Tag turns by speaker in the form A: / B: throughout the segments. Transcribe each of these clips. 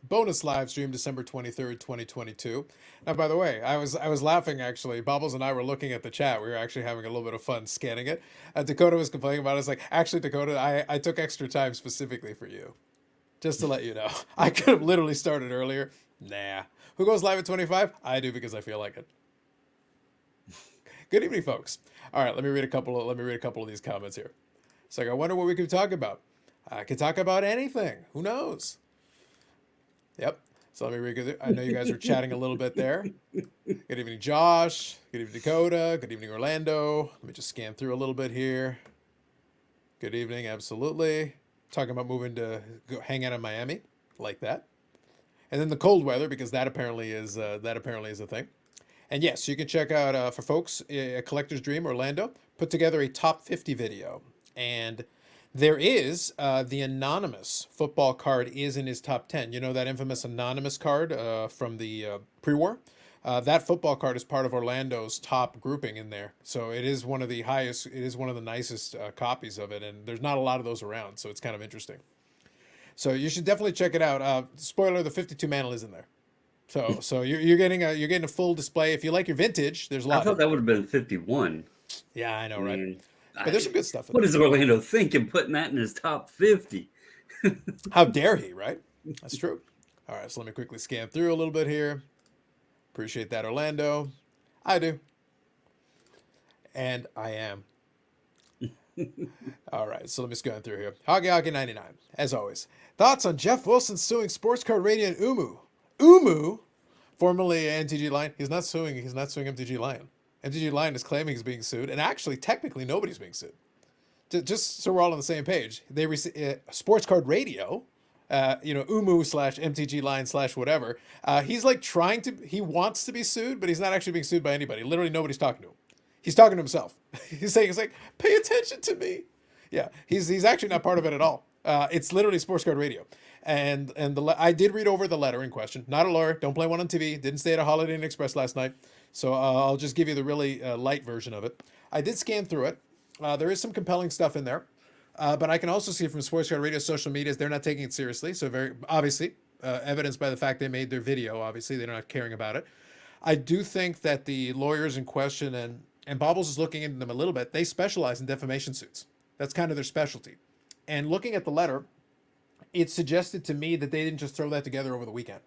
A: bonus live stream, December 23rd, 2022. Now, by the way, I was laughing actually. Bobbles and I were looking at the chat. We were actually having a little bit of fun scanning it. Dakota was complaining about it. I was like, actually, Dakota, I took extra time specifically for you, just to let you know. I could have literally started earlier. Nah. Who goes live at 25? I do because I feel like it. Good evening, folks. All right, let me read a couple of these comments here. It's like I wonder what we could talk about. I could talk about anything. Who knows? Yep. So let me read. I know you guys were chatting a little bit there. Good evening, Josh. Good evening, Dakota. Good evening, Orlando. Let me just scan through a little bit here. Good evening, absolutely. Talking about moving to go hang out in Miami, like that. And then the cold weather because that apparently is a thing. And yes, you can check out for folks a Collector's Dream Orlando put together a top 50 video, and there is the anonymous football card is in his top 10. You know that infamous anonymous card from the pre-war. That football card is part of Orlando's top grouping in there, so it is one of the highest. It is one of the nicest copies of it, and there's not a lot of those around, so it's kind of interesting. So you should definitely check it out. Spoiler: the 52 mantle is in there. So you're getting a full display. If you like your vintage, there's a
B: I
A: lot.
B: thought that would have been 51.
A: Yeah, I know,
B: I
A: right?
B: mean,
A: But there's some good stuff in
B: what
A: there.
B: is Orlando thinking putting that in his top 50?
A: How dare he, right? That's true. All right, so let me quickly scan through a little bit here. Appreciate that, Orlando. I do, and I am. All right, so let me scan through here. Hoggy Hoggy 99, as always. Thoughts on Jeff Wilson suing Sports Card Radio and Umu? Umu, formerly MTG Lion, he's not suing. He's not suing MTG Lion. MTG Lion is claiming he's being sued, and actually, technically, nobody's being sued. Just so we're all on the same page, they Sports Card Radio, Umu slash MTG Line slash whatever. He's like he wants to be sued, but he's not actually being sued by anybody. Literally, nobody's talking to him. He's talking to himself. He's like, pay attention to me. Yeah, he's actually not part of it at all. It's literally Sports Card Radio, and I did read over the letter in question. Not a lawyer. Don't play one on TV. Didn't stay at a Holiday Inn Express last night, so I'll just give you the really light version of it. I did scan through it. There is some compelling stuff in there, but I can also see from Sports Card Radio social medias they're not taking it seriously. So very obviously, evidenced by the fact they made their video. Obviously, they're not caring about it. I do think that the lawyers in question and Bobbles is looking into them a little bit. They specialize in defamation suits. That's kind of their specialty. And looking at the letter, it suggested to me that they didn't just throw that together over the weekend.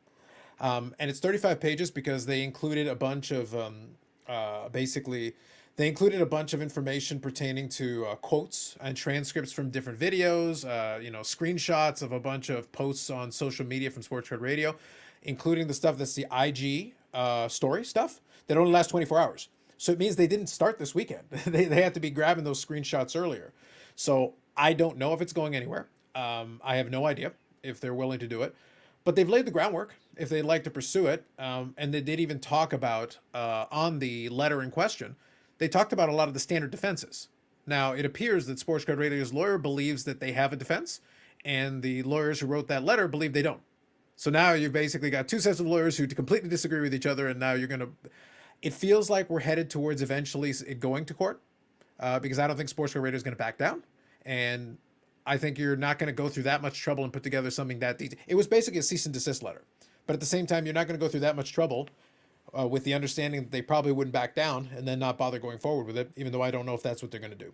A: And it's 35 pages because they included a bunch of basically they included a bunch of information pertaining to quotes and transcripts from different videos, screenshots of a bunch of posts on social media from Sports Card Radio, including the stuff that's the IG story stuff that only lasts 24 hours. So it means they didn't start this weekend. They had to be grabbing those screenshots earlier. So I don't know if it's going anywhere. I have no idea if they're willing to do it, but they've laid the groundwork if they'd like to pursue it. And they did even talk about on the letter in question, they talked about a lot of the standard defenses. Now, it appears that Sports Card Radio's lawyer believes that they have a defense, and the lawyers who wrote that letter believe they don't. So now you've basically got two sets of lawyers who completely disagree with each other, and now you're going to. It feels like we're headed towards eventually it going to court because I don't think Sports Card Radio is going to back down. And I think you're not going to go through that much trouble and put together something that detailed. It was basically a cease and desist letter. But at the same time, you're not going to go through that much trouble with the understanding that they probably wouldn't back down and then not bother going forward with it, even though I don't know if that's what they're going to do.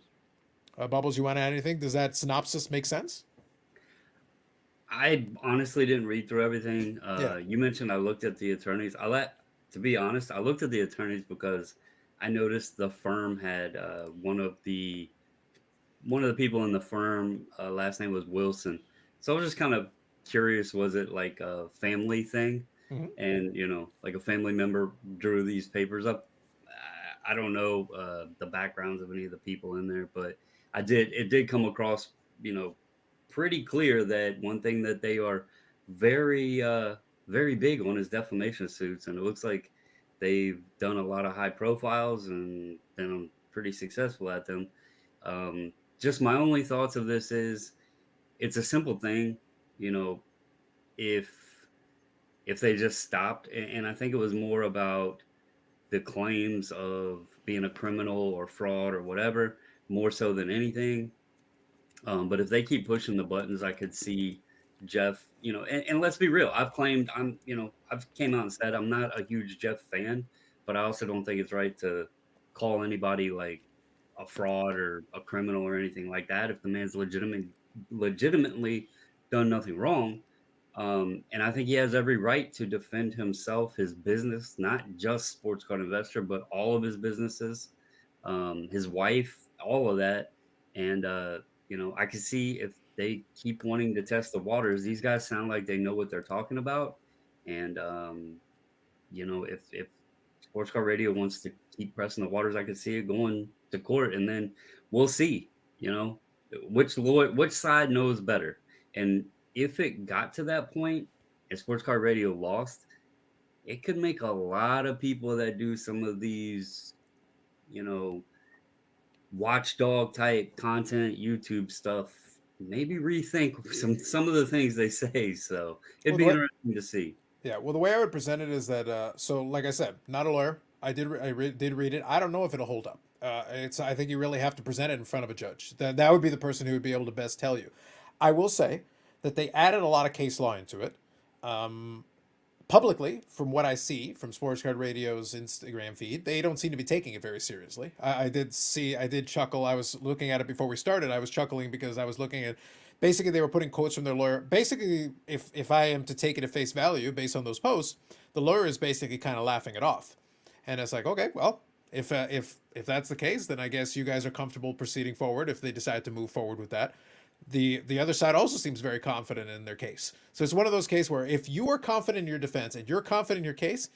A: Bubbles, you want to add anything? Does that synopsis make sense?
B: I honestly didn't read through everything.
A: Yeah.
B: You mentioned I looked at the attorneys. To be honest, I looked at the attorneys because I noticed the firm had one of the people in the firm last name was Wilson. So I was just kind of curious, was it like a family thing?
A: Mm-hmm.
B: And, like a family member drew these papers up. I don't know the backgrounds of any of the people in there, but it did come across, pretty clear that one thing that they are very, very big on is defamation suits. And it looks like they've done a lot of high profiles and been pretty successful at them. Just my only thoughts of this is it's a simple thing, you know, if they just stopped, and I think it was more about the claims of being a criminal or fraud or whatever, more so than anything. But if they keep pushing the buttons, I could see Jeff, and let's be real. I've claimed I've came out and said I'm not a huge Jeff fan, but I also don't think it's right to call anybody like a fraud or a criminal or anything like that if the man's legitimately done nothing wrong. And I think he has every right to defend himself, his business, not just Sports Card Investor, but all of his businesses, his wife, all of that. And I can see if they keep wanting to test the waters, these guys sound like they know what they're talking about. And if Sports Car Radio wants to keep pressing the waters, I could see it going to court, and then we'll see. You know, which side knows better, and if it got to that point and Sports Car Radio lost, it could make a lot of people that do some of these, you know, watchdog type content, YouTube stuff, maybe rethink some of the things they say. So it'd
A: Well, the
B: be
A: way,
B: interesting to see.
A: yeah, well, the way I would present it is that, so like I said, not a lawyer. Did read it. I don't know if it'll hold up. I think you really have to present it in front of a judge. That would be the person who would be able to best tell you. I will say that they added a lot of case law into it. Um, Publicly, from what I see from Sports Card Radio's Instagram feed, they don't seem to be taking it very seriously. I did chuckle. I was looking at it before we started. I was chuckling because I was looking at, basically they were putting quotes from their lawyer. Basically, if I am to take it at face value based on those posts, the lawyer is basically kind of laughing it off, and it's like, okay, well, if that's the case, then I guess you guys are comfortable proceeding forward if they decide to move forward with that. The other side also seems very confident in their case. So it's one of those cases where if you are confident in your defense and you're confident in your case,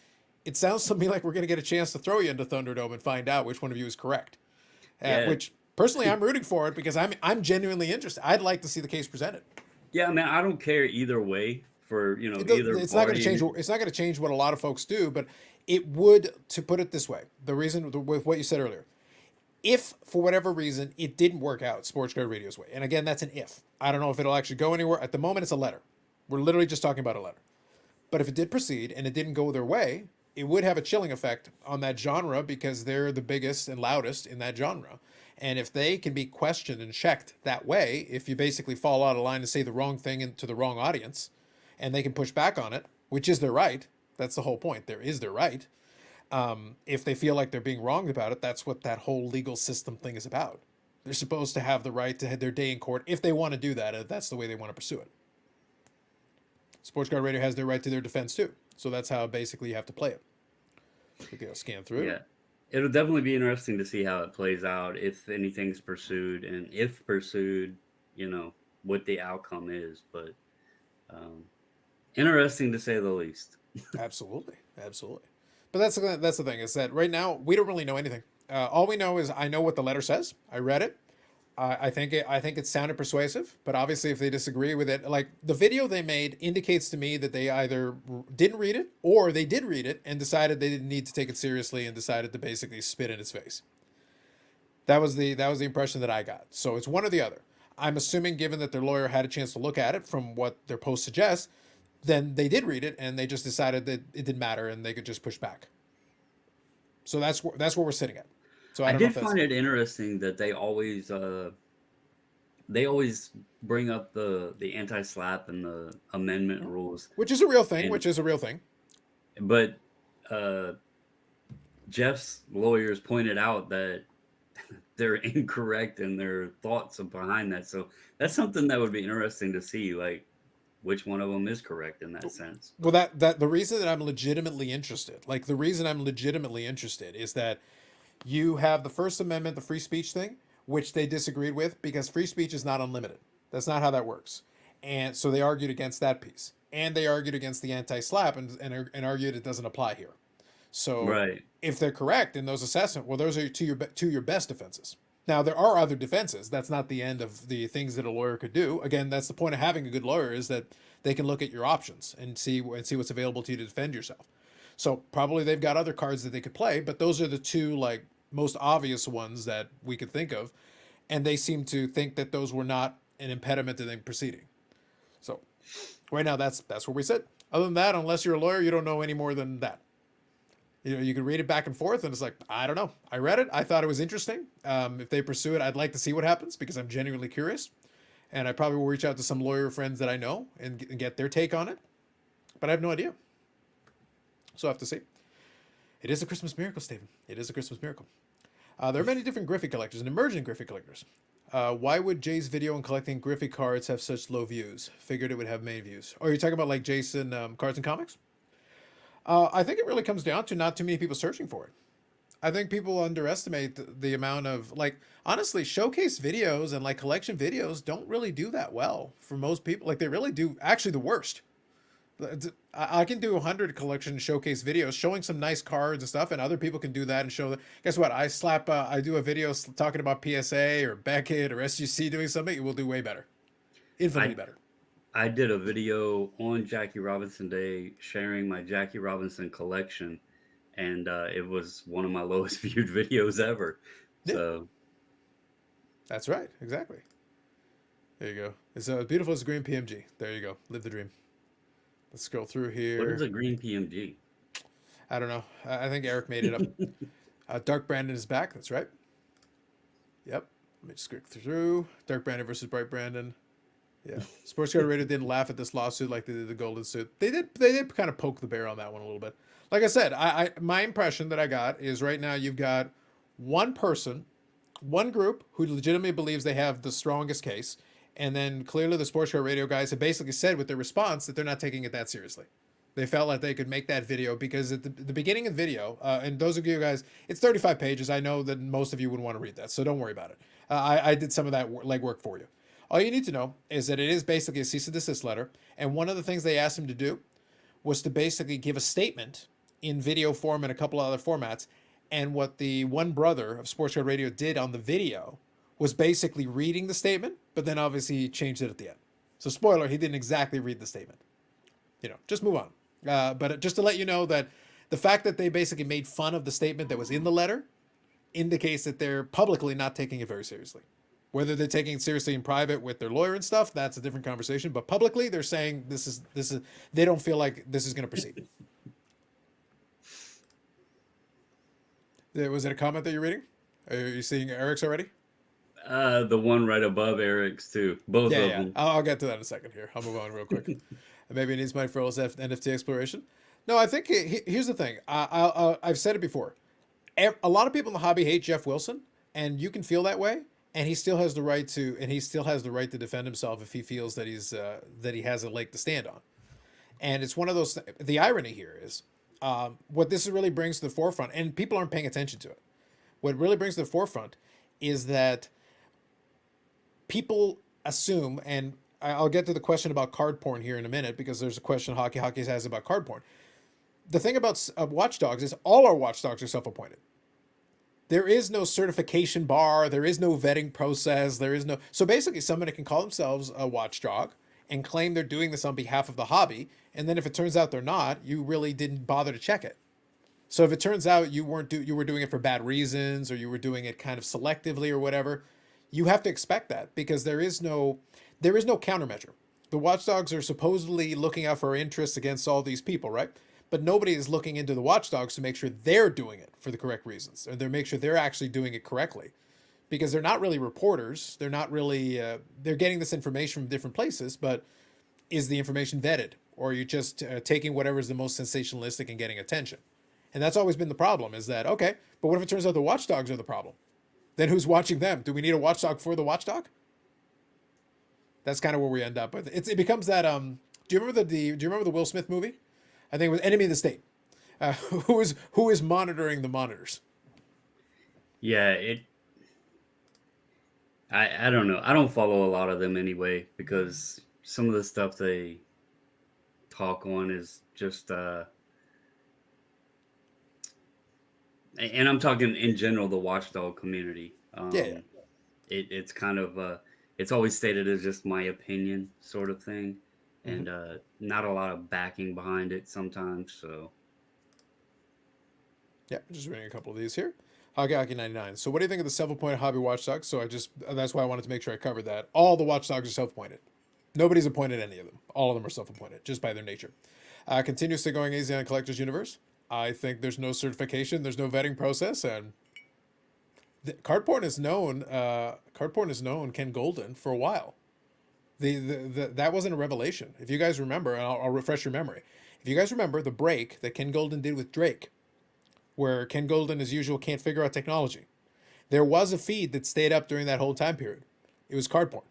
A: it sounds to me like we're going to get a chance to throw you into Thunderdome and find out which one of you is correct.
B: Yeah,
A: Which personally, I'm rooting for it because I'm genuinely interested. I'd like to see the case presented.
B: yeah, man. I don't care either way for either
A: It's not going to
B: party.
A: change. It's not going to change what a lot of folks do, but it would. To put it this way, the reason with what you said earlier, if for whatever reason it didn't work out Sports Card Radio's way, and again, that's an if. I don't know if it'll actually go anywhere. At the moment, it's a letter. We're literally just talking about a letter. But if it did proceed and it didn't go their way, it would have a chilling effect on that genre because they're the biggest and loudest in that genre. And if they can be questioned and checked that way, if you basically fall out of line and say the wrong thing to the wrong audience, and they can push back on it, which is their right, that's the whole point. There is their right. If they feel like they're being wronged about it, that's what that whole legal system thing is about. They're supposed to have the right to have their day in court if they want to do that. If that's the way they want to pursue it. Sports Card Radio has their right to their defense too. So that's how basically you have to play it. Scan through.
B: Yeah, it'll definitely be interesting to see how it plays out if anything's pursued, and if pursued, what the outcome is. But um, interesting to say the least.
A: Absolutely, absolutely. But that's the thing is that right now we don't really know anything. All we know is I know what the letter says. I read it. I think it sounded persuasive, but obviously if they disagree with it, like the video they made indicates to me that they either didn't read it or they did read it and decided they didn't need to take it seriously and decided to basically spit in its face. That was the impression that I got. So it's one or the other. I'm assuming, given that their lawyer had a chance to look at it from what their post suggests, then they did read it and they just decided that it didn't matter and they could just push back. So that's where we're sitting at. So I
B: I
A: don't know
B: did
A: if that's
B: find it interesting that they always bring up the anti-slap and the amendment rules,
A: which is a real thing.
B: and
A: Which is a real thing.
B: but uh, Jeff's lawyers pointed out that they're incorrect in their thoughts behind that. So that's something that would be interesting to see, like which one of them is correct in that sense.
A: Well, that the reason that I'm legitimately interested, like the reason I'm legitimately interested, is that you have the First Amendment, the free speech thing, which they disagreed with because free speech is not unlimited. That's not how that works. And so they argued against that piece. And they argued against the anti-slap and argued it doesn't apply here. So
B: Right.
A: if they're correct in those assessments, well, those are two your best defenses. Now there are other defenses. That's not the end of the things that a lawyer could do. Again, that's the point of having a good lawyer is that they can look at your options and see what's available to you to defend yourself. So probably they've got other cards that they could play, but those are the two like most obvious ones that we could think of, and they seem to think that those were not an impediment to them proceeding. So right now that's where we sit. Other than that, unless you're a lawyer, you don't know any more than that. You can read it back and forth, and it's like I don't know. I read it. I thought it was interesting. If they pursue it, I'd like to see what happens because I'm genuinely curious. and I probably will reach out to some lawyer friends that I know and get their take on it. But I have no idea. So I have to see. It is a Christmas miracle, Stephen. It is a Christmas miracle. There are many different Griffey collectors and emerging Griffey collectors. Why would Jay's video on collecting Griffey cards have such low views? Figured it would have many views. Oh, you're talking about like Jason Cards and Comics? I think it really comes down to not too many people searching for it. I think people underestimate the amount of, like, honestly, showcase videos and like collection videos don't really do that well for most people. Like, they really do actually the worst. I can do 100 collection showcase videos showing some nice cards and stuff, and other people can do that and show that. Guess what? I do a video talking about PSA or Beckett or SGC doing something. It will do way better, infinitely
B: I
A: better.
B: I did a video on Jackie Robinson Day sharing my Jackie Robinson collection, and it was one of my lowest viewed videos ever.
A: Yeah,
B: So
A: that's right. Exactly. There you go. It's beautiful as a green PMG. There you go. Live the dream. Let's scroll through
B: what is
A: here.
B: a green PMG?
A: I don't know. I think Eric made it up. Dark Brandon is back. That's right. Yep. Let me just click through. Dark Brandon versus Bright Brandon. Yeah. Sports Card Radio didn't laugh at this lawsuit like they did the Golden Suit. They did. They did kind of poke the bear on that one a little bit. Like I said, my impression that I got is right now you've got one person, one group who legitimately believes they have the strongest case, and then clearly the Sports Card Radio guys have basically said with their response that they're not taking it that seriously. They felt like they could make that video because at the beginning of the video, and those of you guys, it's 35 pages. I know that most of you wouldn't want to read that, so don't worry about it. I did some of that legwork for you. All you need to know is that it is basically a cease and desist letter, and one of the things they asked him to do was to basically give a statement in video form and a couple other formats. And what the one brother of Sports Card Radio did on the video was basically reading the statement, but then obviously he changed it at the end. So spoiler, he didn't exactly read the statement. Just move on. But just to let you know that the fact that they basically made fun of the statement that was in the letter indicates that they're publicly not taking it very seriously. Whether they're taking it seriously in private with their lawyer and stuff, that's a different conversation. But publicly, they're saying this is they don't feel like this is going to proceed. Was it a comment that you're reading? Are you seeing Eric's already?
B: The one right above Eric's too. Both of
A: Yeah.
B: them.
A: I'll get to that in a second here. I'll move on real quick. Maybe it needs money for all his NFT exploration. No, I think here's the thing. I've said it before. A lot of people in the hobby hate Jeff Wilson, and you can feel that way. And he still has the right to defend himself if he feels that he has a leg to stand on. And it's one of those. The irony here is what this really brings to the forefront, and people aren't paying attention to it. What really brings to the forefront is that people assume, and I'll get to the question about card porn here in a minute because there's a question Hockey has about card porn. The thing about watchdogs is all our watchdogs are self-appointed. There is no certification bar. There is no vetting process. So basically somebody can call themselves a watchdog and claim they're doing this on behalf of the hobby. And then if it turns out they're not, you really didn't bother to check it. So if it turns out you were doing it for bad reasons, or you were doing it kind of selectively or whatever, you have to expect that because there is no countermeasure. The watchdogs are supposedly looking out for our interests against all these people, right? But nobody is looking into the watchdogs to make sure they're doing it for the correct reasons, or they make sure they're actually doing it correctly, because they're not really reporters. They're not really. They're getting this information from different places, but is the information vetted, or are you just taking whatever is the most sensationalistic and getting attention? And that's always been the problem. Is that okay? But what if it turns out the watchdogs are the problem? Then who's watching them? Do we need a watchdog for the watchdog? That's kind of where we end up. But it becomes that. Do you remember the Will Smith movie? I think it was Enemy of the State. Who is monitoring the monitors?
B: Yeah, I don't know. I don't follow a lot of them anyway because some of the stuff they talk on is just and I'm talking in general the watchdog community.
A: Yeah.
B: It's kind of it's always stated as just my opinion sort of thing, and not a lot of backing behind it sometimes. So
A: yeah, just reading a couple of these here. Hockey 99. So what do you think of the self-appointed hobby watchdogs? So that's why I wanted to make sure I covered that. All the watchdogs are self-appointed. Nobody's appointed any of them. All of them are self-appointed, just by their nature. Continuously going easy on Collector's Universe. I think there's no certification, there's no vetting process, and card porn is known Ken Golden for a while. That wasn't a revelation. If you guys remember, and I'll refresh your memory. If you guys remember the break that Ken Golden did with Drake, where Ken Golden, as usual, can't figure out technology, there was a feed that stayed up during that whole time period. It was card porn.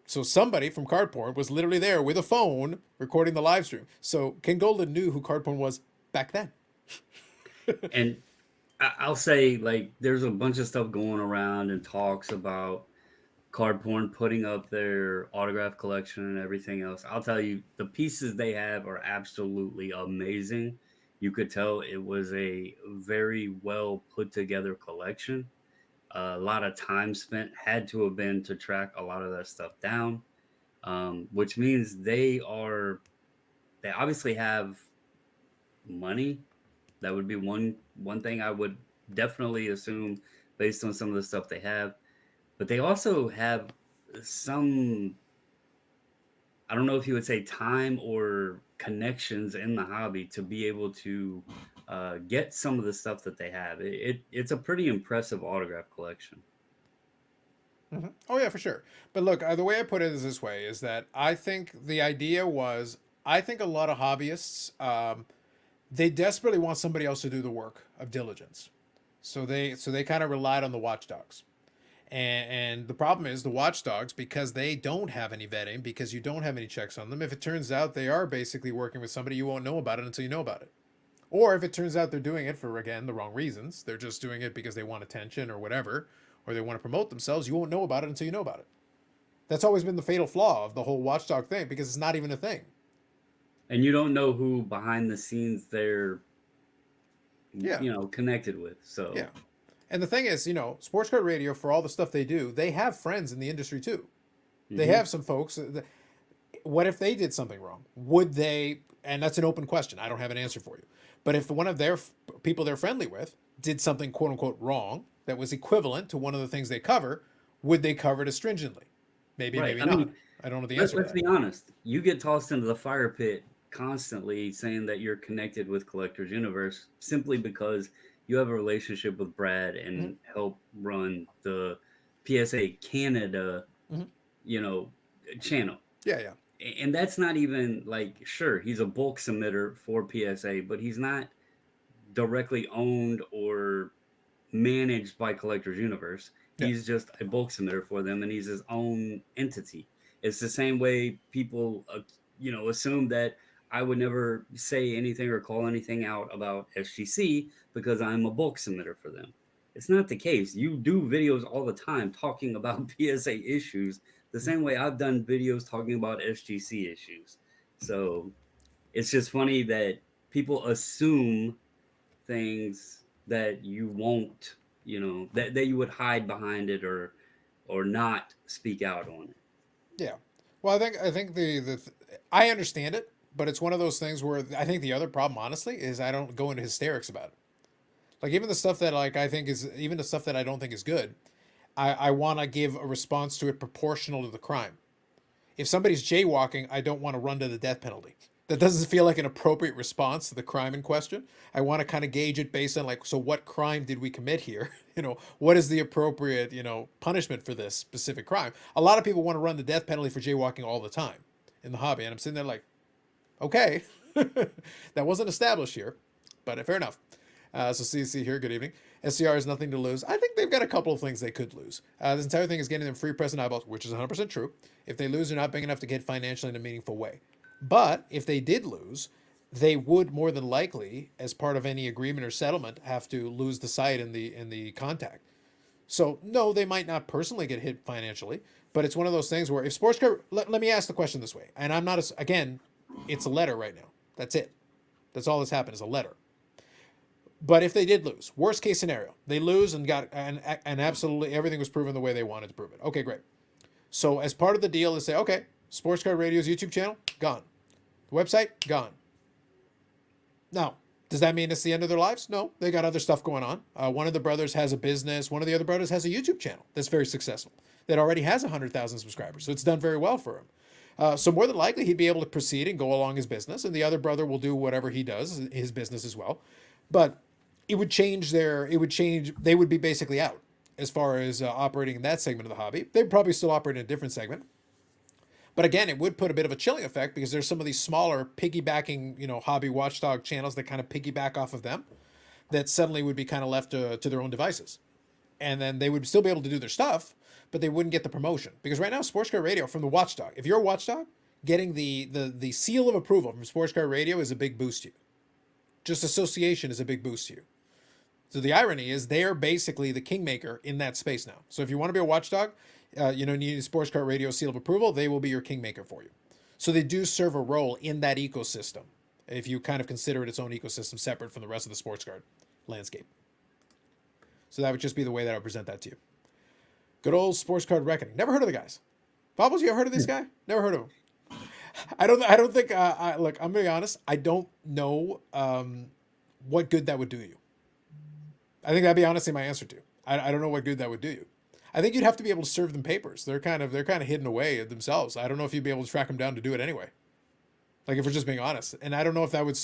A: So somebody from card porn was literally there with a phone recording the live stream. So Ken Golden knew who card porn was back then.
B: And I'll say, like, there's a bunch of stuff going around and talks about card porn putting up their autograph collection and everything else. I'll tell you, the pieces they have are absolutely amazing. You could tell it was a very well put together collection. A lot of time spent had to have been to track a lot of that stuff down, which means they obviously have money. That would be one thing I would definitely assume based on some of the stuff they have. But they also have some, I don't know if you would say time or connections in the hobby to be able to get some of the stuff that they have. It's a pretty impressive autograph collection.
A: Mm-hmm. Oh yeah, for sure. But look, the way I put it is this way: is that I think the idea was, I think a lot of hobbyists, they desperately want somebody else to do the work of diligence, so they kind of relied on the watchdogs. And the problem is the watchdogs, because they don't have any vetting, because you don't have any checks on them. If it turns out they are basically working with somebody, you won't know about it until you know about it. Or if it turns out they're doing it for, again, the wrong reasons, they're just doing it because they want attention or whatever, or they want to promote themselves, you won't know about it until you know about it. That's always been the fatal flaw of the whole watchdog thing, because it's not even a thing.
B: And you don't know who behind the scenes they're,
A: Yeah,
B: connected with. So
A: yeah. And the thing is, Sports Card Radio, for all the stuff they do, they have friends in the industry too. They
B: mhm.
A: have some folks. What if they did something wrong? Would they? And that's an open question. I don't have an answer for you. But if one of their people they're friendly with did something quote unquote wrong that was equivalent to one of the things they cover, would they cover it as stringently? Maybe,
B: Right.
A: maybe
B: I
A: not.
B: mean,
A: I don't know the
B: let's
A: answer to
B: let's
A: that.
B: be honest. You get tossed into the fire pit constantly saying that you're connected with Collectors Universe simply because you have a relationship with Brad
A: Mm-hmm.
B: and help run the PSA Canada,
A: Mm-hmm.
B: you know, channel.
A: Yeah, yeah,
B: And that's not even like, sure, he's a bulk submitter for PSA, but he's not directly owned or managed by Collectors Universe.
A: yeah.
B: He's just a bulk submitter for them, and he's his own entity. It's the same way people, assume that I would never say anything or call anything out about SGC because I'm a bulk submitter for them. It's not the case. You do videos all the time talking about PSA issues, the
A: Mm-hmm.
B: same way I've done videos talking about SGC issues. So it's just funny that people assume things that you won't, that you would hide behind it or not speak out on it.
A: Yeah. Well, I think I understand it, but it's one of those things where I think the other problem, honestly, is I don't go into hysterics about it. Like even the stuff that like I think is even the stuff that I don't think is good, I want to give a response to it proportional to the crime. If somebody's jaywalking, I don't want to run to the death penalty. That doesn't feel like an appropriate response to the crime in question. I want to kind of gauge it based on like, so what crime did we commit here? What is the appropriate, punishment for this specific crime? A lot of people want to run the death penalty for jaywalking all the time in the hobby. And I'm sitting there like, okay, that wasn't established here, but fair enough. So CC here, good evening. SCR has nothing to lose. I think they've got a couple of things they could lose. This entire thing is getting them free press and eyeballs, which is 100% true. If they lose, they're not big enough to get financially in a meaningful way. But if they did lose, they would more than likely, as part of any agreement or settlement, have to lose the site in the contact. So no, they might not personally get hit financially, but it's one of those things where if sports car, let me ask the question this way, and I'm not again, it's a letter right now. That's it. That's all that's happened is a letter. But if they did lose, worst case scenario, they lose and got and absolutely everything was proven the way they wanted to prove it. Okay, great. So as part of the deal, they say, okay, Sports Card Radio's YouTube channel gone, the website gone. Now, does that mean it's the end of their lives? No, they got other stuff going on. One of the brothers has a business. One of the other brothers has a YouTube channel that's very successful, that already has 100,000 subscribers. So it's done very well for him. So more than likely, he'd be able to proceed and go along his business, and the other brother will do whatever he does, his business as well. But it would change they would be basically out as far as operating in that segment of the hobby. They'd probably still operate in a different segment. But again, it would put a bit of a chilling effect because there's some of these smaller piggybacking, hobby watchdog channels that kind of piggyback off of them that suddenly would be kind of left to their own devices. And then they would still be able to do their stuff, but they wouldn't get the promotion. Because right now, Sports Card Radio from the watchdog, if you're a watchdog, getting the seal of approval from Sports Card Radio is a big boost to you. Just association is a big boost to you. So the irony is they're basically the kingmaker in that space now. So if you want to be a watchdog, you need a Sports Card Radio seal of approval, they will be your kingmaker for you. So they do serve a role in that ecosystem, if you kind of consider it its own ecosystem separate from the rest of the sports card landscape. So that would just be the way that I would present that to you. Good old Sports Card Reckoning. Never heard of the guys. Bobbles, you ever heard of this guy? Never heard of him. I don't think. Look, I'm gonna be honest. I don't know what good that would do you. I think that'd be honestly my answer to. I don't know what good that would do you. I think you'd have to be able to serve them papers. They're kind of hidden away themselves. I don't know if you'd be able to track them down to do it anyway. Like if we're just being honest, and I don't know if that would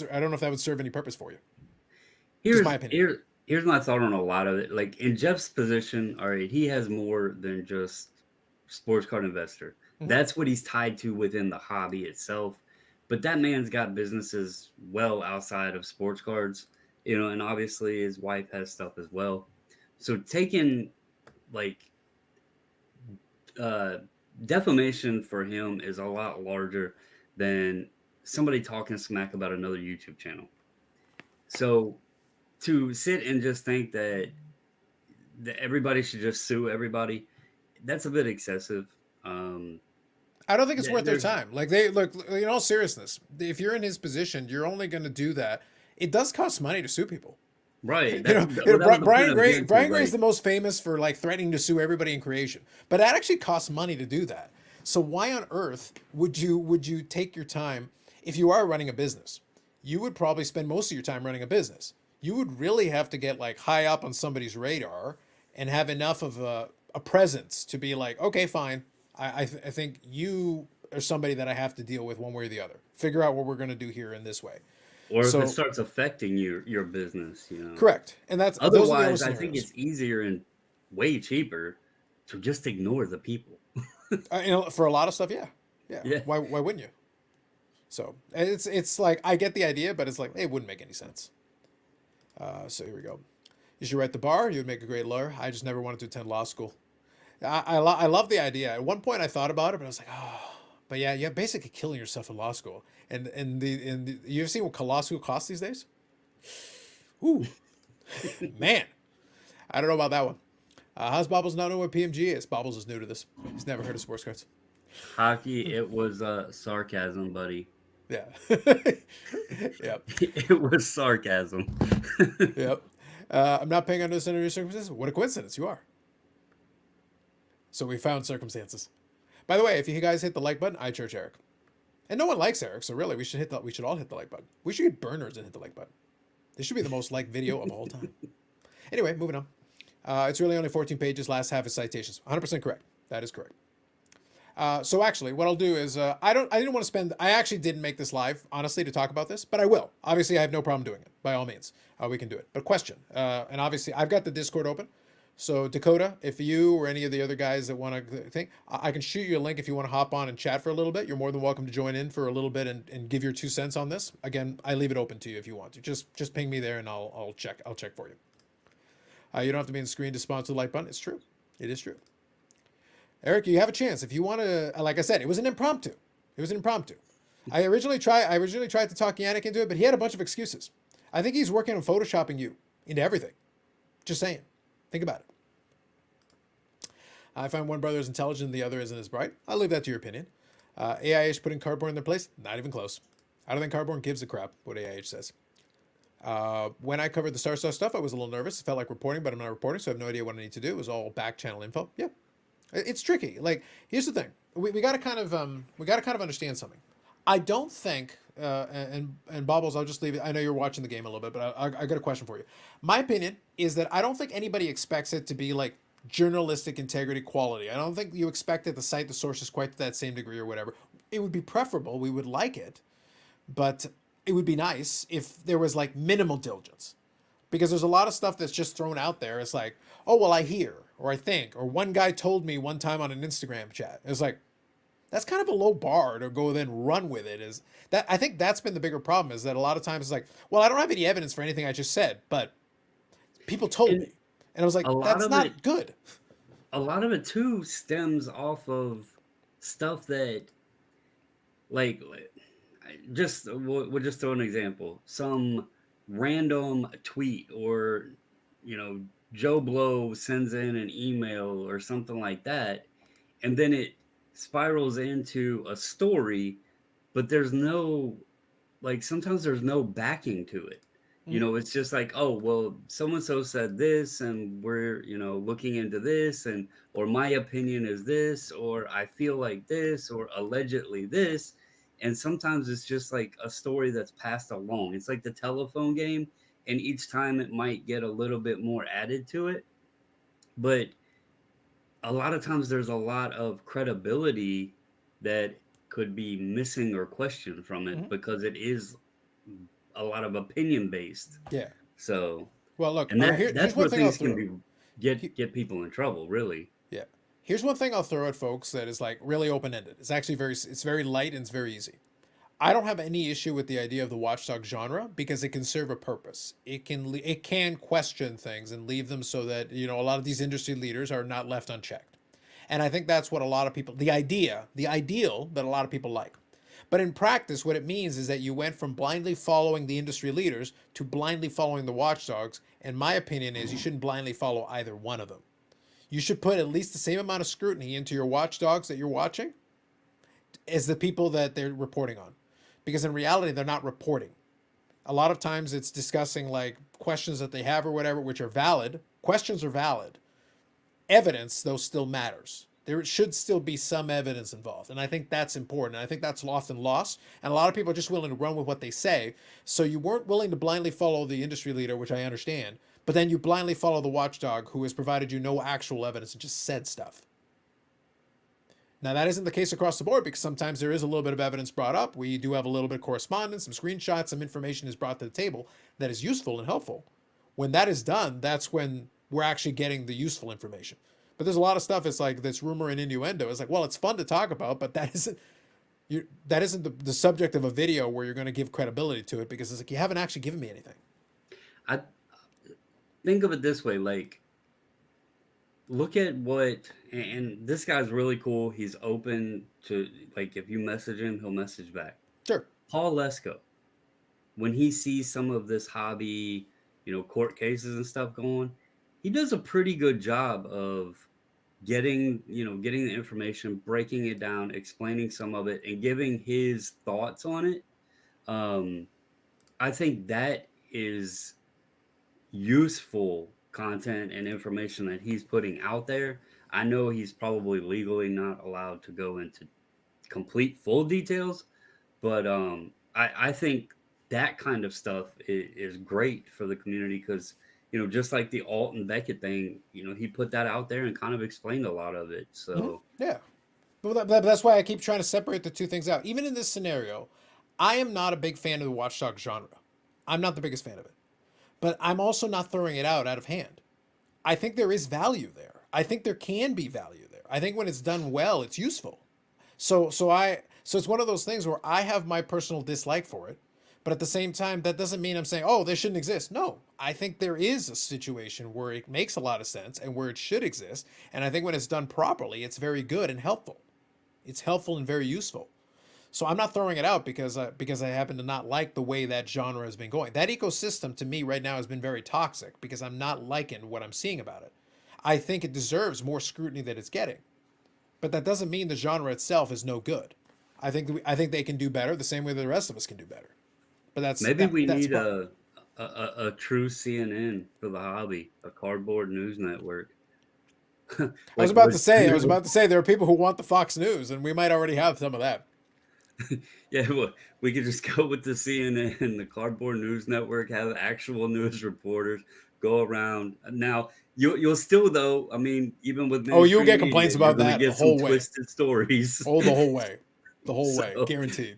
A: serve any purpose for you. Here's my opinion.
B: Here's my thought on a lot of it. Like in Jeff's position, all right, he has more than just sports card investor. Mm-hmm. That's what he's tied to within the hobby itself. But that man's got businesses well outside of sports cards, and obviously his wife has stuff as well. So taking defamation for him is a lot larger than somebody talking smack about another YouTube channel. So to sit and just think that everybody should just sue everybody, that's a bit excessive.
A: I don't think it's worth their time. Like they look, in all seriousness, if you're in his position, you're only going to do that. It does cost money to sue people.
B: Right.
A: Brian Gray is the most famous for threatening to sue everybody in creation, but that actually costs money to do that. So why on earth would you take your time if you are running a business? You would probably spend most of your time running a business. You would really have to get high up on somebody's radar and have enough of a presence to be like, okay, fine. I think you are somebody that I have to deal with one way or the other. Figure out what we're going to do here in this way.
B: Or if it starts affecting your business,
A: Correct. And that's
B: otherwise. I think it's easier and way cheaper to just ignore the people.
A: For a lot of stuff, yeah. Why wouldn't you? So it's like I get the idea, but it's like it wouldn't make any sense. So here we go. You should write the bar. You would make a great lawyer. I just never wanted to attend law school. I love the idea. At one point, I thought about it, but I was like, oh, but yeah, you're basically killing yourself in law school. And you've seen what law school costs these days? Ooh, man, I don't know about that one. How's Bobbles not know what PMG is? Bobbles is new to this. He's never heard of sports cards.
B: Hockey, it was sarcasm, buddy.
A: Yeah. Yep.
B: It was sarcasm.
A: Yep. I'm not paying under this under circumstances. What a coincidence. You are. So we found circumstances. By the way, if you guys hit the like button, I church Eric. And no one likes Eric, so really we should all hit the like button. We should get burners and hit the like button. This should be the most liked video of all time. Anyway, moving on. It's really only 14 pages. Last half is citations. 100% correct. That is correct. So actually, what I'll do is I didn't want to spend. I actually didn't make this live, honestly, to talk about this, but I will. Obviously, I have no problem doing it. By all means, we can do it. But question, and obviously, I've got the Discord open. So Dakota, if you or any of the other guys that want to think, I can shoot you a link if you want to hop on and chat for a little bit. You're more than welcome to join in for a little bit and give your 2 cents on this. Again, I leave it open to you if you want to. Just ping me there and I'll check for you. You don't have to be in the screen to sponsor the like button. It's true. It is true. Eric, you have a chance if you want to. Like I said, it was an impromptu. I originally tried to talk Yannick into it, but he had a bunch of excuses. I think he's working on photoshopping you into everything. Just saying. Think about it. I find one brother is intelligent and the other isn't as bright. I'll leave that to your opinion. AIH putting cardboard in their place? Not even close. I don't think cardboard gives a crap what AIH says. When I covered the Star stuff, I was a little nervous. It felt like reporting, but I'm not reporting, so I have no idea what I need to do. It was all back channel info. Yeah, it's tricky. Like, here's the thing: we got to kind of understand something. I don't think, and Bobbles, I'll just leave it. I know you're watching the game a little bit, but I got a question for you. My opinion is that I don't think anybody expects it to be like journalistic integrity quality. I don't think you expect it to cite the sources quite to that same degree or whatever. It would be preferable. We would like it, but it would be nice if there was like minimal diligence, because there's a lot of stuff that's just thrown out there. It's like, oh, well, I hear, or I think, or one guy told me one time on an Instagram chat. It's like, That's kind of a low bar to go then run with it. Is that I think that's been the bigger problem is that a lot of times it's like, well, I don't have any evidence for anything I just said, but people told
B: And
A: me. And I was like,
B: a lot
A: that's
B: of it
A: not good.
B: a lot of it too stems off of stuff that like just we'll just throw an example. Some random tweet or Joe Blow sends in an email or something like that, and then it spirals into a story, but there's no like sometimes there's no backing to it.
A: Mhm.
B: It's just like, oh, well, so and so said this, and we're, looking into this, and or my opinion is this, or I feel like this, or allegedly this. And sometimes it's just like a story that's passed along. It's like the telephone game, and each time it might get a little bit more added to it. But a lot of times there's a lot of credibility that could be missing or questioned from it
A: Mhm.
B: because it is a lot of opinion based.
A: Yeah.
B: So,
A: Well, look,
B: and
A: all right,
B: that's
A: here's one
B: where
A: thing I'll
B: things can
A: throw.
B: be
A: He-
B: get people in trouble, really.
A: yeah. Here's one thing I'll throw at folks that is like really open ended. It's actually it's very light and it's very easy. I don't have any issue with the idea of the watchdog genre because it can serve a purpose. It can question things and leave them so that a lot of these industry leaders are not left unchecked. And I think that's what a lot of people the ideal that a lot of people like. But in practice, what it means is that you went from blindly following the industry leaders to blindly following the watchdogs. And my opinion is you shouldn't blindly follow either one of them. You should put at least the same amount of scrutiny into your watchdogs that you're watching as the people that they're reporting on. Because in reality, they're not reporting. A lot of times it's discussing like questions that they have or whatever, which are valid. Questions are valid. Evidence, though, still matters. There should still be some evidence involved. And I think that's important. I think that's often lost. And a lot of people are just willing to run with what they say. So you weren't willing to blindly follow the industry leader, which I understand, but then you blindly follow the watchdog who has provided you no actual evidence and just said stuff. Now, that isn't the case across the board because sometimes there is a little bit of evidence brought up. We do have a little bit of correspondence, some screenshots, some information is brought to the table that is useful and helpful. When that is done, that's when we're actually getting the useful information. But there's a lot of stuff. It's like this rumor and innuendo. It's like, well, it's fun to talk about, but that isn't the subject of a video where you're going to give credibility to it because it's like you haven't actually given me anything.
B: I think of it this way, like look at what and this guy's really cool. He's open to like if you message him, he'll message back.
A: Sure.
B: Paul Lesko, when he sees some of this hobby, court cases and stuff going, he does a pretty good job of getting the information, breaking it down, explaining some of it, and giving his thoughts on it. Um, I think that is useful content and information that he's putting out there. I know he's probably legally not allowed to go into complete full details, but I think that kind of stuff is great for the community because just like the Alton Beckett thing, he put that out there and kind of explained a lot of it.
A: Mm-hmm.
B: So
A: Yeah. But that's why I keep trying to separate the two things out. Even in this scenario, I am not a big fan of the watchdog genre. I'm not the biggest fan of it. But I'm also not throwing it out of hand. I think there is value there. I think there can be value there. I think when it's done well, it's useful. So it's one of those things where I have my personal dislike for it, but at the same time, that doesn't mean I'm saying, oh, they shouldn't exist. No, I think there is a situation where it makes a lot of sense and where it should exist. And I think when it's done properly, it's very good and helpful. It's helpful and very useful. So I'm not throwing it out because I happen to not like the way that genre has been going. That ecosystem to me right now has been very toxic because I'm not liking what I'm seeing about it. I think it deserves more scrutiny that it's getting, but that doesn't mean the genre itself is no good. I think they can do better the same way the rest of us can do better. But
B: maybe we
A: that's
B: need a true CNN for the hobby, a cardboard news network.
A: I was
B: like
A: about
B: we're
A: to say I was about to say there are people who want the Fox News and we might already have some of that.
B: Yeah, well, we could just go with the CNN, the Cardboard News Network, have actual news reporters go around. Now, you'll still though. I mean, even with
A: Oh, you'll
B: mainstream
A: get
B: media,
A: complaints
B: you're
A: about
B: going to
A: that the
B: get some
A: whole way.
B: twisted stories.
A: Oh, the whole way. The whole way,
B: So,
A: guaranteed.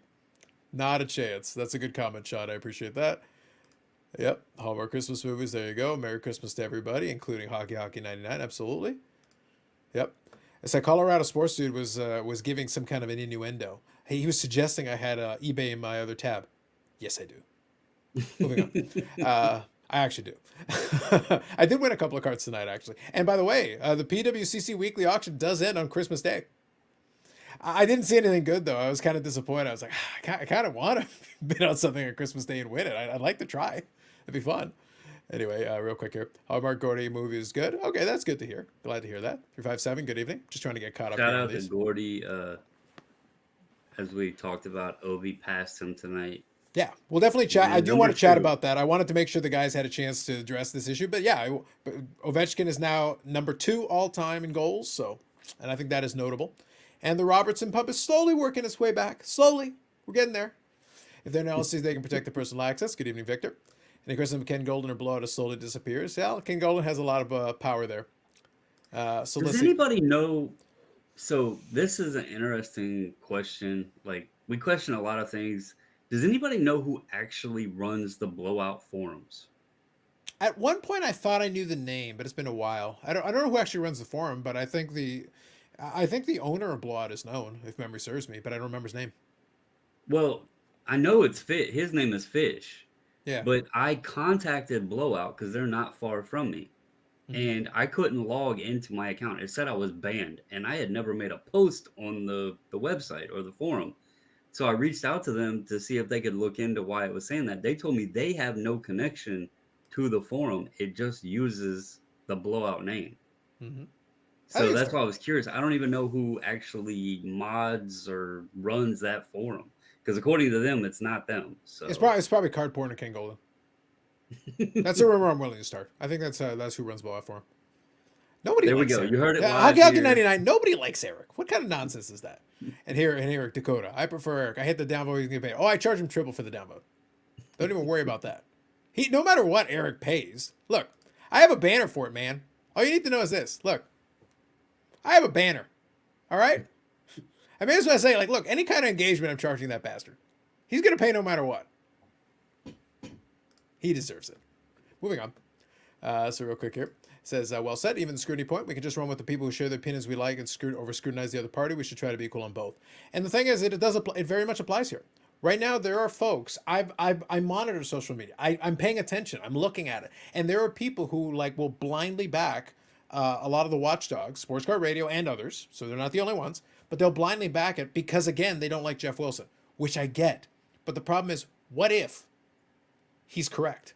A: Not a chance. That's a good comment, Sean. I appreciate that. Yep. Hallmark Christmas movies. There you go. Merry Christmas to everybody, including Hockey 99. Absolutely. Yep. It's like Colorado sports dude was giving some kind of an innuendo. He was suggesting I had eBay in my other tab. Yes, I do. Moving on. I actually do. I did win a couple of cards tonight, actually. And by the way, the PWCC weekly auction does end on Christmas Day. I didn't see anything good though. I was kind of disappointed. I was like, I kind of want to bid on something on Christmas Day and win it. I'd like to try. It'd be fun. Anyway, real quick here. Hallmark Gordy movie is good. Okay, that's good to hear. Glad to hear that. 357, good evening. Just trying to get caught up
B: Shout
A: here on
B: out to
A: these.
B: Gordy. As we talked about, Ovi passed him tonight.
A: Yeah, we'll definitely chat.
B: And
A: I do
B: number
A: want to chat
B: 2.
A: about that. I wanted to make sure the guys had a chance to address this issue. But yeah, Ovechkin is now number 2 all time in goals. So, and I think that is notable. And the Robertson pump is slowly working its way back. Slowly, we're getting there. If they're analyses, they can protect the personal access. Good evening, Victor. And of course, Ken Golden or blowout slowly disappears. Yeah, Ken Golden has a lot of power there. So
B: Does
A: let's
B: anybody know? So this is an interesting question. Like, we question a lot of things. Does anybody know who actually runs the blowout forums?
A: At one point, I thought I knew the name, but it's been a while. I don't know who actually runs the forum, but I think the owner of Blowout is known, if memory serves me, but I don't remember his name.
B: Well, I know it's Fit. His name is Fish.
A: Yeah.
B: But I contacted Blowout because they're not far from me. And I couldn't log into my account. It said I was banned, and I had never made a post on the website or the forum. So I reached out to them to see if they could look into why it was saying that. They told me they have no connection to the forum. It just uses the Blowout name.
A: Mm-hmm.
B: So that's why I was curious. I don't even know who actually mods or runs that forum. Because according to them, it's not them. So
A: It's probably Card Porn or Ken Golden. That's a rumor I'm willing to start. I think that's who runs Blowout for him. Nobody
B: there we
A: likes
B: go.
A: Eric.
B: You heard it live
A: Hockey Hockey
B: here.
A: 99. Nobody likes Eric. What kind of nonsense is that? And Eric Dakota. I prefer Eric. I hit the downvote. He's gonna pay. Oh, I charge him triple for the downvote. Don't even worry about that. No matter what Eric pays. Look, I have a banner for it, man. All you need to know is this. Look, I have a banner. All right. I may as well say, like, look, any kind of engagement, I'm charging that bastard. He's gonna pay no matter what. He deserves it. Moving on. So real quick here. It says, well said, even the scrutiny point, we can just run with the people who share the opinions we like and over-scrutinize the other party. We should try to be equal on both. And the thing is, it very much applies here. Right now, there are folks, I monitor social media. I'm paying attention. I'm looking at it. And there are people who will blindly back a lot of the watchdogs, Sports Card Radio and others, so they're not the only ones, but they'll blindly back it because, again, they don't like Jeff Wilson, which I get. But the problem is, what if he's correct?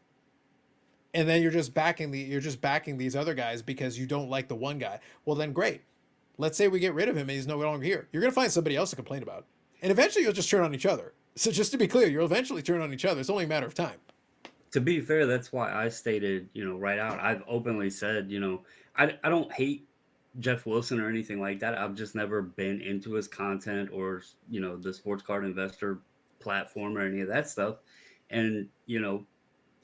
A: And then you're just backing these other guys because you don't like the one guy. Well, then great. Let's say we get rid of him and he's no longer here. You're going to find somebody else to complain about. And eventually you'll just turn on each other. So just to be clear, you'll eventually turn on each other. It's only a matter of time.
B: To be fair, that's why I stated, right out. I've openly said, I don't hate Jeff Wilson or anything like that. I've just never been into his content or, the sports card investor platform or any of that stuff. And,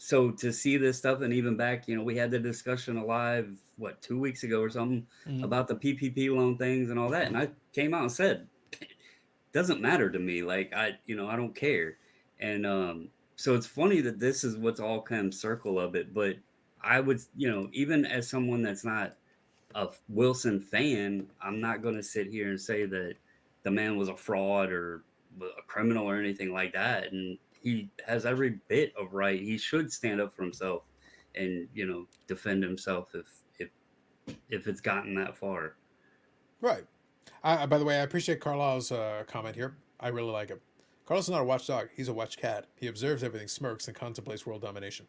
B: so to see this stuff, and even back, we had the discussion alive, 2 weeks ago or something, about the PPP loan things and all that. And I came out and said, it doesn't matter to me. Like, I don't care. And so it's funny that this is what's all kind of circle of it. But I would, even as someone that's not a Wilson fan, I'm not going to sit here and say that the man was a fraud or a criminal or anything like that. And he has every bit of right. He should stand up for himself and, defend himself if it's gotten that far.
A: Right. By the way, I appreciate Carlisle's comment here. I really like him. Carlos is not a watchdog. He's a watch cat. He observes everything, smirks, and contemplates world domination.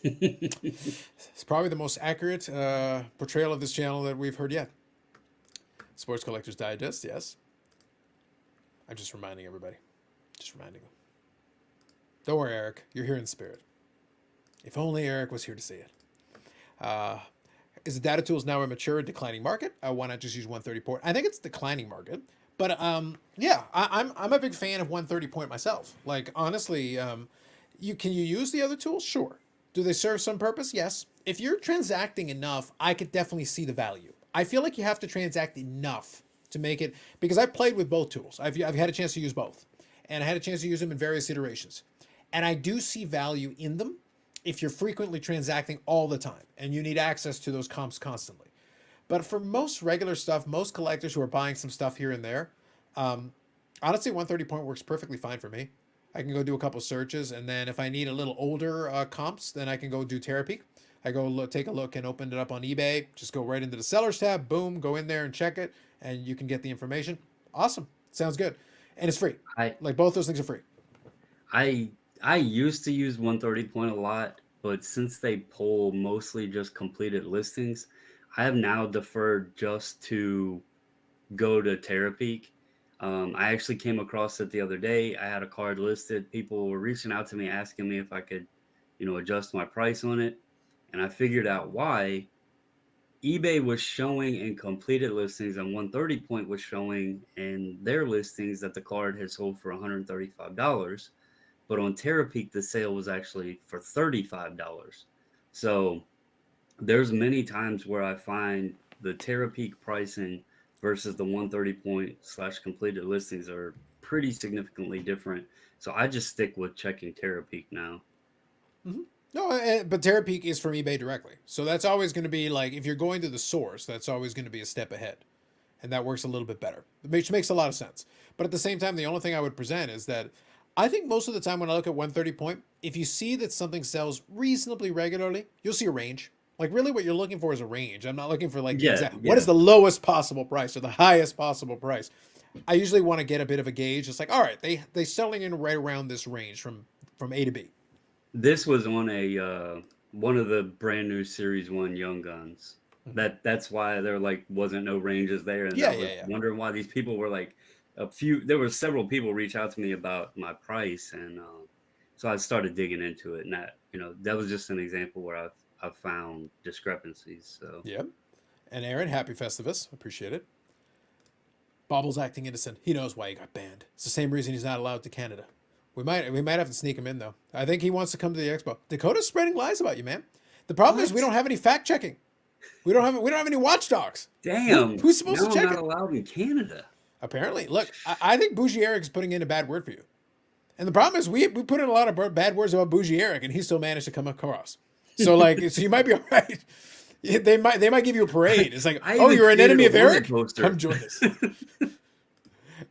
A: It's probably the most accurate portrayal of this channel that we've heard yet. Sports Collectors Digest, yes. I'm just reminding everybody. Just reminding them. Don't worry, Eric. You're here in spirit. If only Eric was here to see it. Is the data tools now a mature, declining market? Why not just use 130 point? I think it's declining market. But yeah, I'm a big fan of 130 point myself. Like, honestly, can you use the other tools? Sure. Do they serve some purpose? Yes. If you're transacting enough, I could definitely see the value. I feel like you have to transact enough to make it, because I've played with both tools. I've had a chance to use both, and I had a chance to use them in various iterations. And I do see value in them if you're frequently transacting all the time and you need access to those comps constantly. But for most regular stuff, most collectors who are buying some stuff here and there, um, honestly, 130 point works perfectly fine for me. I can go do a couple searches, and then if I need a little older comps, then I can go do Terapeak. I go take a look and open it up on eBay. Just go right into the sellers tab. Boom, go in there and check it, and you can get the information. Awesome, sounds good, and it's free.
B: I
A: Like both those things are free.
B: I I used to use 130 point a lot, but since they pull mostly just completed listings, I have now deferred just to go to Terapeak. I actually came across it the other day. I had a card listed. People were reaching out to me asking me if I could, adjust my price on it. And I figured out why. eBay was showing in completed listings and 130 point was showing in their listings that the card had sold for $135. But on Terapeak, the sale was actually for $35. So there's many times where I find the Terapeak pricing versus the 130 point slash completed listings are pretty significantly different. So I just stick with checking Terapeak now.
A: Mm-hmm. No, but Terapeak is from eBay directly, so that's always going to be like if you're going to the source, that's always going to be a step ahead, and that works a little bit better, which makes a lot of sense. But at the same time, the only thing I would present is that I think most of the time when I look at 130 point, if you see that something sells reasonably regularly, you'll see a range. Like really, what you're looking for is a range. I'm not looking for like the
B: Yeah,
A: exact what
B: yeah.
A: is the lowest possible price or the highest possible price. I usually want to get a bit of a gauge. It's like, all right, they selling in right around this range from A to B.
B: This was on a one of the brand new Series One Young Guns.
A: Mhm.
B: That's why there like wasn't no ranges there, and
A: Yeah,
B: I
A: yeah,
B: was
A: yeah.
B: wondering why these people were like a few. There were several people reach out to me about my price, and so I started digging into it, and that was just an example where I've found discrepancies. So
A: Yep. And Aaron, happy Festivus. Appreciate it. Bobble's acting innocent. He knows why he got banned. It's the same reason he's not allowed to Canada. We might have to sneak him in though. I think he wants to come to the expo. Dakota's spreading lies about you, man. The problem is we
B: what?
A: don't have any fact checking. We don't have any watchdogs.
B: Damn!
A: Who's supposed to
B: Now I'm
A: check
B: not
A: it?
B: allowed in Canada.
A: Apparently, look, I think Bougie Eric's putting in a bad word for you. And the problem is we put in a lot of bad words about Bougie Eric, and he still managed to come across. So like, so you might be all right. Yeah, they might give you a parade. It's like,
B: I
A: oh,
B: even
A: you're an
B: created
A: enemy
B: a
A: of
B: wanted
A: Eric?
B: poster.
A: Come join us.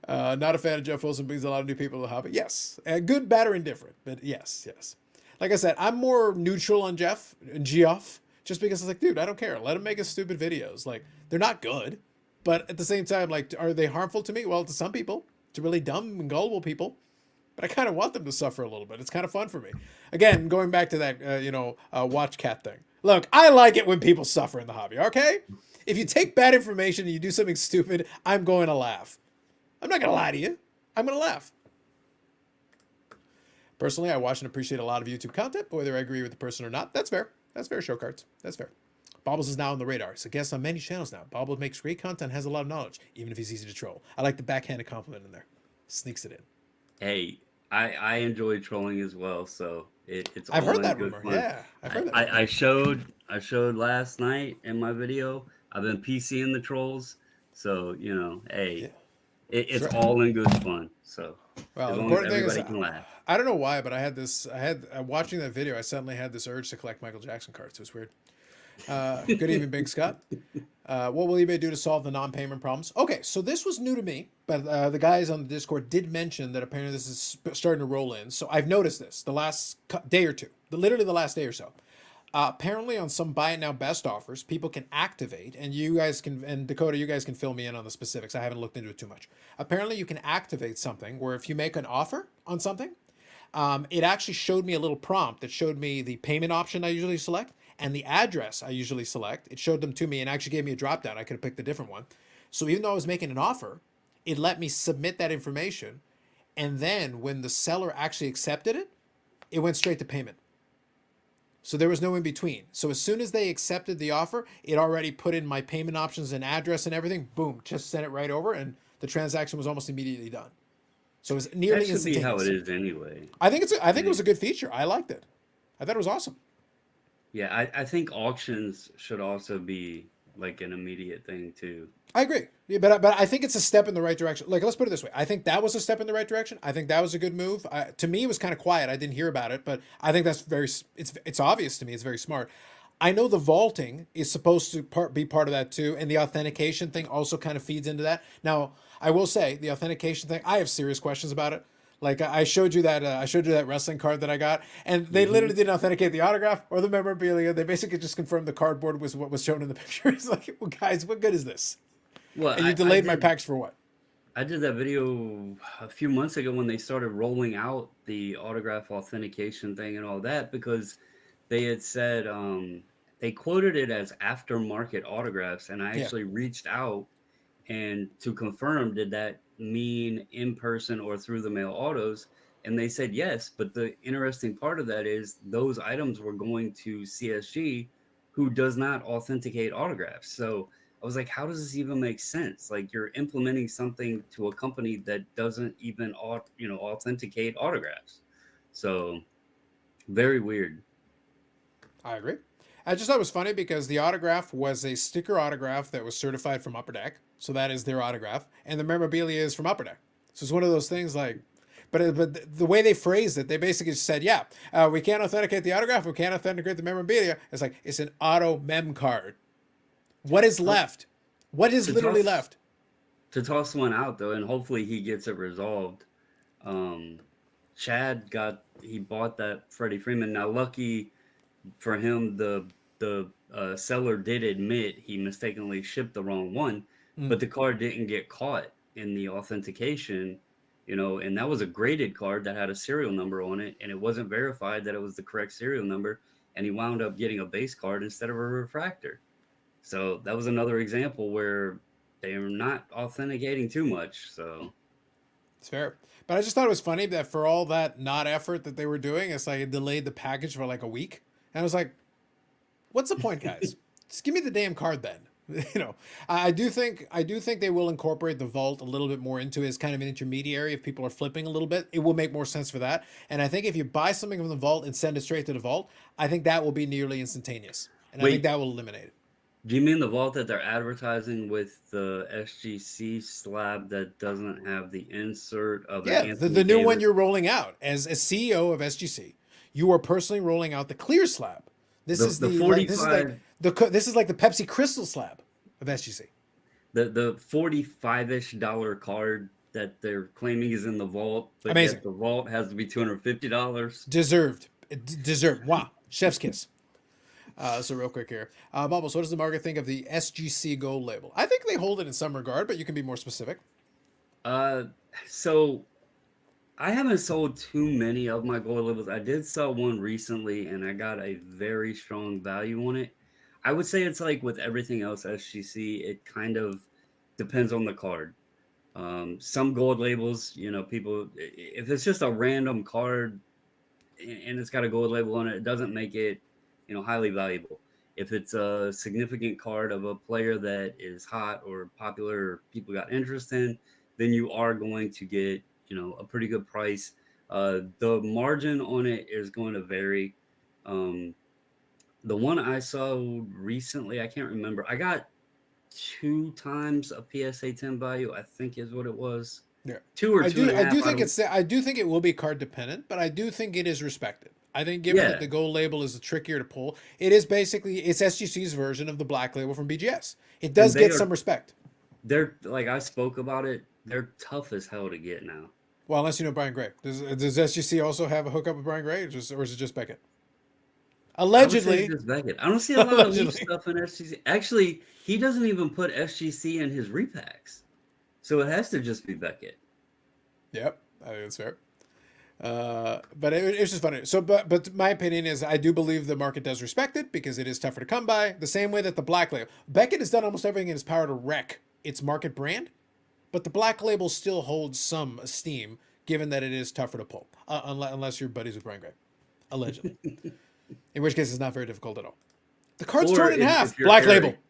A: Not a fan of Jeff Wilson, brings a lot of new people to the hobby. Yes, good, bad, or indifferent, but yes, yes. Like I said, I'm more neutral on Jeff and Geoff, just because it's like, dude, I don't care. Let him make his stupid videos. Like they're not good, but at the same time, like, are they harmful to me? Well, to some people, to really dumb and gullible people. But I kind of want them to suffer a little bit. It's kind of fun for me. Again, going back to that, watch cat thing. Look, I like it when people suffer in the hobby. Okay, if you take bad information and you do something stupid, I'm going to laugh. I'm not going to lie to you. I'm going to laugh. Personally, I watch and appreciate a lot of YouTube content, but whether I agree with the person or not, that's fair. That's fair, show cards. That's fair. Bobbles is now on the radar. He's a guest on many channels now. Bobbles makes great content, has a lot of knowledge, even if he's easy to troll. I like the backhanded compliment in there. Sneaks it in.
B: Hey, I enjoy trolling as well, so it's
A: I've
B: all
A: heard
B: in
A: that
B: good
A: rumor.
B: fun.
A: Yeah, I've
B: I,
A: heard that
B: I,
A: rumor.
B: I showed last night in my video. I've been PCing the trolls, so
A: Yeah.
B: hey, it's
A: Sure.
B: all in good fun. So
A: Well,
B: as
A: the
B: long as
A: important thing is,
B: everybody can laugh.
A: I don't know why, but watching that video, I suddenly had this urge to collect Michael Jackson cards. It was weird. Good evening, Big Scott. What will eBay do to solve the non-payment problems? Okay, so this was new to me, but the guys on the Discord did mention that apparently this is starting to roll in. So I've noticed this the last day or two, literally the last day or so. Apparently, on some buy it now best offers, people can activate, and you guys can, and Dakota, you guys can fill me in on the specifics. I haven't looked into it too much. Apparently, you can activate something where if you make an offer on something, it actually showed me a little prompt that showed me the payment option I usually select and the address I usually select. It showed them to me and actually gave me a drop down. I could have picked a different one. So even though I was making an offer, it let me submit that information. And then when the seller actually accepted it, it went straight to payment. So there was no in between. So as soon as they accepted the offer, it already put in my payment options and address and everything. Boom, just sent it right over, and the transaction was almost immediately done. So it was
B: That
A: nearly
B: should be how it
A: instantaneous.
B: is anyway.
A: I
B: I
A: think it was
B: mean,
A: a good feature. I liked it. I thought it was awesome.
B: yeah, I think auctions should also be like an immediate thing too.
A: I agree. Yeah, but I think it's a step in the right direction. Like, let's put it this way. I think that was a step in the right direction. I think that was a good move. To me, it was kind of quiet. I didn't hear about it, but I think that's it's obvious to me. It's very smart. I know the vaulting is supposed to be part of that too, and the authentication thing also kind of feeds into that. Now, I will say the authentication thing, I have serious questions about it. Like I showed you that wrestling card that I got, and they
B: Hmm.
A: literally didn't authenticate the autograph or the memorabilia. They basically just confirmed the cardboard was what was shown in the picture. It's like, well, guys, what good is this?
B: Well,
A: And you
B: I
A: delayed my
B: did
A: packs for what?
B: I did that video a few months ago when they started rolling out the autograph authentication thing and all that because they had said they quoted it as aftermarket autographs, and I
A: Yeah.
B: actually reached out and to confirm, did that mean in person or through the mail autos? And they said yes. But the interesting part of that is those items were going to CSG, who does not authenticate autographs. So I was like, how does this even make sense? Like you're implementing something to a company that doesn't even authenticate autographs. So very weird.
A: I agree. I just thought it was funny because the autograph was a sticker autograph that was certified from Upper Deck, so that is their autograph, and the memorabilia is from Upper Deck. So it's one of those things like, but the way they phrased it, they basically said, yeah, we can't authenticate the autograph, we can't authenticate the memorabilia. It's like it's an auto mem card. What is
B: Oh,
A: left? What is
B: to
A: literally
B: toss
A: left?
B: to toss one out though, and hopefully he gets it resolved. Um, Chad he bought that Freddie Freeman. Now, lucky for him, the seller did admit he mistakenly shipped the wrong one,
A: Mm.
B: but the card didn't get caught in the authentication. And that was a graded card that had a serial number on it, and it wasn't verified that it was the correct serial number, and he wound up getting a base card instead of a refractor. So that was another example where they're not authenticating too much. So
A: It's fair. But I just thought it was funny that for all that not effort that they were doing, it's like it delayed the package for like a week. And I was like, what's the point, guys? Just give me the damn card then. I do think they will incorporate the vault a little bit more into it as kind of an intermediary. If people are flipping a little bit, it will make more sense for that. And I think if you buy something from the vault and send it straight to the vault, I think that will be nearly instantaneous. And I think
B: wait,
A: that will eliminate it.
B: do you mean the vault that they're advertising with the SGC slab that doesn't have the insert of an
A: Yeah,
B: Anthony
A: the new one
B: Davis?
A: you're rolling out as CEO of SGC, you are personally rolling out the clear slab. This
B: The
A: is
B: the
A: the like this is like
B: 45
A: this is like the Pepsi Crystal slab of SGC.
B: the 45-ish dollar card that they're claiming is in the vault, but
A: Amazing,
B: yet the vault has to be $250.
A: deserved, deserved. Wow, chef's kiss. So real quick here, Bubbles, what does the market think of the SGC Gold label? I think they hold it in some regard, but you can be more specific.
B: Uh, so I haven't sold too many of my gold labels. I did sell one recently, and I got a very strong value on it. I would say it's like with everything else SGC, it kind of depends on the card. Some gold labels, people, if it's just a random card and it's got a gold label on it, it doesn't make it, highly valuable. If it's a significant card of a player that is hot or popular or people got interest in, then you are going to get, a pretty good price. The margin on it is going to vary. Um, the one I sold recently, I can't remember. I got two times a PSA 10 value, I think is what it was.
A: Yeah,
B: Two or
A: I
B: two and
A: do.
B: a
A: I
B: half.
A: do
B: I
A: think
B: don't.
A: it's. I do think it will be card dependent, but I do think it is respected. I think given that
B: Yeah.
A: the gold label is trickier to pull, it is basically it's SGC's version of the black label from BGS. It
B: And
A: does get some respect.
B: they're like, I spoke about it. They're tough as hell to get now.
A: Well, unless you know Brian Gray. Does SGC also have a hookup with Brian Gray, or is it just Beckett?
B: I would say it's
A: Allegedly,
B: just Beckett. I don't see a lot of Leaf
A: allegedly.
B: stuff in SGC. Actually, he doesn't even put SGC in his repacks. So it has to just be Beckett.
A: Yep, I think it's fair. But it's just funny. So, but my opinion is I do believe the market does respect it because it is tougher to come by. The same way that the black label, Beckett has done almost everything in his power to wreck its market brand, but the black label still holds some esteem given that it is tougher to pull, unless you're buddies with Brian Gray, allegedly. In which case, it's not very difficult at all. The card's
B: Or
A: torn in half.
B: if you're
A: Black label.
B: Eric.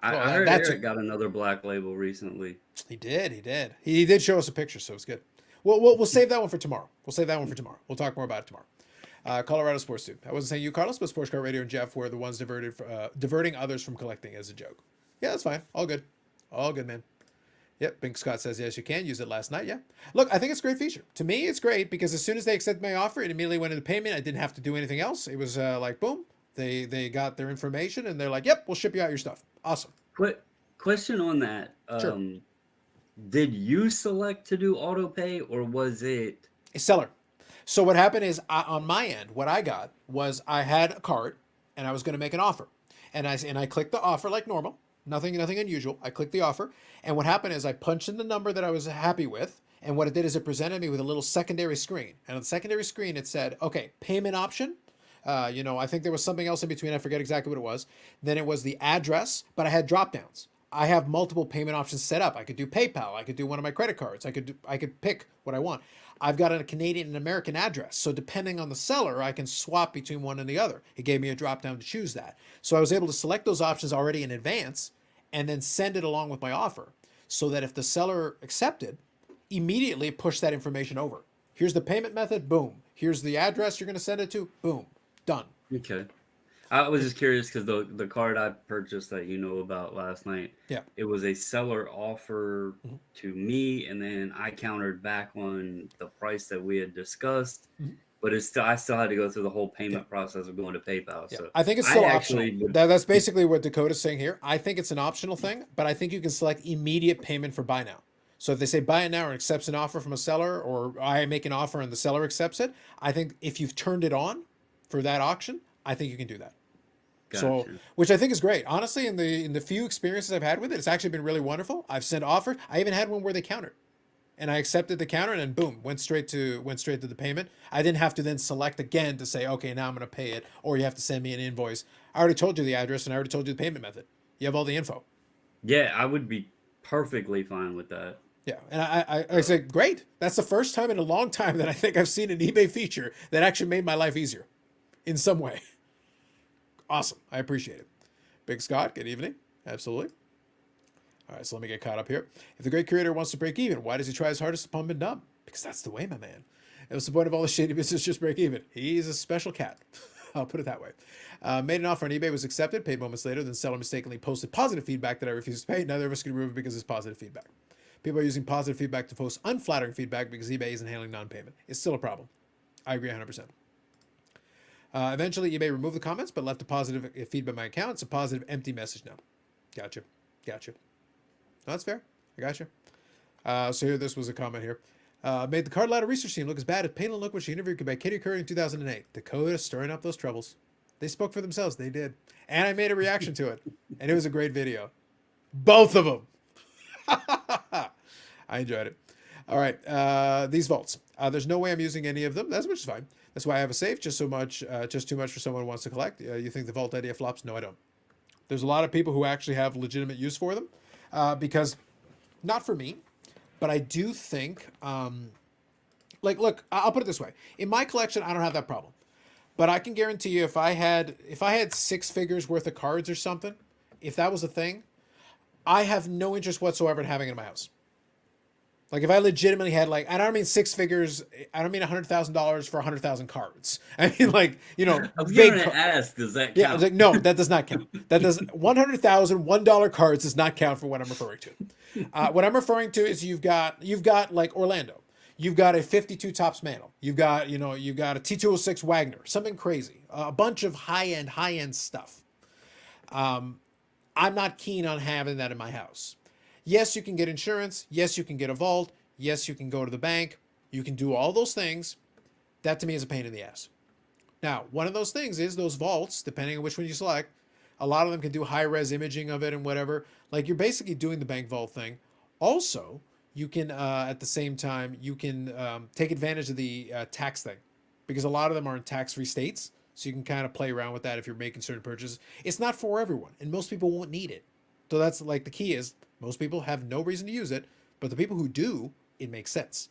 A: Well,
B: I heard
A: that too.
B: Eric got another black label recently.
A: He did. He did. He did show us a picture, so it's good. We'll save that one for tomorrow. We'll save that one for tomorrow. We'll talk more about it tomorrow. Colorado Sports Tube. I wasn't saying you, Carlos, but Sports Car Radio and Jeff were the ones diverting others from collecting as a joke. Yeah, that's fine. All good. All good, man. Yep. Bink Scott says, yes, you can use it last night. Yeah. Look, I think it's a great feature. To me, it's great because as soon as they accepted my offer, it immediately went into payment. I didn't have to do anything else. It was like, boom, They got their information and they're like, yep, we'll ship you out your stuff. Awesome.
B: Quick question on that.
A: Sure.
B: Did you select to do auto pay or was it?
A: A seller. So what happened is on my end, what I got was I had a card and I was going to make an offer. And I clicked the offer like normal. Nothing unusual. I clicked the offer. And what happened is I punched in the number that I was happy with. And what it did is it presented me with a little secondary screen. And on the secondary screen, it said, okay, payment option. I think there was something else in between. I forget exactly what it was. Then it was the address, but I had drop downs. I have multiple payment options set up. I could do PayPal. I could do one of my credit cards. I could pick what I want. I've got a Canadian and American address. So depending on the seller, I can swap between one and the other. It gave me a drop down to choose that. So I was able to select those options already in advance and then send it along with my offer so that if the seller accepted, immediately push that information over. Here's the payment method, boom. Here's the address you're going to send it to, boom, done.
B: Okay. I was just curious because the card I purchased that you know about last night,
A: Yeah.
B: it was a seller offer to me, and then I countered back on the price that we had discussed. But I still had to go through the whole payment process of going to PayPal.
A: Yeah.
B: So
A: I think it's still optional. That's basically what Dakota's saying here. I think it's an optional thing, but I think you can select immediate payment for buy now. So if they say buy it now or accepts an offer from a seller, or I make an offer and the seller accepts it, I think if you've turned it on for that auction, I think you can do that.
B: Gotcha.
A: So, which I think is great. Honestly, in the few experiences I've had with it, it's actually been really wonderful. I've sent offers. I even had one where they countered, and I accepted the counter, and then boom, went straight to the payment. I didn't have to then select again to say, okay, now I'm going to pay it, or you have to send me an invoice. I already told you the address, and I already told you the payment method. You have all the info.
B: Yeah, I would be perfectly fine with that.
A: Yeah, and I said, great. That's the first time in a long time that I think I've seen an eBay feature that actually made my life easier in some way. Awesome. I appreciate it. Big Scott, good evening. Absolutely. All right, so let me get caught up here. If the great creator wants to break even, why does he try his hardest to pump and dump? Because that's the way, my man. And what's the point of all the shady business? Just break even. He's a special cat. I'll put it that way. Made an offer on eBay, was accepted, paid moments later, then seller mistakenly posted positive feedback that I refused to pay. Neither of us can remove it because it's positive feedback. People are using positive feedback to post unflattering feedback because eBay isn't handling non-payment. It's still a problem. I agree 100%. Eventually, eBay removed the comments, but left a positive feedback on my account. It's a positive empty message now. Gotcha. No, that's fair. I gotcha. So here, this was a comment here. Made the card ladder research team look as bad as Pain and Look, which she interviewed by Katie Curry in 2008. Dakota stirring up those troubles. They spoke for themselves. They did. And I made a reaction to it. And it was a great video. Both of them. I enjoyed it. All right. These vaults. There's no way I'm using any of them. That's which is fine. That's why I have a safe. Just too much for someone who wants to collect. You think the vault idea flops? No, I don't. There's a lot of people who actually have legitimate use for them, because not for me, but I do think, look, I'll put it this way. In my collection, I don't have that problem, but I can guarantee you, if I had 6 figures worth of cards or something, if that was a thing, I have no interest whatsoever in having it in my house. Like if I legitimately had I don't mean 6 figures. I don't mean $100,000 for 100,000 cards. I mean
B: I was going to ask, does that count?
A: Yeah, I was like, no, that does not count. That does $100,000 cards does not count for what I'm referring to. What I'm referring to is you've got like Orlando. You've got a 52 Topps Mantle. You've got a T206 Wagner. Something crazy. A bunch of high end stuff. I'm not keen on having that in my house. Yes, you can get insurance. Yes, you can get a vault. Yes, you can go to the bank. You can do all those things. That to me is a pain in the ass. Now, one of those things is those vaults, depending on which one you select. A lot of them can do high-res imaging of it and whatever. Like you're basically doing the bank vault thing. Also, you can, at the same time, you can take advantage of the tax thing, because a lot of them are in tax-free states. So you can kind of play around with that if you're making certain purchases. It's not for everyone, and most people won't need it. So that's the key is, most people have no reason to use it, but the people who do, it makes sense.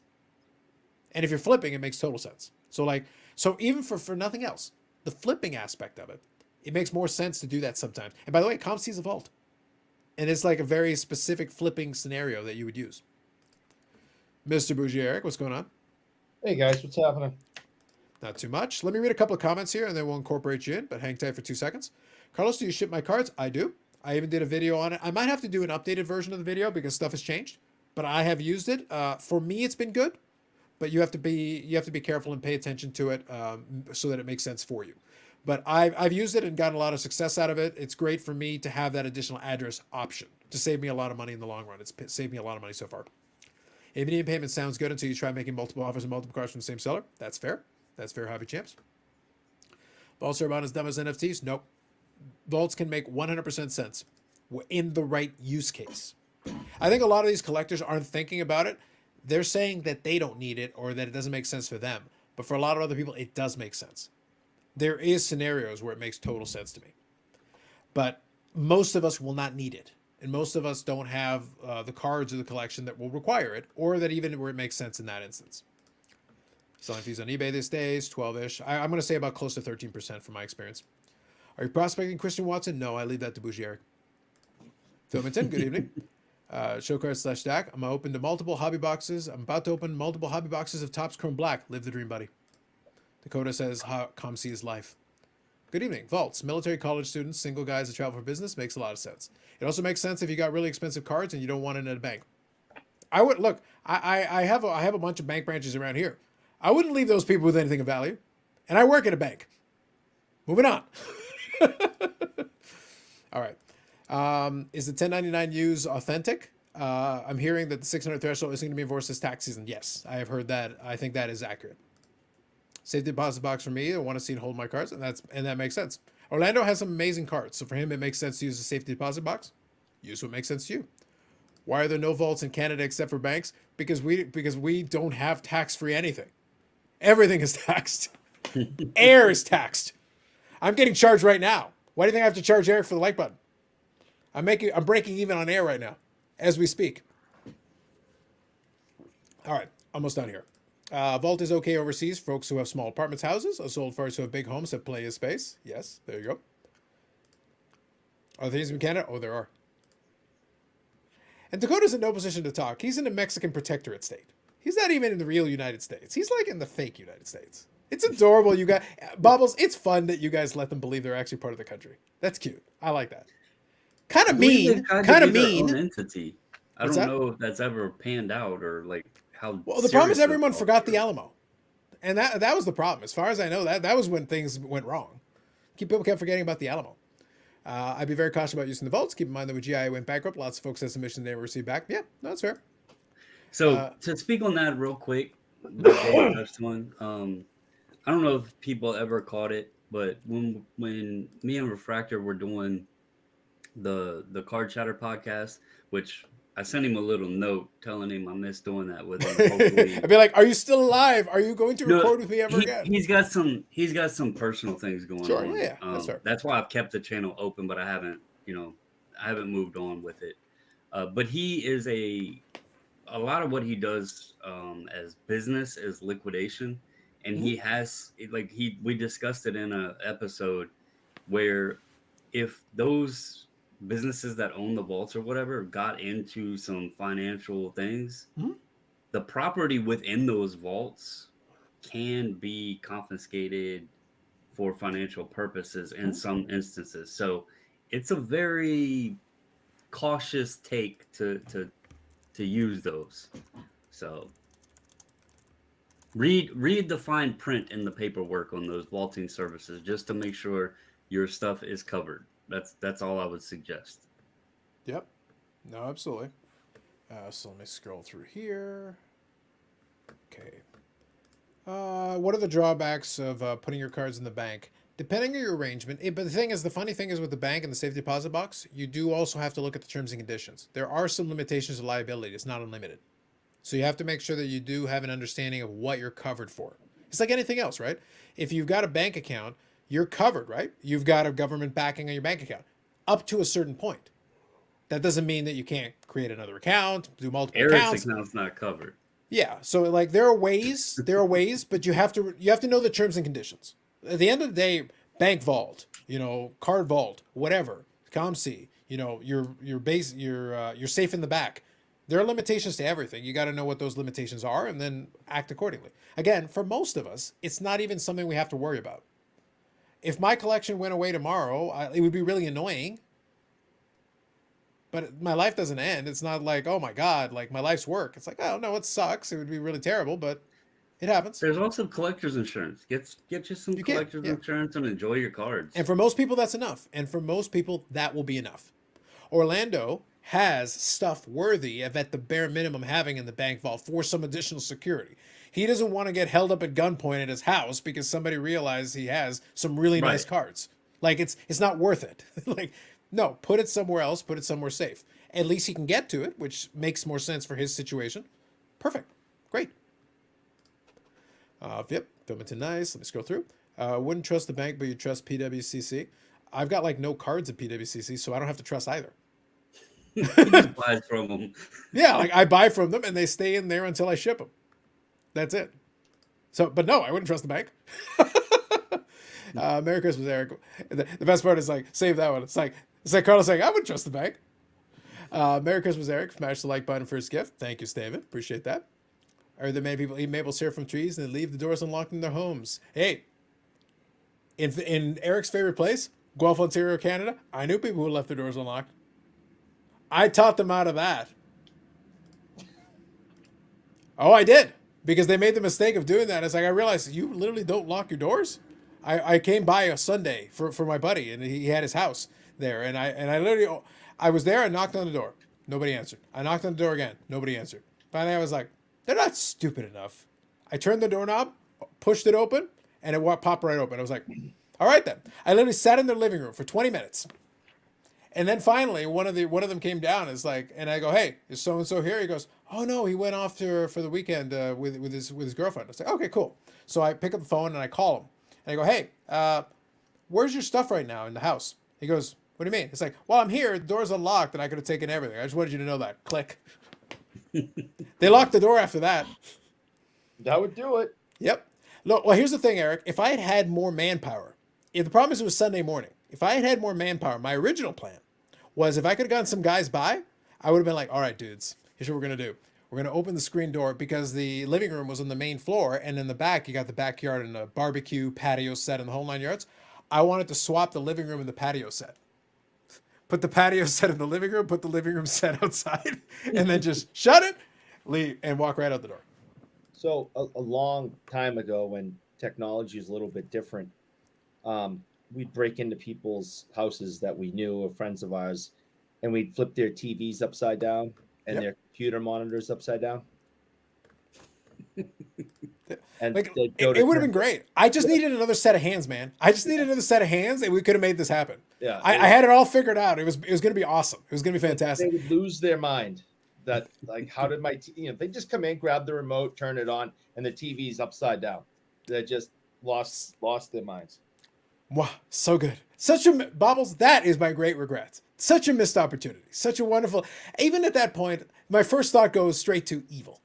A: And if you're flipping, it makes total sense. So even for nothing else, the flipping aspect of it, it makes more sense to do that sometimes. And by the way, Comp sees a vault. And it's like a very specific flipping scenario that you would use. Mr. Bougie Eric, what's going on?
C: Hey guys, what's happening?
A: Not too much. Let me read a couple of comments here and then we'll incorporate you in, but hang tight for 2 seconds. Carlos, do you ship my cards? I do. I even did a video on it. I might have to do an updated version of the video because stuff has changed, but I have used it. For me, it's been good, but you have to be careful and pay attention to it so that it makes sense for you. But I've used it and gotten a lot of success out of it. It's great for me to have that additional address option to save me a lot of money in the long run. It's saved me a lot of money so far. Immediate payment sounds good until you try making multiple offers and multiple cards from the same seller. That's fair. That's fair, Hobby Champs. Vaults are about as dumb as NFTs? Nope. Vaults can make 100% sense in the right use case. I think a lot of these collectors aren't thinking about it. They're saying that they don't need it or that it doesn't make sense for them. But for a lot of other people, it does make sense. There is scenarios where it makes total sense to me. But most of us will not need it. And most of us don't have the cards or the collection that will require it, or that even where it makes sense in that instance. Selling fees on eBay these days, 12-ish. I'm going to say about close to 13% from my experience. Are you prospecting Christian Watson? No, I leave that to Bougie Eric. Filmington, good evening. Showcard/Stack. I'm open to multiple hobby boxes. I'm about to open multiple hobby boxes of Topps Chrome Black. Live the dream, buddy. Dakota says, ComC is life. Good evening. Vaults. Military college students, single guys that travel for business. Makes a lot of sense. It also makes sense if you got really expensive cards and you don't want it in a bank. I would look. I have a bunch of bank branches around here. I wouldn't leave those people with anything of value, and I work at a bank. Moving on. All right. Is the 1099 use authentic? I'm hearing that the 600 threshold is going to be enforced this tax season. Yes, I have heard that. I think that is accurate. Safety deposit box for me. I want to see and hold my cards, and that makes sense. Orlando has some amazing cards, so for him it makes sense to use a safety deposit box. Use what makes sense to you. Why are there no vaults in Canada except for banks? Because we don't have tax-free anything. Everything is taxed. Air is taxed. I'm getting charged right now. Why do you think I have to charge Eric for the like button? I'm breaking even on air right now, as we speak. All right, almost done here. Vault is okay overseas. Folks who have small apartments, houses. Sold for who have big homes have plenty of space. Yes, there you go. Are there things in Canada? Oh, there are. And Dakota's in no position to talk. He's in the Mexican protectorate state. He's not even in the real United States. He's like in the fake United States. It's adorable, you guys. Bobbles, it's fun that you guys let them believe they're actually part of the country. That's cute. I like that. Kind of mean. Kind of mean.
B: Entity. I
A: What's
B: don't
A: that?
B: know if that's ever panned out or like how.
A: Well, the problem is
B: serious
A: everyone
B: those
A: forgot
B: are.
A: the Alamo. And that was the problem. As far as I know, that was when things went wrong. People kept forgetting about the Alamo. I'd be very cautious about using the vaults. Keep in mind that when GIA went bankrupt, lots of folks had submissions they never received back. Yeah, no, that's fair.
B: So to speak on that real quick, what Dave touched on, I don't know if people ever caught it, but when me and Refractor were doing the Card Chatter podcast, which I sent him a little note telling him I missed doing that with him. Hopefully,
A: I'd be like, "Are you still alive? Are you going to record with me ever again?"
B: He's got some personal things going
A: Sure,
B: on.
A: yeah, that's fair.
B: That's why I've kept the channel open, but I haven't moved on with it. But he is a lot of what he does as business is liquidation, and he has we discussed it in a episode where if those businesses that own the vaults or whatever got into some financial things, the property within those vaults can be confiscated for financial purposes in some instances. So it's a very cautious take to use those. So read the fine print in the paperwork on those vaulting services just to make sure your stuff is covered. That's all I would suggest.
A: Yep. No, absolutely. So let me scroll through here. Okay. What are the drawbacks of putting your cards in the bank? Depending on your arrangement. But the funny thing is with the bank and the safety deposit box, you do also have to look at the terms and conditions. There are some limitations to liability. It's not unlimited. So you have to make sure that you do have an understanding of what you're covered for. It's like anything else, right? If you've got a bank account, you're covered, right? You've got a government backing on your bank account up to a certain point. That doesn't mean that you can't create another account, do multiple
B: Eric's
A: accounts.
B: account's not covered.
A: Yeah, so like there are ways, but you have to know the terms and conditions. At the end of the day, bank vault, card vault, whatever, ComC, you're safe in the back. There are limitations to everything. You got to know what those limitations are and then act accordingly. Again, for most of us, it's not even something we have to worry about. If my collection went away tomorrow, it would be really annoying. But my life doesn't end. It's not like, oh my God, like my life's work. It's like, oh no, it sucks. It would be really terrible, but It happens.
B: There's also collector's insurance. Get you some
A: You can,
B: collector's
A: yeah.
B: insurance and enjoy your cards.
A: And for most people, that's enough. And for most people, that will be enough. Orlando has stuff worthy of at the bare minimum having in the bank vault for some additional security. He doesn't want to get held up at gunpoint at his house because somebody realized he has some really nice
B: Right.
A: cards. Like it's not worth it. Like no, put it somewhere else, put it somewhere safe. At least he can get to it, which makes more sense for his situation. Perfect. Great. Yep, Filmington nice. Let me scroll through. Wouldn't trust the bank, but you trust PWCC. I've got like no cards at PWCC, so I don't have to trust either.
B: He just buys from them.
A: Yeah, like I buy from them and they stay in there until I ship them. That's it. So, but no, I wouldn't trust the bank. Merry Christmas, Eric. The best part is like, save that one. It's like Carlos saying, I wouldn't trust the bank. Merry Christmas, Eric. Smash the like button for his gift. Thank you, Steven. Appreciate that. Are there many people eat maple syrup from trees and leave the doors unlocked in their homes? Hey, in Eric's favorite place, Guelph, Ontario, Canada, I knew people who left their doors unlocked. I taught them out of that. Oh, I did. Because they made the mistake of doing that. It's like, I realized you literally don't lock your doors. I came by a Sunday for my buddy, and he had his house there. And I literally, I was there, I knocked on the door. Nobody answered. I knocked on the door again. Nobody answered. Finally, I was like, they're not stupid enough. I turned the doorknob, pushed it open, and it popped right open. I was like, all right then. I literally sat in their living room for 20 minutes. And then finally, one of them came down. It's like, and I go, "Hey, is so and so here?" He goes, "Oh no, he went off for the weekend with his girlfriend." I was like, "Okay, cool." So I pick up the phone and I call him, and I go, "Hey, where's your stuff right now in the house?" He goes, "What do you mean?" It's like, "Well, I'm here. The door's unlocked, and I could have taken everything. I just wanted you to know that." Click. They locked the door after that.
C: That would do it.
A: Yep. Look, well, here's the thing, Eric. If I had had more manpower, if the problem is it was Sunday morning, if I had had more manpower, my original plan was if I could have gotten some guys by, I would have been like, all right, dudes, here's what we're going to do. We're going to open the screen door because the living room was on the main floor. And in the back, you got the backyard and a barbecue patio set and the whole 9 yards. I wanted to swap the living room and the patio set. Put the patio set in the living room, put the living room set outside, and then just shut it, leave, and walk right out the door.
C: So a long time ago, when technology is a little bit different, we'd break into people's houses that we knew, or friends of ours, and we'd flip their TVs upside down and
A: Yep.
C: their computer monitors upside down. And
A: Like,
C: they'd go
A: it
C: to
A: would have been great. I just needed another set of hands, man. I just needed another set of hands, and we could have made this happen.
C: Yeah,
A: I had it all figured out. It was going to be awesome. It was going to be
C: They
A: fantastic.
C: would lose their mind. That like, how did they just come in, grab the remote, turn it on, and the TV's upside down. They just lost their minds.
A: Wow, so good. Bobbles, that is my great regret. Such a missed opportunity. Such a wonderful. Even at that point, my first thought goes straight to evil.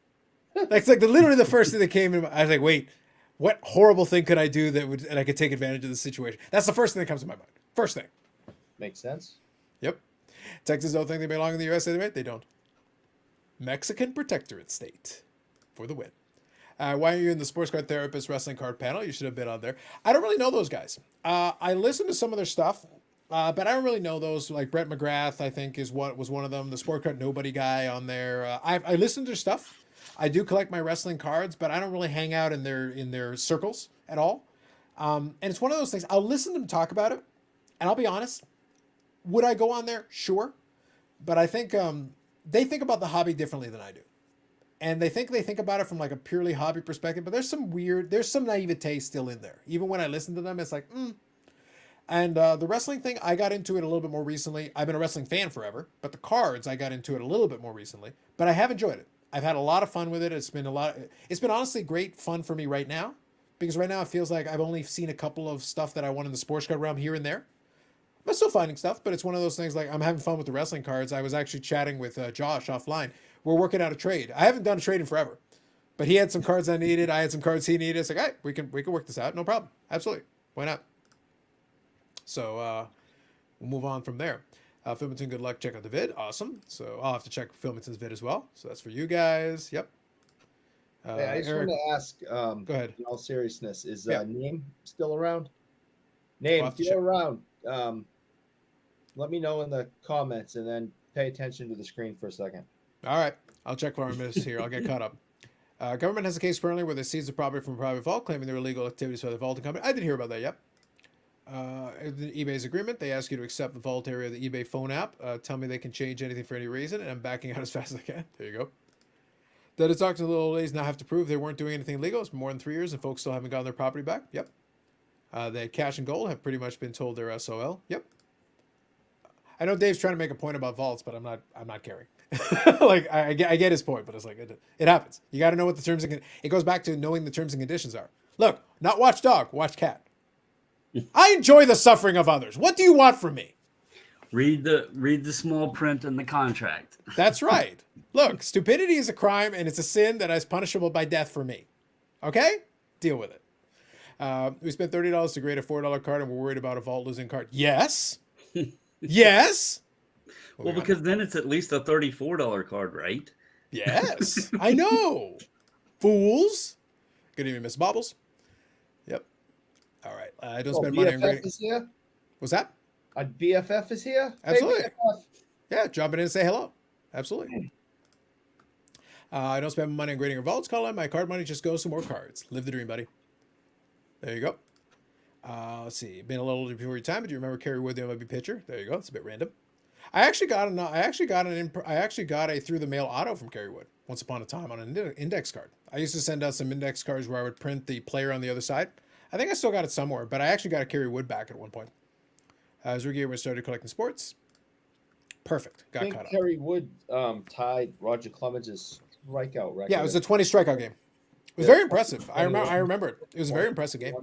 A: It's like literally the first thing that came in. I was like, wait, what horrible thing could I do and I could take advantage of the situation? That's the first thing that comes to my mind. First thing.
C: Makes sense.
A: Yep. Texans don't think they belong in the U.S. anyway. They don't. Mexican Protectorate State for the win. Why are you in the Sports Card Therapist Wrestling Card panel? You should have been on there. I don't really know those guys. I listened to some of their stuff, but I don't really know those. Like Brett McGrath, I think, was one of them. The Sport Card Nobody guy on there. I listened to their stuff. I do collect my wrestling cards, but I don't really hang out in their circles at all. And it's one of those things. I'll listen to them talk about it, and I'll be honest. Would I go on there? Sure, but I think they think about the hobby differently than I do. And they think about it from like a purely hobby perspective, but there's some naivete still in there. Even when I listen to them, it's like, And the wrestling thing, I got into it a little bit more recently. I've been a wrestling fan forever, but the cards, I got into it a little bit more recently. But I have enjoyed it. I've had a lot of fun with it. It's been honestly great fun for me right now, because right now it feels like I've only seen a couple of stuff that I want in the sports card realm here and there. I'm still finding stuff, but it's one of those things like I'm having fun with the wrestling cards. I was actually chatting with Josh offline. We're working out a trade. I haven't done a trade in forever, but he had some cards I needed. I had some cards he needed. It's like, hey, we can work this out. No problem. Absolutely. Why not? So we'll move on from there. Filmington, good luck. Check out the vid. Awesome. So I'll have to check Filmington's vid as well. So that's for you guys. Yep.
C: Hey, I just
A: Eric,
C: want to ask,
A: go ahead.
C: in all seriousness, is
A: Yeah.
C: Name still around? Name
A: We'll have to
C: still
A: check.
C: around. Let me know in the comments, and then pay attention to the screen for a second.
A: All right. I'll check for a minute here. I'll get caught up. Government has a case currently where they seized the property from a private vault, claiming there were illegal activities by the vaulting company. I didn't hear about that yet. eBay's agreement, they ask you to accept the vault area of the eBay phone app. Tell me they can change anything for any reason, and I'm backing out as fast as I can. There you go. Did it talk to the little ladies now have to prove they weren't doing anything illegal? It's been more than 3 years and folks still haven't gotten their property back? Yep. They had cash and gold, have pretty much been told they're SOL. Yep. I know Dave's trying to make a point about vaults, but I'm not caring. Like I get his point, but it's like it happens. You got to know what the terms and it goes back to knowing the terms and conditions are. Look, not watch dog, watch cat. I enjoy the suffering of others. What do you want from me?
B: Read the small print in the contract.
A: That's right. Look, stupidity is a crime and it's a sin that is punishable by death for me. Okay? Deal with it. We spent $30 to grade a $4 card and we're worried about a vault losing card. Yes. Yes.
B: Well, because then it's at least a $34 card, right?
A: Yes. I know. Fools. Good evening, Miss Bobbles. Yep. All right. I don't spend money on
C: BFF
A: grading.
C: is here.
A: What's that?
C: BFF is here.
A: Absolutely.
C: Hey, BFF.
A: Yeah, jump in and say hello. Absolutely. I don't spend money on grading or vaults, Colin. My card money just goes to more cards. Live the dream, buddy. There you go. Let's see. Been a little older before your time, but do you remember Kerry Wood, the MLB pitcher? There you go. It's a bit random. I actually got a through the mail auto from Kerry Wood once upon a time on an index card. I used to send out some index cards where I would print the player on the other side. I think I still got it somewhere, but I actually got a Kerry Wood back at one point. As rookie when I started collecting sports. Perfect.
C: I
A: Got
C: think
A: caught up.
C: Kerry Wood tied Roger Clemens' strikeout record.
A: Yeah, it was a 20 strikeout game. It was very impressive. I remember it. It was a very impressive game.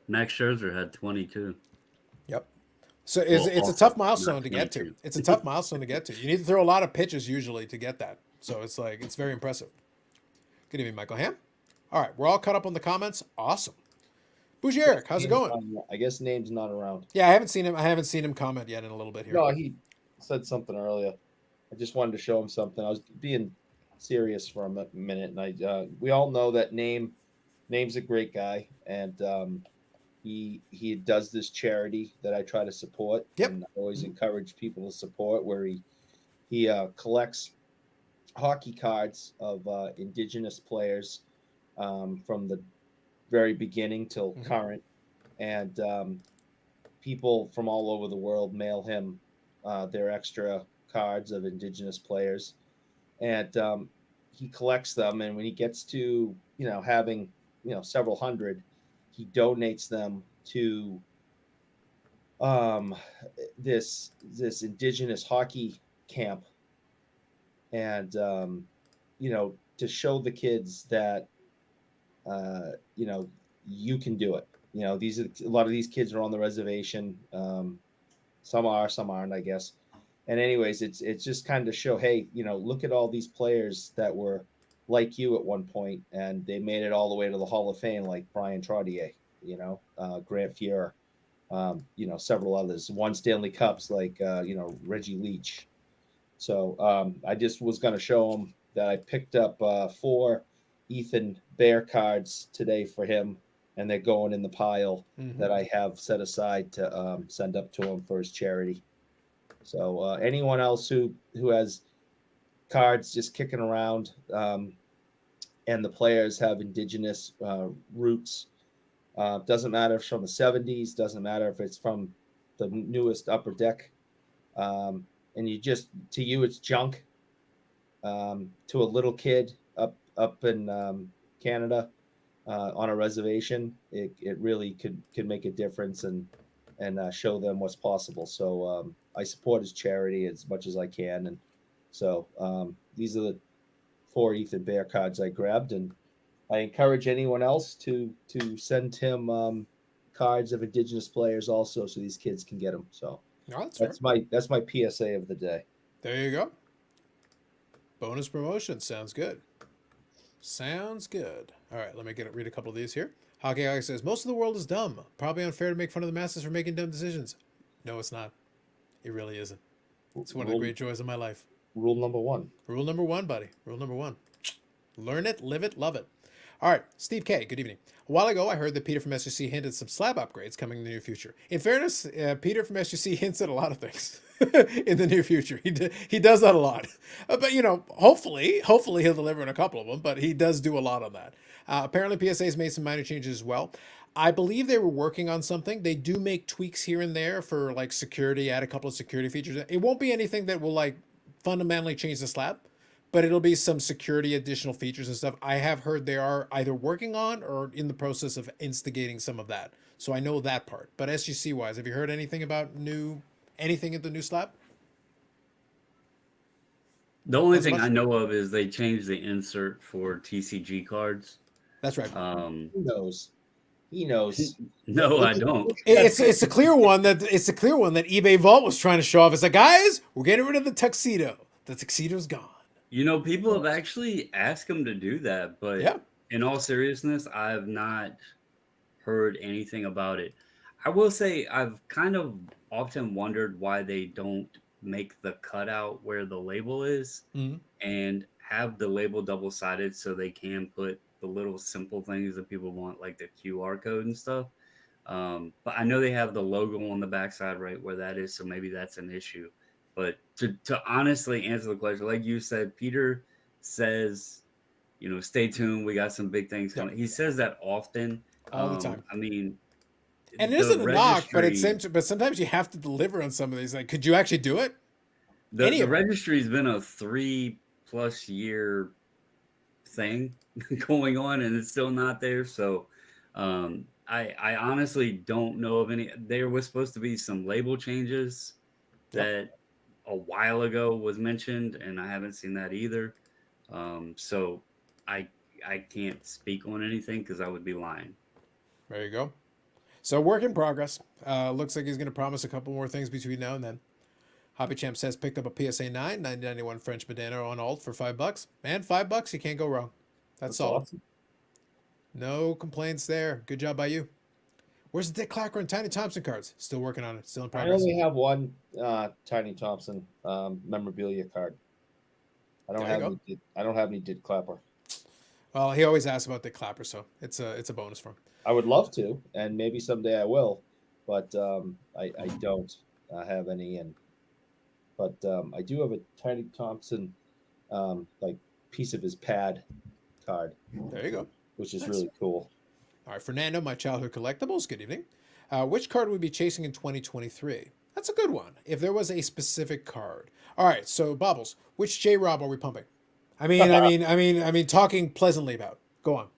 B: Max Scherzer had 22.
A: Yep. So it's a tough milestone to get to. It's a tough milestone to get to. You need to throw a lot of pitches usually to get that. So it's very impressive. Good evening, Michael Ham. All right, we're all caught up on the comments. Awesome. Bougie Eric, how's it going?
C: I guess Name's not around.
A: Yeah, I haven't seen him comment yet in a little bit here.
C: No, he said something earlier. I just wanted to show him something. I was being serious for a minute, and we all know that Name's a great guy, and he does this charity that I try to support.
A: Yep.
C: And I always encourage people to support, where he collects hockey cards of Indigenous players from the very beginning till current, and people from all over the world mail him their extra cards of Indigenous players, and he collects them. And when he gets to having several hundred, he donates them to this Indigenous hockey camp, and to show the kids that you can do it. A lot of these kids are on the reservation. Some are, some aren't, I guess. And anyways, it's just kind of show, hey, look at all these players that were like you at one point, and they made it all the way to the Hall of Fame, like Brian Trottier, Grant Fuhr, several others. Won Stanley Cups, like Reggie Leach. So I just was going to show him that I picked up 4 Ethan Bear cards today for him, and they're going in the pile that I have set aside to send up to him for his charity. So anyone else who has cards just kicking around, and the players have Indigenous roots, doesn't matter if it's from the 70s, doesn't matter if it's from the newest Upper Deck, and to you it's junk. To a little kid up in Canada on a reservation, it really could make a difference and show them what's possible. So I support his charity as much as I can, and so these are the 4 Ethan Bear cards I grabbed, and I encourage anyone else to send him cards of Indigenous players also, so these kids can get them. So that's my PSA of the day.
A: There you go. Bonus promotion. Sounds good. Sounds good. All right, let me read a couple of these here. Hockey Guy says, most of the world is dumb. Probably unfair to make fun of the masses for making dumb decisions. No, it's not. It really isn't. It's one of the great joys of my life.
C: Rule number 1.
A: Rule number 1, buddy. Rule number 1. Learn it, live it, love it. All right, Steve K. Good evening. A while ago, I heard that Peter from SUC hinted some slab upgrades coming in the near future. In fairness, Peter from SUC hints at a lot of things in the near future. He does that a lot, but hopefully he'll deliver on a couple of them. But he does do a lot on that. Apparently, PSA's made some minor changes as well. I believe they were working on something. They do make tweaks here and there for like security, add a couple of security features. It won't be anything that will like fundamentally change the slab, but it'll be some security additional features and stuff. I have heard they are either working on or in the process of instigating some of that. So I know that part. But SGC wise, have you heard anything about anything in the new slab?
B: The only
A: Not so
B: thing
A: much?
B: I know of is they changed the insert for TCG cards.
A: That's right.
C: Who knows? He knows.
B: No, I don't.
A: It's a clear one that eBay Vault was trying to show off. It's like, guys, we're getting rid of the tuxedo. The tuxedo's gone.
B: People have actually asked him to do that, but
A: Yeah.
B: in all seriousness, I have not heard anything about it. I will say I've kind of often wondered why they don't make the cutout where the label is
A: Mhm.
B: and have the label double-sided so they can put the little simple things that people want, like the QR code and stuff. But I know they have the logo on the backside right where that is, so maybe that's an issue. But to honestly answer the question, like you said, Peter says, stay tuned. We got some big things coming. He says that often.
A: All the time.
B: I mean,
A: And it
B: the
A: isn't a knock, but
B: registry-
A: but sometimes you have to deliver on some of these. Like, could you actually do it? Any
B: the
A: of them.
B: registry's been a 3+ year thing going on, and it's still not there. So I honestly don't know of any. There was supposed to be some label changes that a while ago was mentioned, and I haven't seen that either. So I can't speak on anything because I would be lying.
A: There you go. So work in progress. Looks like he's going to promise a couple more things between now and then. Hobby Champ says picked up a PSA 9 991 French Medano on alt for $5. Man, $5, you can't go wrong. That's solid.
C: Awesome.
A: No complaints there. Good job by you. Where's the Dick Clacker and Tiny Thompson cards? Still working on it. Still in
C: I
A: progress.
C: only have one Tiny Thompson memorabilia card. I don't
A: There you
C: have
A: go.
C: I don't have any Did Clapper.
A: Well, he always asks about Dick Clapper, so it's a bonus for him.
C: I would love to, and maybe someday I will, but I don't have any. But I do have a Tiny Thompson like piece of his pad card,
A: There you go.
C: which is
A: Nice.
C: really cool.
A: All right, Fernando, my childhood collectibles. Good evening. Which card would we be chasing in 2023? That's a good one. If there was a specific card. All right, so Bobbles, which J Rob are we pumping? I mean, talking pleasantly about. Go on.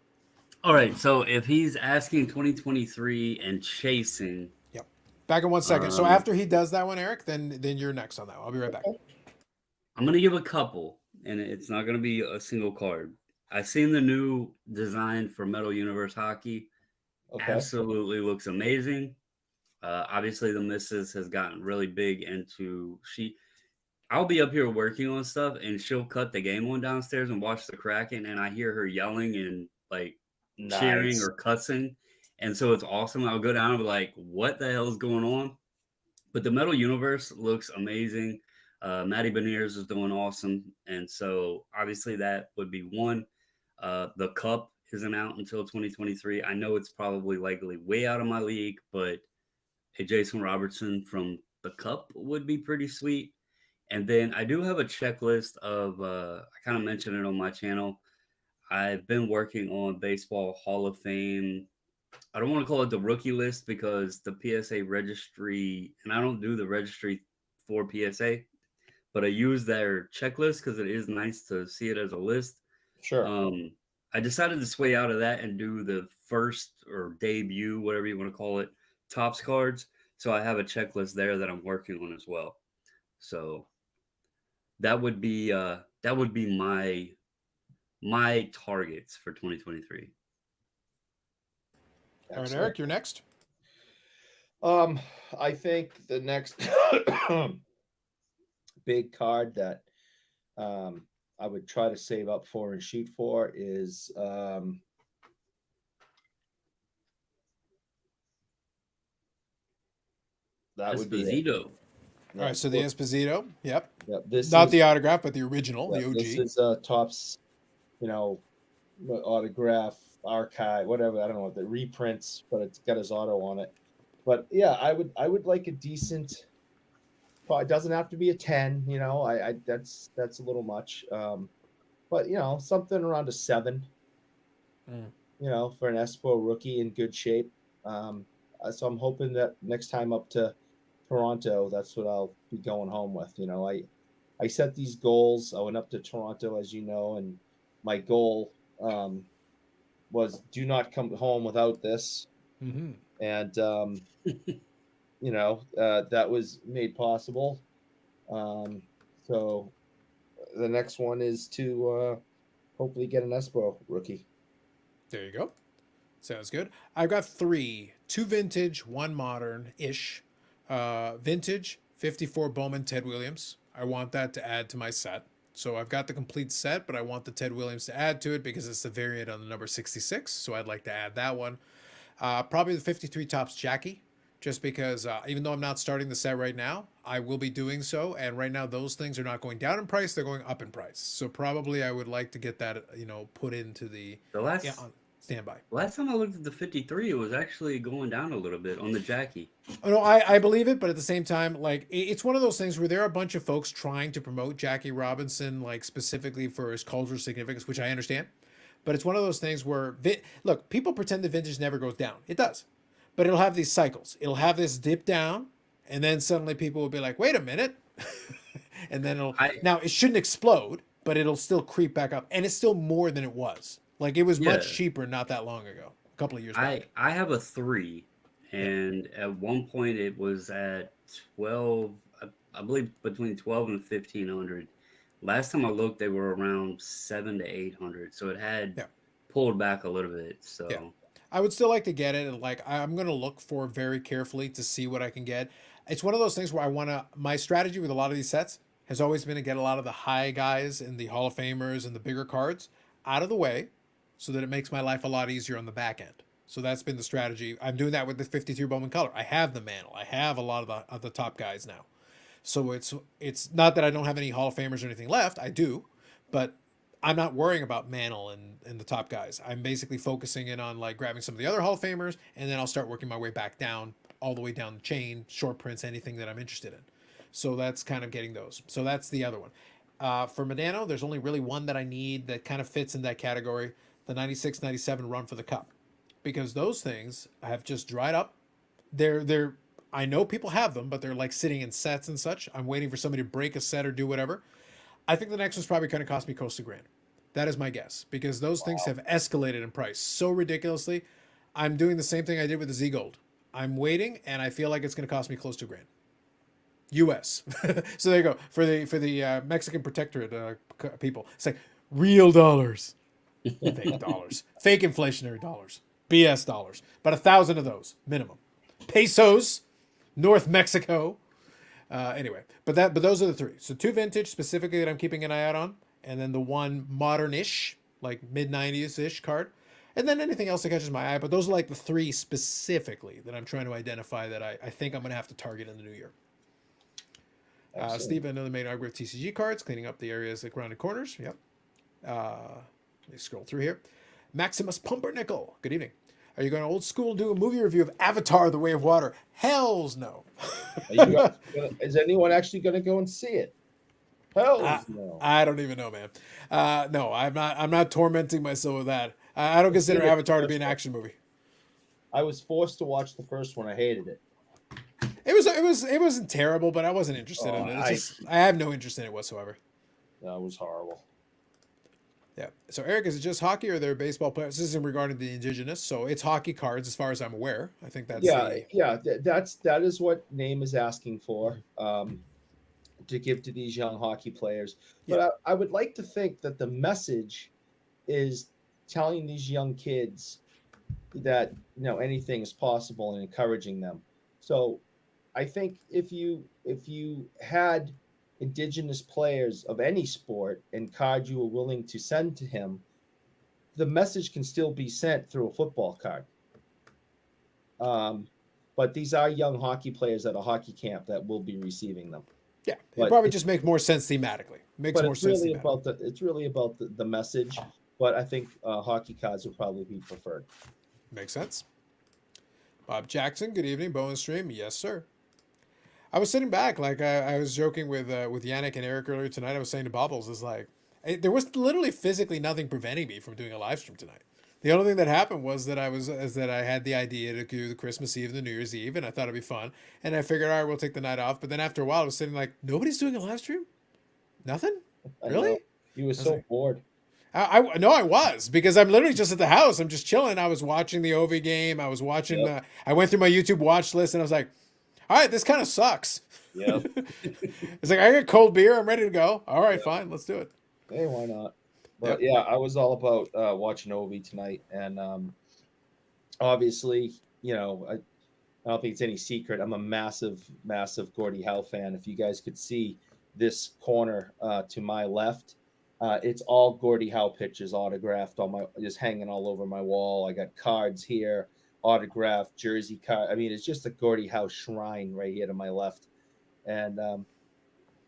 B: All right, so if he's asking 2023 and chasing,
A: Yep. Back in 1 second. So after he does that one, Eric, then you're next on that. I'll be right back.
B: I'm gonna give a couple, and it's not gonna be a single card. I've seen the new design for Metal Universe Hockey.
C: Okay.
B: Absolutely looks amazing. Obviously, the missus has gotten really big into I'll be up here working on stuff, and she'll cut the game on downstairs and watch the Kraken, and I hear her yelling and like cheering or cussing, and so it's awesome. I'll go down and be like, "What the hell is going on?" But the Metal Universe looks amazing. Matty Beniers is doing awesome, and so obviously that would be one. The Cup isn't out until 2023. I know it's probably likely way out of my league, but a Jason Robertson from the Cup would be pretty sweet. And then I do have a checklist of, I kind of mentioned it on my channel. I've been working on Baseball Hall of Fame. I don't want to call it the rookie list because the PSA registry, and I don't do the registry for PSA, but I use their checklist because it is nice to see it as a list.
C: Sure.
B: I decided to sway out of that and do the first or debut, whatever you want to call it, Topps cards. So I have a checklist there that I'm working on as well. So that would be my targets for 2023.
A: All right, Eric, you're next.
C: I think the next big card that I would try to save up for and shoot for is that would be it.
B: Esposito.
A: All right, so the Esposito. Yep.
C: This
A: Not
C: is,
A: the autograph, but the original, the OG.
C: This is Topps, autograph archive, whatever. I don't know what the reprints, but it's got his auto on it. But yeah, I would like a decent. It doesn't have to be a 10. I that's a little much. But something around a 7.
A: Mm.
C: For an Espo rookie in good shape. So I'm hoping that next time up to Toronto, that's what I'll be going home with. I set these goals. I went up to Toronto, as you know, and my goal was do not come home without this.
A: Mm-hmm.
C: And that was made possible. So the next one is to hopefully get an Espo rookie.
A: There you go. Sounds good. I've got 3, 2 vintage, 1 modern-ish. Vintage, 54 Bowman Ted Williams. I want that to add to my set. So I've got the complete set, but I want the Ted Williams to add to it because it's the variant on the number 66. So I'd like to add that one. Probably the 53 Topps Jackie, just because even though I'm not starting the set right now, I will be doing so. And right now, those things are not going down in price; they're going up in price. So probably I would like to get that, put into the on standby.
B: Last time I looked at the 53, it was actually going down a little bit on the Jackie.
A: Oh, no, I believe it, but at the same time, like it's one of those things where there are a bunch of folks trying to promote Jackie Robinson, like specifically for his cultural significance, which I understand. But it's one of those things where, look, people pretend that vintage never goes down. It does. But it'll have these cycles. It'll have this dip down, and then suddenly people will be like, wait a minute. And then now it shouldn't explode, but it'll still creep back up. And it's still more than it was. Like it was much cheaper not that long ago, a couple of years back.
B: I have a 3, and at one point it was at 12, I believe between 12 and 1500. Last time I looked, they were around 700 to 800, so it had pulled back a little bit. So
A: I would still like to get it, and like I'm gonna look for very carefully to see what I can get. It's one of those things where my strategy with a lot of these sets has always been to get a lot of the high guys and the Hall of Famers and the bigger cards out of the way, so that it makes my life a lot easier on the back end. So that's been the strategy. I'm doing that with the 53 Bowman Color. I have the Mantle. I have a lot of the top guys now. So it's not that I don't have any Hall of Famers or anything left. I do, but I'm not worrying about Mantle and the top guys. I'm basically focusing in on like grabbing some of the other Hall of Famers, and then I'll start working my way back down, all the way down the chain, short prints, anything that I'm interested in. So that's kind of getting those. So that's the other one. For Medano, there's only really one that I need that kind of fits in that category, the 96, 97 Run for the Cup. Because those things have just dried up. They're I know people have them, but they're like sitting in sets and such. I'm waiting for somebody to break a set or do whatever. I think the next one's probably going to cost me close to $1,000. That is my guess, because those things have escalated in price so ridiculously. I'm doing the same thing I did with the Z Gold. I'm waiting, and I feel like it's going to cost me close to $1,000. U.S. So there you go for the Mexican protectorate people. It's like real dollars, fake dollars, fake inflationary dollars, BS dollars, but 1,000 of those minimum. Pesos, North Mexico. Anyway, but those are the 3. So 2 vintage specifically that I'm keeping an eye out on, and then the 1 modern-ish, like mid-90s-ish card, and then anything else that catches my eye. But those are like the 3 specifically that I'm trying to identify that I think I'm going to have to target in the new year. Steve, another main argument with TCG cards, cleaning up the areas that rounded corners. Yep. Let me scroll through here. Maximus Pumpernickel. Good evening. Are you going to old school and do a movie review of Avatar: The Way of Water? Hells no.
C: Is anyone actually going to go and see it? Hells no.
A: I don't even know, man. No, I'm not tormenting myself with that. I don't consider Avatar to be an action movie.
C: I was forced to watch the first one. I hated it.
A: It wasn't terrible, but I wasn't interested in it. I have no interest in it whatsoever.
C: That was horrible.
A: Yeah. So Eric, is it just hockey, or are there baseball players? This is regarding the indigenous, so it's hockey cards as far as I'm aware. I think that's
C: that is what Name is asking for, to give to these young hockey players. But I would like to think that the message is telling these young kids that anything is possible and encouraging them. So I think if you had indigenous players of any sport and card you were willing to send to him, the message can still be sent through a football card. But these are young hockey players at a hockey camp that will be receiving them.
A: Yeah, it probably just makes more sense thematically. It's really
C: about the message. but I think hockey cards would probably be preferred.
A: Makes sense. Bob Jackson, good evening. Bowen Stream, yes, sir. I was sitting back, like I was joking with Yannick and Eric earlier tonight. I was saying to Bubbles, is like, there was literally physically nothing preventing me from doing a live stream tonight. The only thing that happened was that I had the idea to do the Christmas Eve and the New Year's Eve, and I thought it'd be fun. And I figured, all right, we'll take the night off. But then after a while, I was sitting like, nobody's doing a live stream? Nothing?
C: I
A: Really?
C: know. You were
A: was
C: so
A: like-
C: bored.
A: I know I was, because I'm literally just at the house. I'm just chilling. I was watching the OV game. I was watching
C: Yep.
A: I went through my YouTube watch list, and I was like, all right, this kind of sucks.
C: Yeah.
A: It's like, I got cold beer. I'm ready to go. All right, fine. Let's do it.
C: Hey, why not? But
A: Yep.
C: yeah, I was all about watching OV tonight, and obviously, I don't think it's any secret. I'm a massive, massive Gordie Howe fan. If you guys could see this corner to my left, it's all Gordie Howe pictures autographed on my, just hanging all over my wall. I got cards here, autographed jersey card. I mean, it's just a Gordie Howe shrine right here to my left, and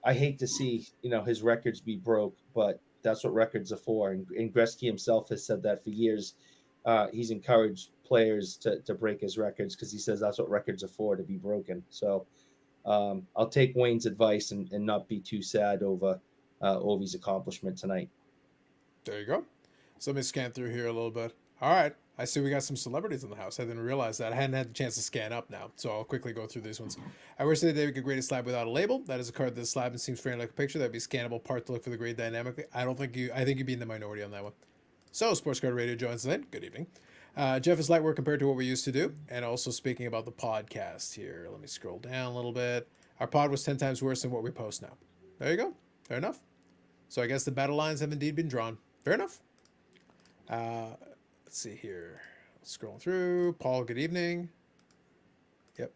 C: I hate to see his records be broke, but that's what records are for. And Gretzky himself has said that for years. He's encouraged players to break his records because he says that's what records are for, to be broken. So I'll take Wayne's advice and not be too sad over Ovi's accomplishment tonight.
A: There you go. So let me scan through here a little bit. All right. I see we got some celebrities in the house. I didn't realize that. I hadn't had the chance to scan up now, so I'll quickly go through these ones. I wish that David could grade a slab without a label. That is a card that slab and seems framed like a picture. That'd be scannable part to look for the grade dynamically. I think you'd be in the minority on that one. So Sports Card Radio joins us in. Good evening. Jeff is light work compared to what we used to do. And also speaking about the podcast here. Let me scroll down a little bit. Our pod was 10 times worse than what we post now. There you go. Fair enough. So I guess the battle lines have indeed been drawn. Fair enough. Let's see here. Scrolling through. Paul, good evening. Yep.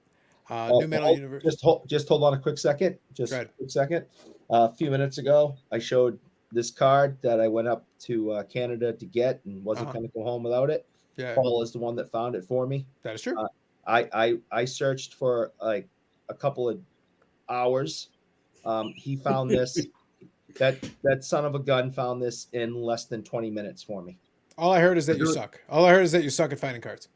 A: New Metal Universe.
C: Just hold on a quick second. Just a quick second. A few minutes ago, I showed this card that I went up to Canada to get and wasn't going to go home without it.
A: Yeah.
C: Paul is the one that found it for me.
A: That is true.
C: I searched for like a couple of hours. He found this. That son of a gun found this in less than 20 minutes for me.
A: All I heard is that you suck. All I heard is that you suck at finding cards.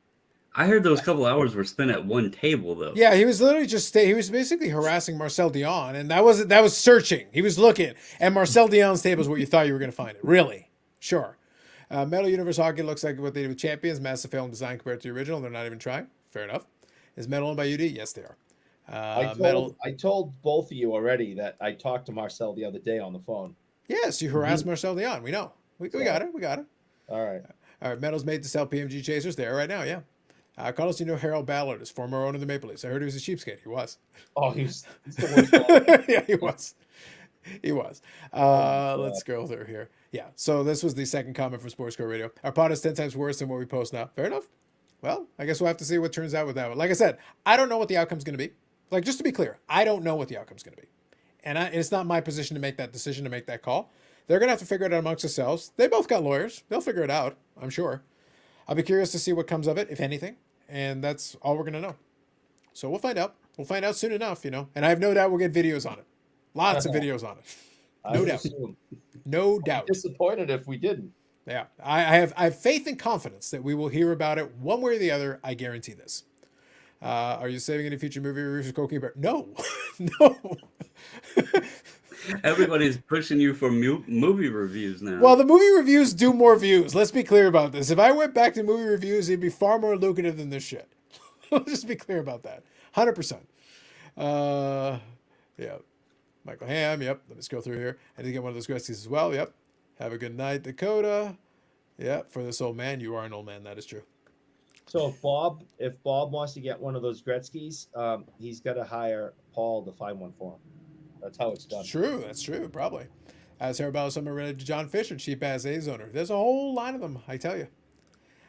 B: I heard those couple hours were spent at one table, though.
A: Yeah, he was literally he was basically harassing Marcel Dion, and that was searching. He was looking, and Marcel Dion's table is what you thought you were going to find it. Really? Sure. Metal Universe Hockey looks like what they did with Champions. Massive fail in design compared to the original. They're not even trying. Fair enough. Is Metal owned by UD? Yes, they are.
C: I told both of you already that I talked to Marcel the other day on the phone.
A: Yes, you harassed Marcel Dion. We know. We got it. We got it.
C: All right.
A: All right. Metal's made to sell PMG chasers. There right now. Yeah. Carlos, Harold Ballard is former owner of the Maple Leafs. I heard he was a cheapskate. He was.
C: Oh, he's the worst.
A: Yeah, he was. He was. Let's go through here. Yeah. So this was the second comment from Sports Card Radio. Our pod is 10 times worse than what we post now. Fair enough. Well, I guess we'll have to see what turns out with that one. Like I said, I don't know what the outcome's going to be. Like, just to be clear, I don't know what the outcome's going to be. And it's not my position to make that decision, to make that call. They're going to have to figure it out amongst themselves. They both got lawyers. They'll figure it out, I'm sure. I'll be curious to see what comes of it, if anything. And that's all we're going to know. So we'll find out. We'll find out soon enough, And I have no doubt we'll get videos on it. Lots of videos on it. No doubt. No doubt.
C: Disappointed if we didn't.
A: Yeah. I have faith and confidence that we will hear about it one way or the other. I guarantee this. Are you saving any future movie reviews for Cocaine Bear? No. No.
B: Everybody's pushing you for movie reviews now.
A: Well, the movie reviews do more views. Let's be clear about this. If I went back to movie reviews, it'd be far more lucrative than this shit. Let's just be clear about that. 100%. Yeah. Michael Ham. Yep. Let me go through here. I did get one of those Gretzky's as well. Yep. Have a good night, Dakota. Yep. For this old man, you are an old man. That is true.
C: So if Bob wants to get one of those Gretzky's, he's got to hire Paul to find one for him. That's how it's done.
A: True. That's true. Probably. As Hairball Summer related to John Fisher, cheap ass A's owner. There's a whole line of them, I tell you.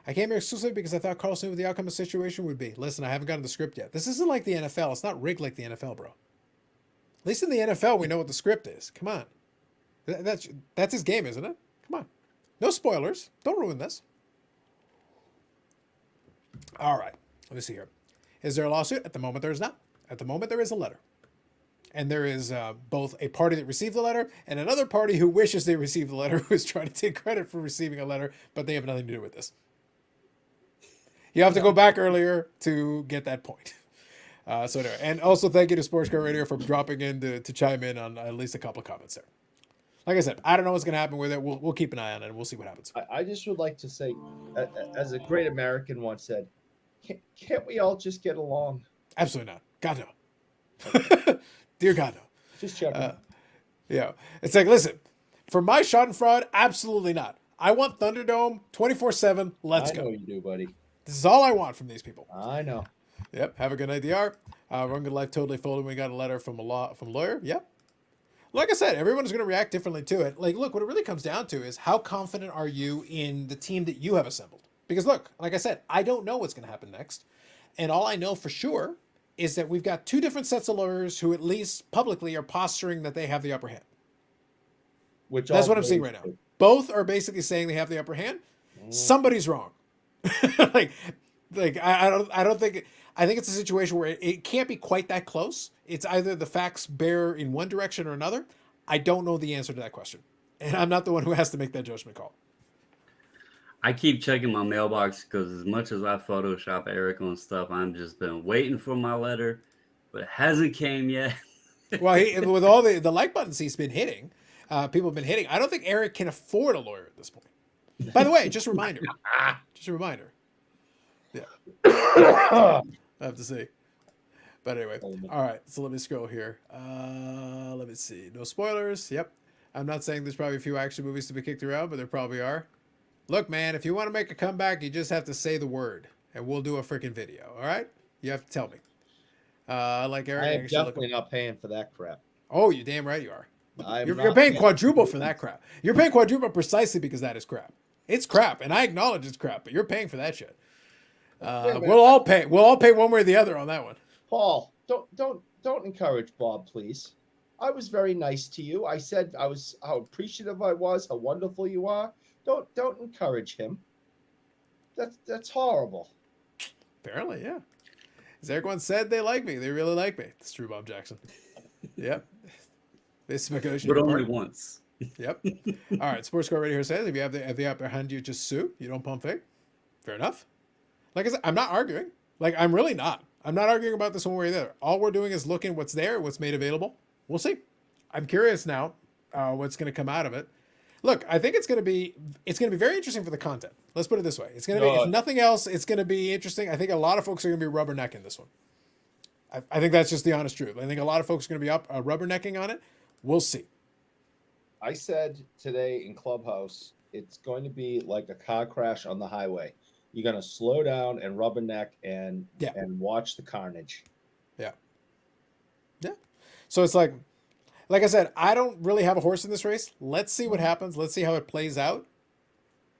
A: I came here exclusively because I thought Carlos knew what the outcome of the situation would be. Listen, I haven't gotten the script yet. This isn't like the NFL. It's not rigged like the NFL, bro. At least in the NFL, we know what the script is. Come on. That's his game, isn't it? Come on. No spoilers. Don't ruin this. All right. Let me see here. Is there a lawsuit? At the moment, there is not. At the moment, there is a letter. And there is both a party that received the letter and another party who wishes they received the letter, who is trying to take credit for receiving a letter, but they have nothing to do with this. You have to go back earlier to get that point. So anyway, and also thank you to Sports Car Radio for dropping in to chime in on at least a couple of comments there. Like I said, I don't know what's going to happen with it. We'll keep an eye on it, and we'll see what happens.
C: I just would like to say, as a great American once said, can't we all just get along?
A: Absolutely not. God, no. Dear God, no.
C: Just checking.
A: Yeah. It's like, listen, for my Schadenfreude, absolutely not. I want Thunderdome 24/7. Let's go.
C: I know you do, buddy.
A: This is all I want from these people.
C: I know.
A: Yep. Have a good night, DR. Run Good Life totally folded. We got a letter from a lawyer. Yep. Like I said, everyone's going to react differently to it. Like, look, what it really comes down to is how confident are you in the team that you have assembled? Because look, like I said, I don't know what's going to happen next. And all I know for sure is that we've got two different sets of lawyers who at least publicly are posturing that they have the upper hand. That's what I'm seeing right now. Both are basically saying they have the upper hand. Somebody's wrong. like I don't think. I think it's a situation where it can't be quite that close. It's either the facts bear in one direction or another. I don't know the answer to that question, and I'm not the one who has to make that judgment call.
B: I keep checking my mailbox because as much as I Photoshop Eric on stuff, I'm just been waiting for my letter, but it hasn't came yet.
A: Well, with all the like buttons he's been hitting, people have been hitting. I don't think Eric can afford a lawyer at this point. By the way, just a reminder. Just a reminder. Yeah. I have to see. But anyway, all right. So let me scroll here. Let me see. No spoilers. Yep. I'm not saying there's probably a few action movies to be kicked around, but there probably are. Look, man, if you want to make a comeback, you just have to say the word, and we'll do a freaking video. All right? You have to tell me. Like Eric,
C: I am definitely not paying for that crap.
A: Oh, you damn right you are. You're
C: Not
A: paying quadruple for that crap. You're paying quadruple precisely because that is crap. It's crap, and I acknowledge it's crap, but you're paying for that shit. We'll all pay. We'll all pay one way or the other on that one.
C: Paul, don't encourage Bob, please. I was very nice to you. I said how appreciative I was, how wonderful you are. Don't encourage him. That's horrible.
A: Apparently, yeah. As everyone said, they like me. They really like me. It's true, Bob Jackson. Yep. This is
B: but only once.
A: Yep. All right. Sports Car Radio here says if you have the upper hand, you just sue. You don't pump fake. Fair enough. Like I said, I'm not arguing. Like I'm really not. I'm not arguing about this one way or the other. All we're doing is looking what's there, what's made available. We'll see. I'm curious now what's going to come out of it. Look, I think it's going to be very interesting for the content. Let's put it this way. It's going to be, if nothing else, it's going to be interesting. I think a lot of folks are going to be rubbernecking this one. I think that's just the honest truth. I think a lot of folks are going to be rubbernecking on it. We'll see.
C: I said today in Clubhouse, it's going to be like a car crash on the highway. You're going to slow down and rubberneck and watch the carnage.
A: Yeah. Yeah. So it's like I said, I don't really have a horse in this race. Let's see what happens. Let's see how it plays out.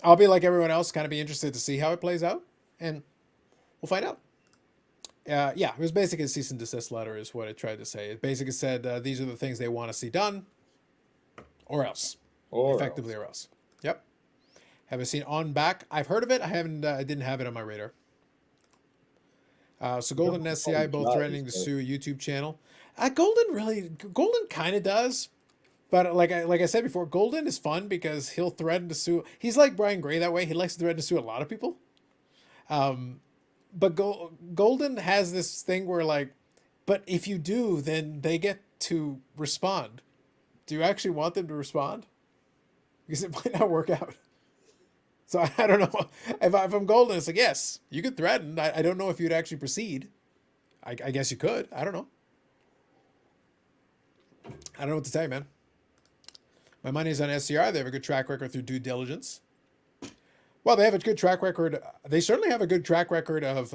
A: I'll be like everyone else, kind of be interested to see how it plays out, and we'll find out. Yeah, it was basically a cease and desist letter is what it tried to say. It basically said these are the things they want to see done, or else. Effectively, or else. Yep. Haven't seen On Back. I've heard of it. I didn't have it on my radar. So Golden and SCI both threatening to sue a YouTube channel. Golden kind of does, but like I said before, Golden is fun because he'll threaten to sue. He's like Brian Gray that way. He likes to threaten to sue a lot of people. But Golden has this thing where but if you do, then they get to respond. Do you actually want them to respond? Because it might not work out. So I don't know. If I'm Golden, it's like, yes, you could threaten. I don't know if you'd actually proceed. I guess you could. I don't know. I don't know what to tell you, man. My money's on SCR. They have a good track record through due diligence. Well, they have a good track record. They certainly have a good track record of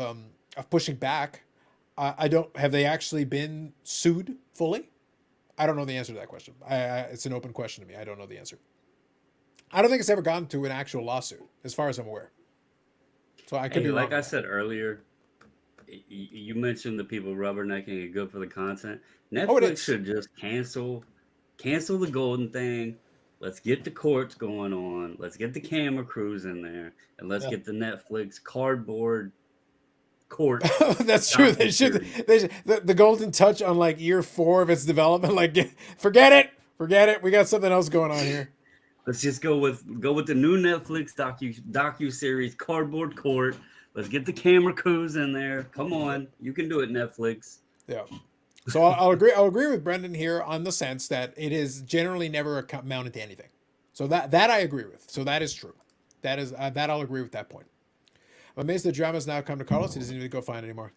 A: pushing back. Have they actually been sued fully? I don't know the answer to that question. It's an open question to me. I don't know the answer. I don't think it's ever gone to an actual lawsuit, as far as I'm aware. So I could be wrong.
B: Like I said earlier, you mentioned the people rubbernecking it good for the content. Netflix should just cancel the Golden thing. Let's get the courts going on. Let's get the camera crews in there, and let's get the Netflix cardboard Court.
A: That's true. They should.
B: docuseries.
A: They should, the golden touch on like year 4 of its development. Like, forget it. Forget it. We got something else going on here.
B: Let's just go with the new Netflix docu series, Cardboard Court. Let's get the camera crews in there. Come on, you can do it, Netflix.
A: Yeah. So I'll agree. I'll agree with Brendan here on the sense that it is generally never amounted to anything. So that I agree with. So that is true. That is that I'll agree with that point. I'm amazed the drama's now come to Carlos. He doesn't need to go find anymore.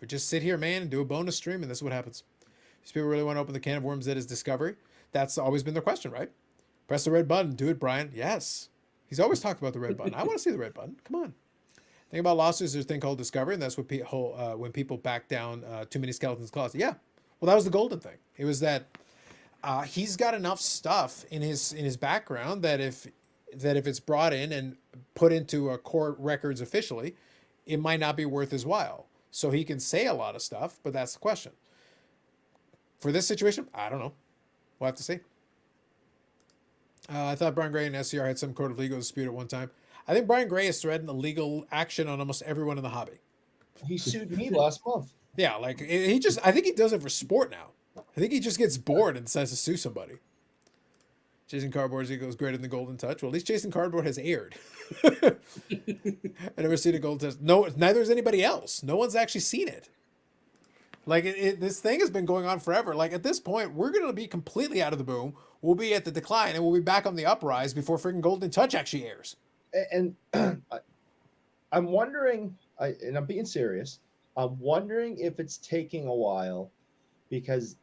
A: We just sit here, man, and do a bonus stream, and this is what happens. These people really want to open the can of worms that is Discovery. That's always been their question, right? Press the red button. Do it, Brian. Yes. He's always talked about the red button. I want to see the red button. Come on. Thing about lawsuits, there's a thing called Discovery, and that's what when people back down too many skeletons closet. Yeah. Well, that was the golden thing. It was that he's got enough stuff in his background that if it's brought in and put into a court records officially, it might not be worth his while. So he can say a lot of stuff, but that's the question. For this situation, I don't know. We'll have to see. I thought Brian Gray and SCR had some court of legal dispute at one time. I think Brian Gray has threatened a legal action on almost everyone in the hobby.
C: He sued me last month.
A: Yeah, like I think he does it for sport now. I think he just gets bored and decides to sue somebody. Jason Cardboard's ego is greater than the Golden Touch. Well, at least Jason Cardboard has aired. I never seen a Golden Touch. No, neither has anybody else. No one's actually seen it. Like this thing has been going on forever. Like at this point, we're going to be completely out of the boom. We'll be at the decline, and we'll be back on the uprise before freaking Golden Touch actually airs.
C: And I'm wondering, and I'm being serious, I'm wondering if it's taking a while because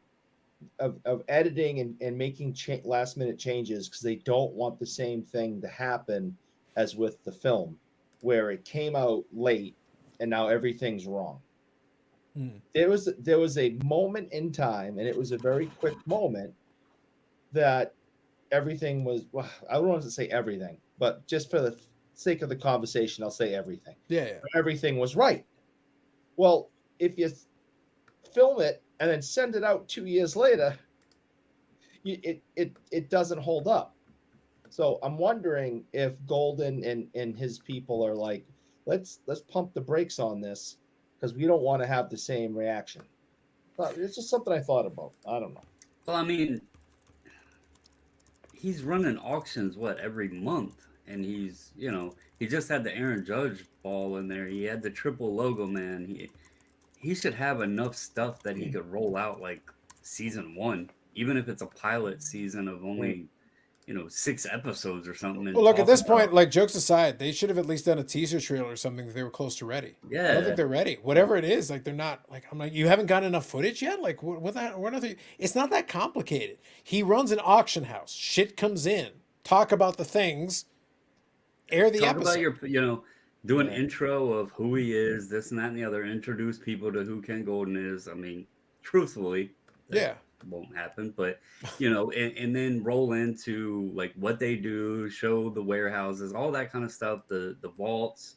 C: of editing and making last minute changes because they don't want the same thing to happen as with the film where it came out late and now everything's wrong. There was a moment in time, and it was a very quick moment that everything was, well, I don't want to say everything, but just for the sake of the conversation, I'll say everything.
A: Yeah.
C: Everything was right. Well, if you film it and then send it out 2 years later, it doesn't hold up. So I'm wondering if Golden and his people are like, let's pump the brakes on this because we don't want to have the same reaction. But it's just something I thought about. I don't know.
B: Well, I mean, he's running auctions every month, and he's he just had the Aaron Judge ball in there. He had the triple logo man. He should have enough stuff that he could roll out like season 1, even if it's a pilot season of only 6 episodes or something.
A: Well, look, at this point, like jokes aside, they should have at least done a teaser trailer or something if they were close to ready.
B: Yeah,
A: I don't think they're ready. Whatever it is, like they're not. Like I'm like, you haven't gotten enough footage yet. Like what are they? It's not that complicated. He runs an auction house. Shit comes in. Talk about the things. Air the
B: talk
A: episode.
B: about your do an intro of who he is, this and that and the other. Introduce people to who Ken Golden is. I mean, truthfully,
A: yeah.
B: Won't happen, but and then roll into like what they do, show the warehouses, all that kind of stuff, the vaults,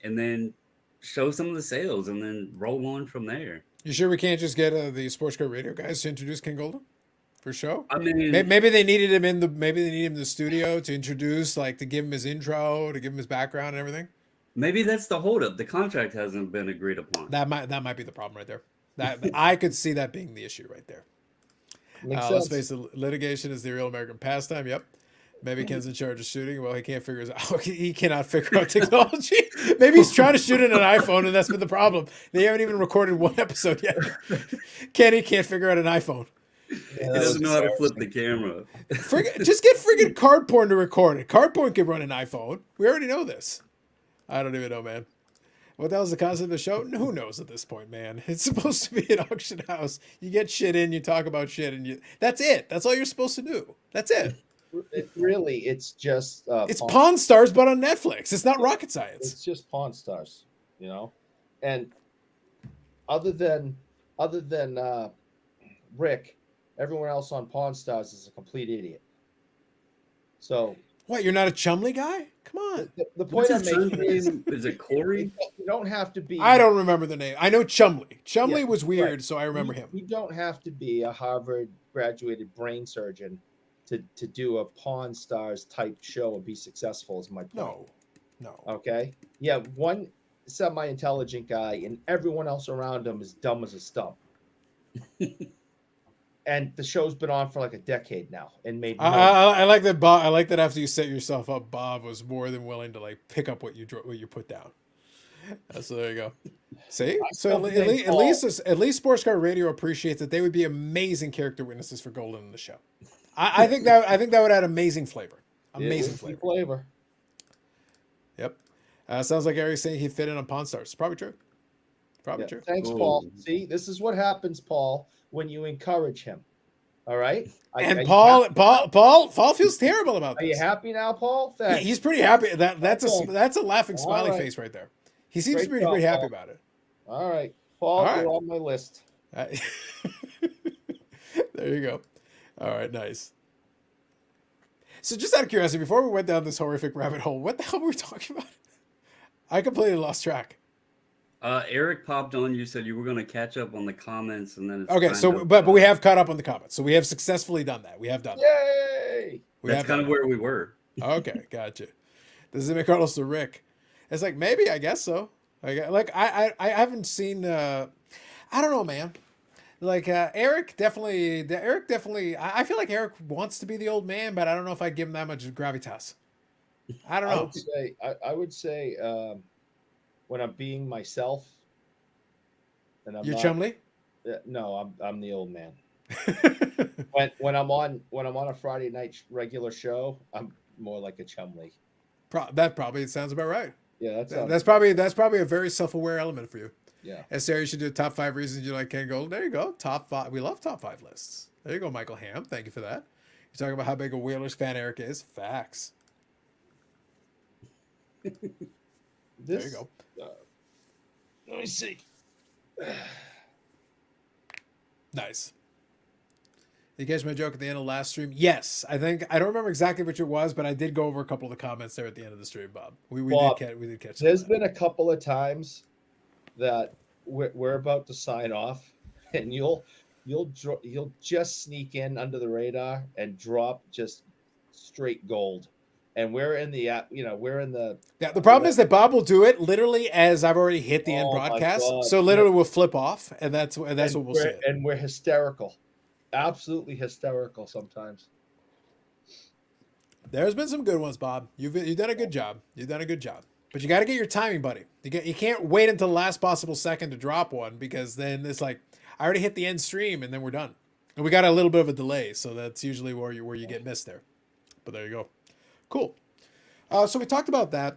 B: and then show some of the sales, and then roll on from there.
A: You sure we can't just get the Sports Card Radio guys to introduce Ken Golden for show?
B: I mean,
A: maybe they needed him in the studio to introduce, like to give him his intro, to give him his background and everything.
B: Maybe that's the holdup. The contract hasn't been agreed upon.
A: That might be the problem right there. That I could see that being the issue right there. Let's face it, litigation is the real American pastime. Yep. Maybe Ken's in charge of shooting. Well, he can't figure it out. He cannot figure out technology. Maybe he's trying to shoot in an iPhone, and that's been the problem. They haven't even recorded one episode yet. Kenny can't figure out an iPhone.
B: He doesn't know how to flip the camera.
A: Just get friggin' card porn to record it. Card porn can run an iPhone. We already know this. I don't even know, man. What the hell's the concept of the show? Who knows at this point, man? It's supposed to be an auction house. You get shit in, you talk about shit, and that's it. That's all you're supposed to do. That's it.
C: It's just
A: it's Pawn Stars, but on Netflix. It's not rocket science.
C: It's just Pawn Stars, And other than Rick, everyone else on Pawn Stars is a complete idiot. So
A: what? You're not a Chumley guy? Come on.
C: The point I'm making
B: is it Corey?
C: You don't have to be.
A: I don't remember the name. I know Chumley. Chumley was weird, right. So I remember him.
C: You don't have to be a Harvard graduated brain surgeon to do a Pawn Stars type show and be successful. Is my point.
A: No.
C: Okay. Yeah. semi-intelligent guy, and everyone else around him is dumb as a stump. And the show's been on for like a decade now, and made
A: I like that. Bob, I like that after you set yourself up, Bob was more than willing to like pick up what you put down. So there you go. See, so at least Sports Car Radio appreciates that they would be amazing character witnesses for Golden in the show. I think that would add amazing flavor. Amazing flavor. Yep. Sounds like Eric's saying he'd fit in on Pawn Stars. Probably true. Probably true.
C: Thanks, Paul. See, this is what happens, Paul, when you encourage him. All right.
A: And Paul feels terrible about this.
C: Are you happy now, Paul? Thanks.
A: He's pretty happy. That's a laughing smiley face right there. He seems pretty happy about it.
C: All right, Paul, you're on my list.
A: There you go. All right, nice. So just out of curiosity, before we went down this horrific rabbit hole, what the hell were we talking about? I completely lost track.
B: Eric popped on. You said you were going to catch up on the comments, and then
A: okay. So, but we have caught up on the comments. So we have successfully done that. We have done.
C: Yay!
B: That's kind of where we were.
A: Okay, gotcha. This is Carlos to Rick. It's like maybe I guess so. I haven't seen. I don't know, man. Like Eric definitely. I feel like Eric wants to be the old man, but I don't know if I'd give him that much gravitas. I don't know.
C: I would say when I'm being myself, and I'm
A: You're Chumley?
C: No, I'm the old man. when I'm on a Friday night regular show, I'm more like a Chumley.
A: That probably sounds about right.
C: Yeah,
A: that's probably a very self-aware element for you.
C: Yeah.
A: And Sarah, you should do top 5 reasons you like Ken Golden. There you go. Top 5. We love top 5 lists. There you go, Michael Ham. Thank you for that. You're talking about how big a Whalers fan Eric is. Facts. There you go.
C: Let me see.
A: Nice. You catch my joke at the end of last stream? Yes. I don't remember exactly which it was, but I did go over a couple of the comments there at the end of the stream, Bob. We did catch
C: There's been a couple of times that we're about to sign off, and you'll just sneak in under the radar and drop just straight gold. And we're in the
A: the problem is that Bob will do it literally as I've already hit the end broadcast. So literally we'll flip off, and that's what we'll see.
C: And we're hysterical. Absolutely hysterical sometimes.
A: There's been some good ones, Bob. You've done a good job. You've done a good job. But you got to get your timing, buddy. You can't wait until the last possible second to drop one, because then it's like I already hit the end stream and then we're done. And we got a little bit of a delay, so that's usually where you get missed there. But there you go. Cool. So we talked about that.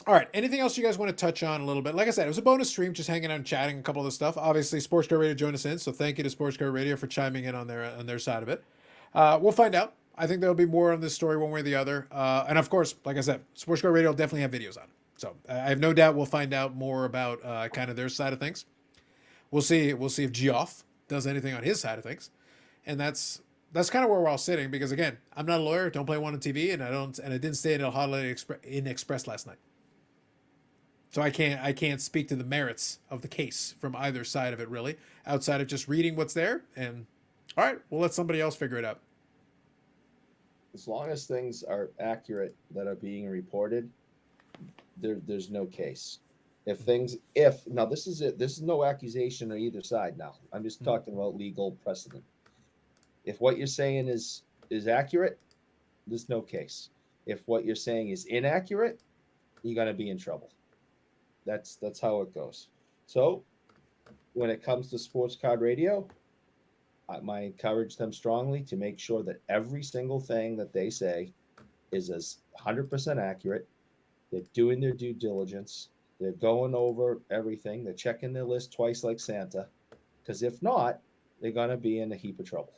A: All right. Anything else you guys want to touch on a little bit? Like I said, it was a bonus stream, just hanging out and chatting a couple of the stuff. Obviously, Sports Car Radio joined us in, so thank you to Sports Car Radio for chiming in on their side of it. We'll find out. I think there'll be more on this story one way or the other. And of course, like I said, Sports Car Radio will definitely have videos on it. So I have no doubt we'll find out more about kind of their side of things. We'll see if Geoff does anything on his side of things, and that's kind of where we're all sitting. Because again, I'm not a lawyer, don't play one on TV, and I didn't stay in a Holiday Inn Express last night, so I can't speak to the merits of the case from either side of it really, outside of just reading what's there. And all right, we'll let somebody else figure it out.
C: As long as things are accurate that are being reported, there's no case. Now this is it. This is no accusation on either side. Now I'm just talking about legal precedent. If what you're saying is accurate, there's no case. If what you're saying is inaccurate, you're gonna be in trouble. That's how it goes. So when it comes to Sports Card Radio, I encourage them strongly to make sure that every single thing that they say is as 100% accurate. They're doing their due diligence. They're going over everything. They're checking their list twice like Santa, because if not, they're going to be in a heap of trouble.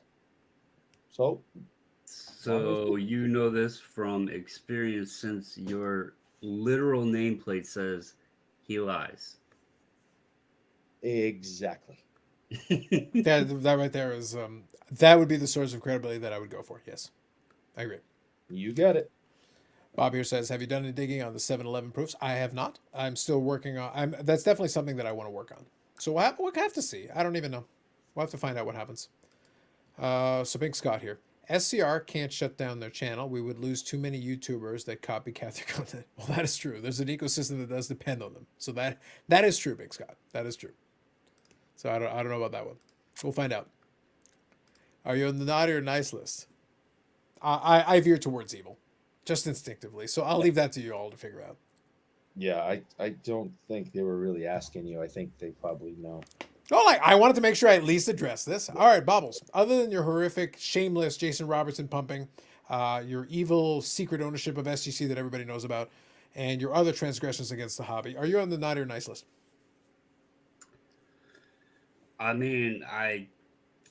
C: So
B: you know this from experience, since your literal nameplate says he lies.
C: Exactly.
A: that right there is that would be the source of credibility that I would go for. Yes, I agree.
C: You get it.
A: Bob here says, have you done any digging on the 7-Eleven proofs? I have not. I'm still working on. That's definitely something that I want to work on. So we'll have to see. I don't even know. We'll have to find out what happens. So Pink Scott here. SCR can't shut down their channel. We would lose too many YouTubers that copycat their content. Well, that is true. There's an ecosystem that does depend on them. So that is true, Big Scott. That is true. So I don't know about that one. We'll find out. Are you on the naughty or nice list? I veer towards evil, just instinctively. So I'll leave that to you all to figure out.
C: Yeah, I don't think they were really asking you. I think they probably know.
A: Oh, I wanted to make sure I at least address this. All right, Bobbles. Other than your horrific, shameless Jason Robertson pumping, your evil secret ownership of SGC that everybody knows about, and your other transgressions against the hobby, are you on the naughty or nice list?
B: I mean, I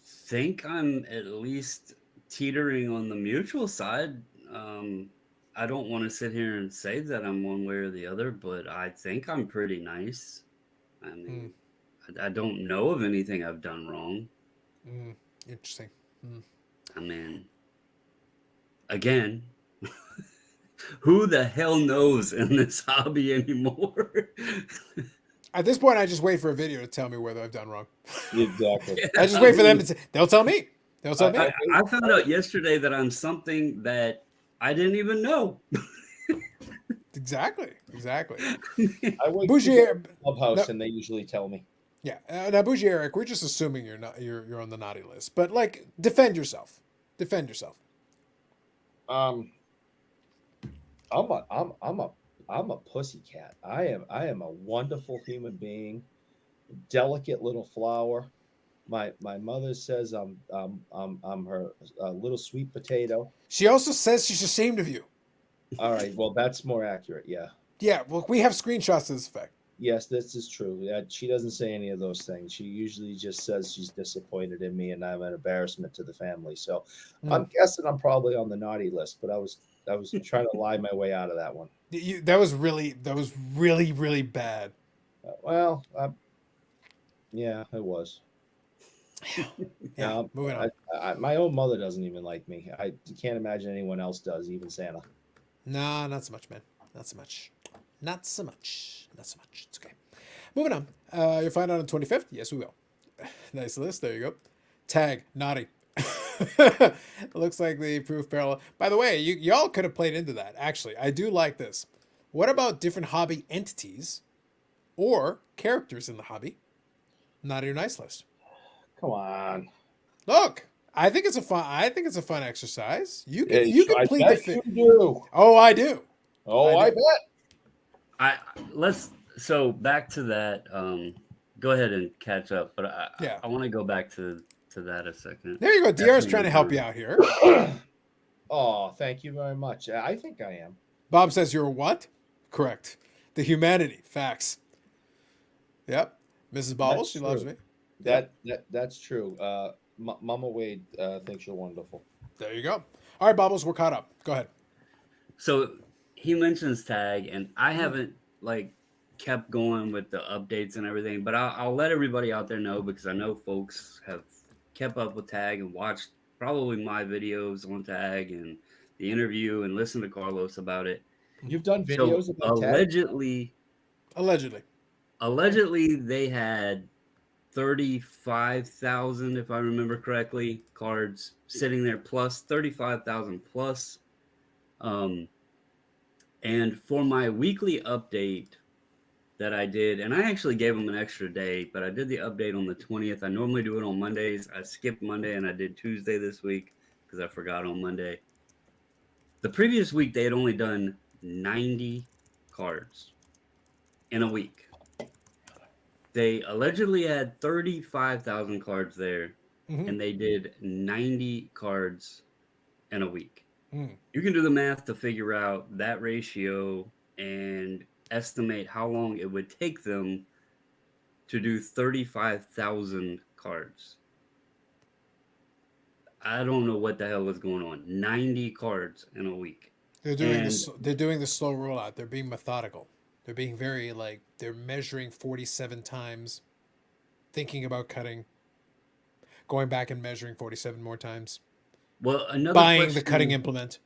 B: think I'm at least teetering on the mutual side. I don't want to sit here and say that I'm one way or the other, but I think I'm pretty nice. I mean, I don't know of anything I've done wrong.
A: Interesting.
B: I mean, again, who the hell knows in this hobby anymore?
A: At this point, I just wait for a video to tell me whether I've done wrong.
C: Exactly.
A: I just wait for them to say, they'll tell me. They'll tell me.
B: I found out yesterday that I'm something that I didn't even know.
A: Exactly.
C: I wait
A: Bougie,
C: for Clubhouse,
A: no.
C: and they usually tell me.
A: Yeah. Now, Bougie Eric, we're just assuming you're on the naughty list, but like, defend yourself. Defend yourself.
C: I'm a pussycat. I am a wonderful human being, delicate little flower. My mother says I'm her little sweet potato.
A: She also says she's ashamed of you.
C: All right, well that's more accurate. Yeah.
A: Yeah. Well, we have screenshots to this effect.
C: Yes, this is true. Yeah, she doesn't say any of those things. She usually just says she's disappointed in me and I'm an embarrassment to the family. So I'm guessing I'm probably on the naughty list, but I was trying to lie my way out of that one.
A: That was really bad.
C: Well, yeah, it was.
A: Yeah, moving on.
C: My own mother doesn't even like me. I can't imagine anyone else does, even Santa.
A: Nah, not so much, man. Not so much. It's okay. Moving on. You'll find out on 25th. Yes, we will. Nice list. There you go. Tag, naughty. Looks like the proof parallel. By the way, y'all could have played into that. Actually, I do like this. What about different hobby entities or characters in the hobby? Naughty or nice list.
C: Come on.
A: Look, I think it's a fun exercise. You can plead the fifth.
C: Do.
A: Oh, I do.
C: Oh, I bet.
B: So back to that. Go ahead and catch up, but I want to go back to that a second.
A: There you go. DR's trying to help you out here.
C: Oh, thank you very much. I think I am.
A: Bob says you're what? Correct. The humanity. Facts. Yep. Mrs. Bobbles, she loves me.
C: That's true. Mama Wade thinks you're wonderful.
A: There you go. All right, Bobbles, we're caught up. Go ahead.
B: So he mentions tag, and I haven't kept going with the updates and everything, but I'll let everybody out there know because I know folks have kept up with tag and watched probably my videos on tag and the interview and listened to Carlos about it.
C: You've done videos about tag?
B: Allegedly, they had 35,000, if I remember correctly, cards sitting there, plus 35,000 plus. And for my weekly update that I did, and I actually gave them an extra day, but I did the update on the 20th. I normally do it on Mondays. I skipped Monday and I did Tuesday this week because I forgot on Monday. The previous week, they had only done 90 cards in a week. They allegedly had 35,000 cards there, and they did 90 cards in a week. You can do the math to figure out that ratio and estimate how long it would take them to do 35,000 cards. I don't know what the hell was going on. 90 cards in a week.
A: They're doing the slow rollout. They're being methodical. They're being very they're measuring 47 times, thinking about cutting, going back and measuring 47 more times.
B: Well,
A: buying the cutting implement.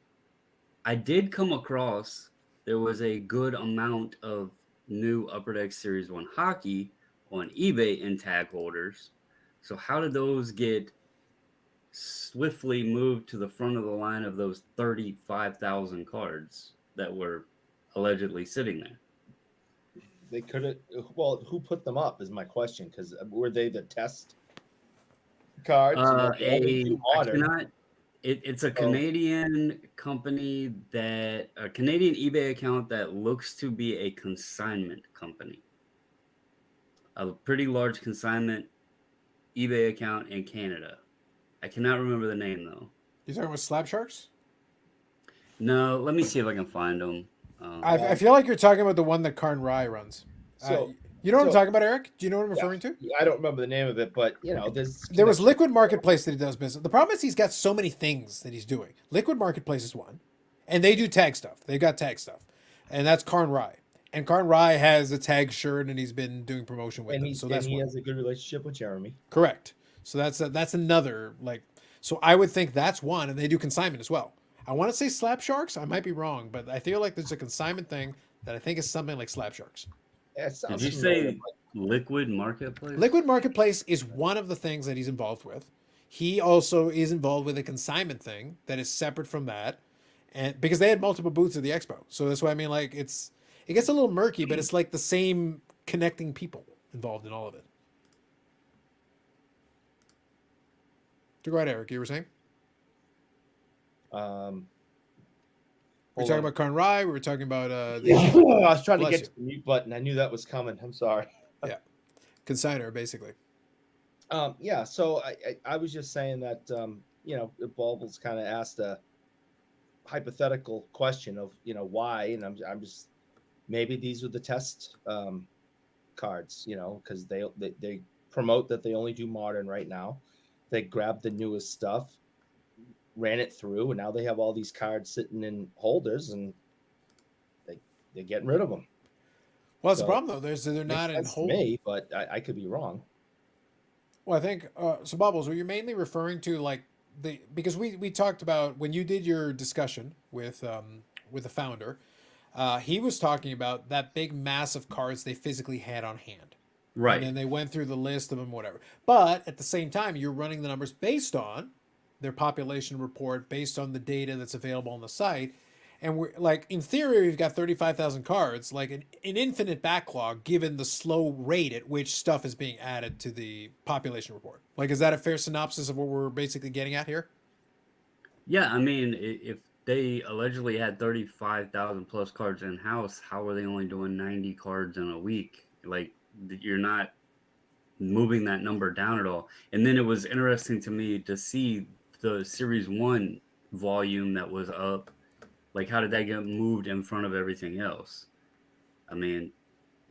B: I did come across there was a good amount of new Upper Deck Series 1 hockey on eBay in tag holders. So how did those get swiftly moved to the front of the line of those 35,000 cards that were allegedly sitting there.
C: They could have. Well, who put them up is my question. Because were they the test cards? You know, they only do
B: I
C: modern.
B: cannot. It's a
C: So-
B: Canadian company a Canadian eBay account that looks to be a consignment company. A pretty large consignment eBay account in Canada. I cannot remember the name though.
A: You talking about Slab Sharks?
B: No, let me see if I can find them.
A: I feel like you're talking about the one that Karn Rye runs.
C: So
A: you know what I'm
C: so-
A: talking about, Eric? Do you know what I'm referring to?
C: I don't remember the name of it, but you know,
A: There was Liquid Marketplace that he does business. The problem is he's got so many things that he's doing. Liquid Marketplace is one, and they do tag stuff. They've got tag stuff, and that's Karn Rye. And Karn Rye has a tag shirt, and he's been doing promotion with them. So that's
C: he
A: one.
C: has a good relationship with Jeremy.
A: Correct. So that's another like. So I would think that's one, and they do consignment as well. I want to say Slab Sharks. I might be wrong, but I feel like there's a consignment thing that I think is something like Slab Sharks.
C: Yeah, it sounds
B: Did you
C: familiar,
B: say Liquid Marketplace?
A: Liquid Marketplace is one of the things that he's involved with. He also is involved with a consignment thing that is separate from that, and because they had multiple booths at the expo, so that's why I mean like it gets a little murky, but it's like the same connecting people involved in all of it. To go ahead, Eric, you were saying
C: but,
A: we were talking about Karn Rye. We were talking about
C: I was trying to
A: Bless
C: get to the mute button. I knew that was coming. I'm sorry.
A: consigner basically.
C: Yeah. So I was just saying that you know, Baubles kind of asked a hypothetical question of, you know, why, and I'm just, maybe these were the test cards, you know, because they promote that they only do modern right now. They grabbed the newest stuff, ran it through, and now they have all these cards sitting in holders, and they're getting rid of them.
A: Well, that's
C: So,
A: the problem though. They're not in
C: Sense to
A: hold.
C: me, but I could be wrong.
A: Well, I think so. Bubbles, were you mainly referring to like because we talked about when you did your discussion with the founder, he was talking about that big mass of cards they physically had on hand,
B: Right.
A: and then they went through the list of them, whatever. But at the same time, you're running the numbers based on their population report, based on the data that's available on the site. And we're like, in theory, we've got 35,000 cards, like an infinite backlog, given the slow rate at which stuff is being added to the population report. Like, is that a fair synopsis of what we're basically getting at here?
B: Yeah, I mean, if they allegedly had 35,000 plus cards in house, how are they only doing 90 cards in a week? Like, you're not moving that number down at all. And then it was interesting to me to see the Series 1 volume that was up. Like, how did that get moved in front of everything else? I mean,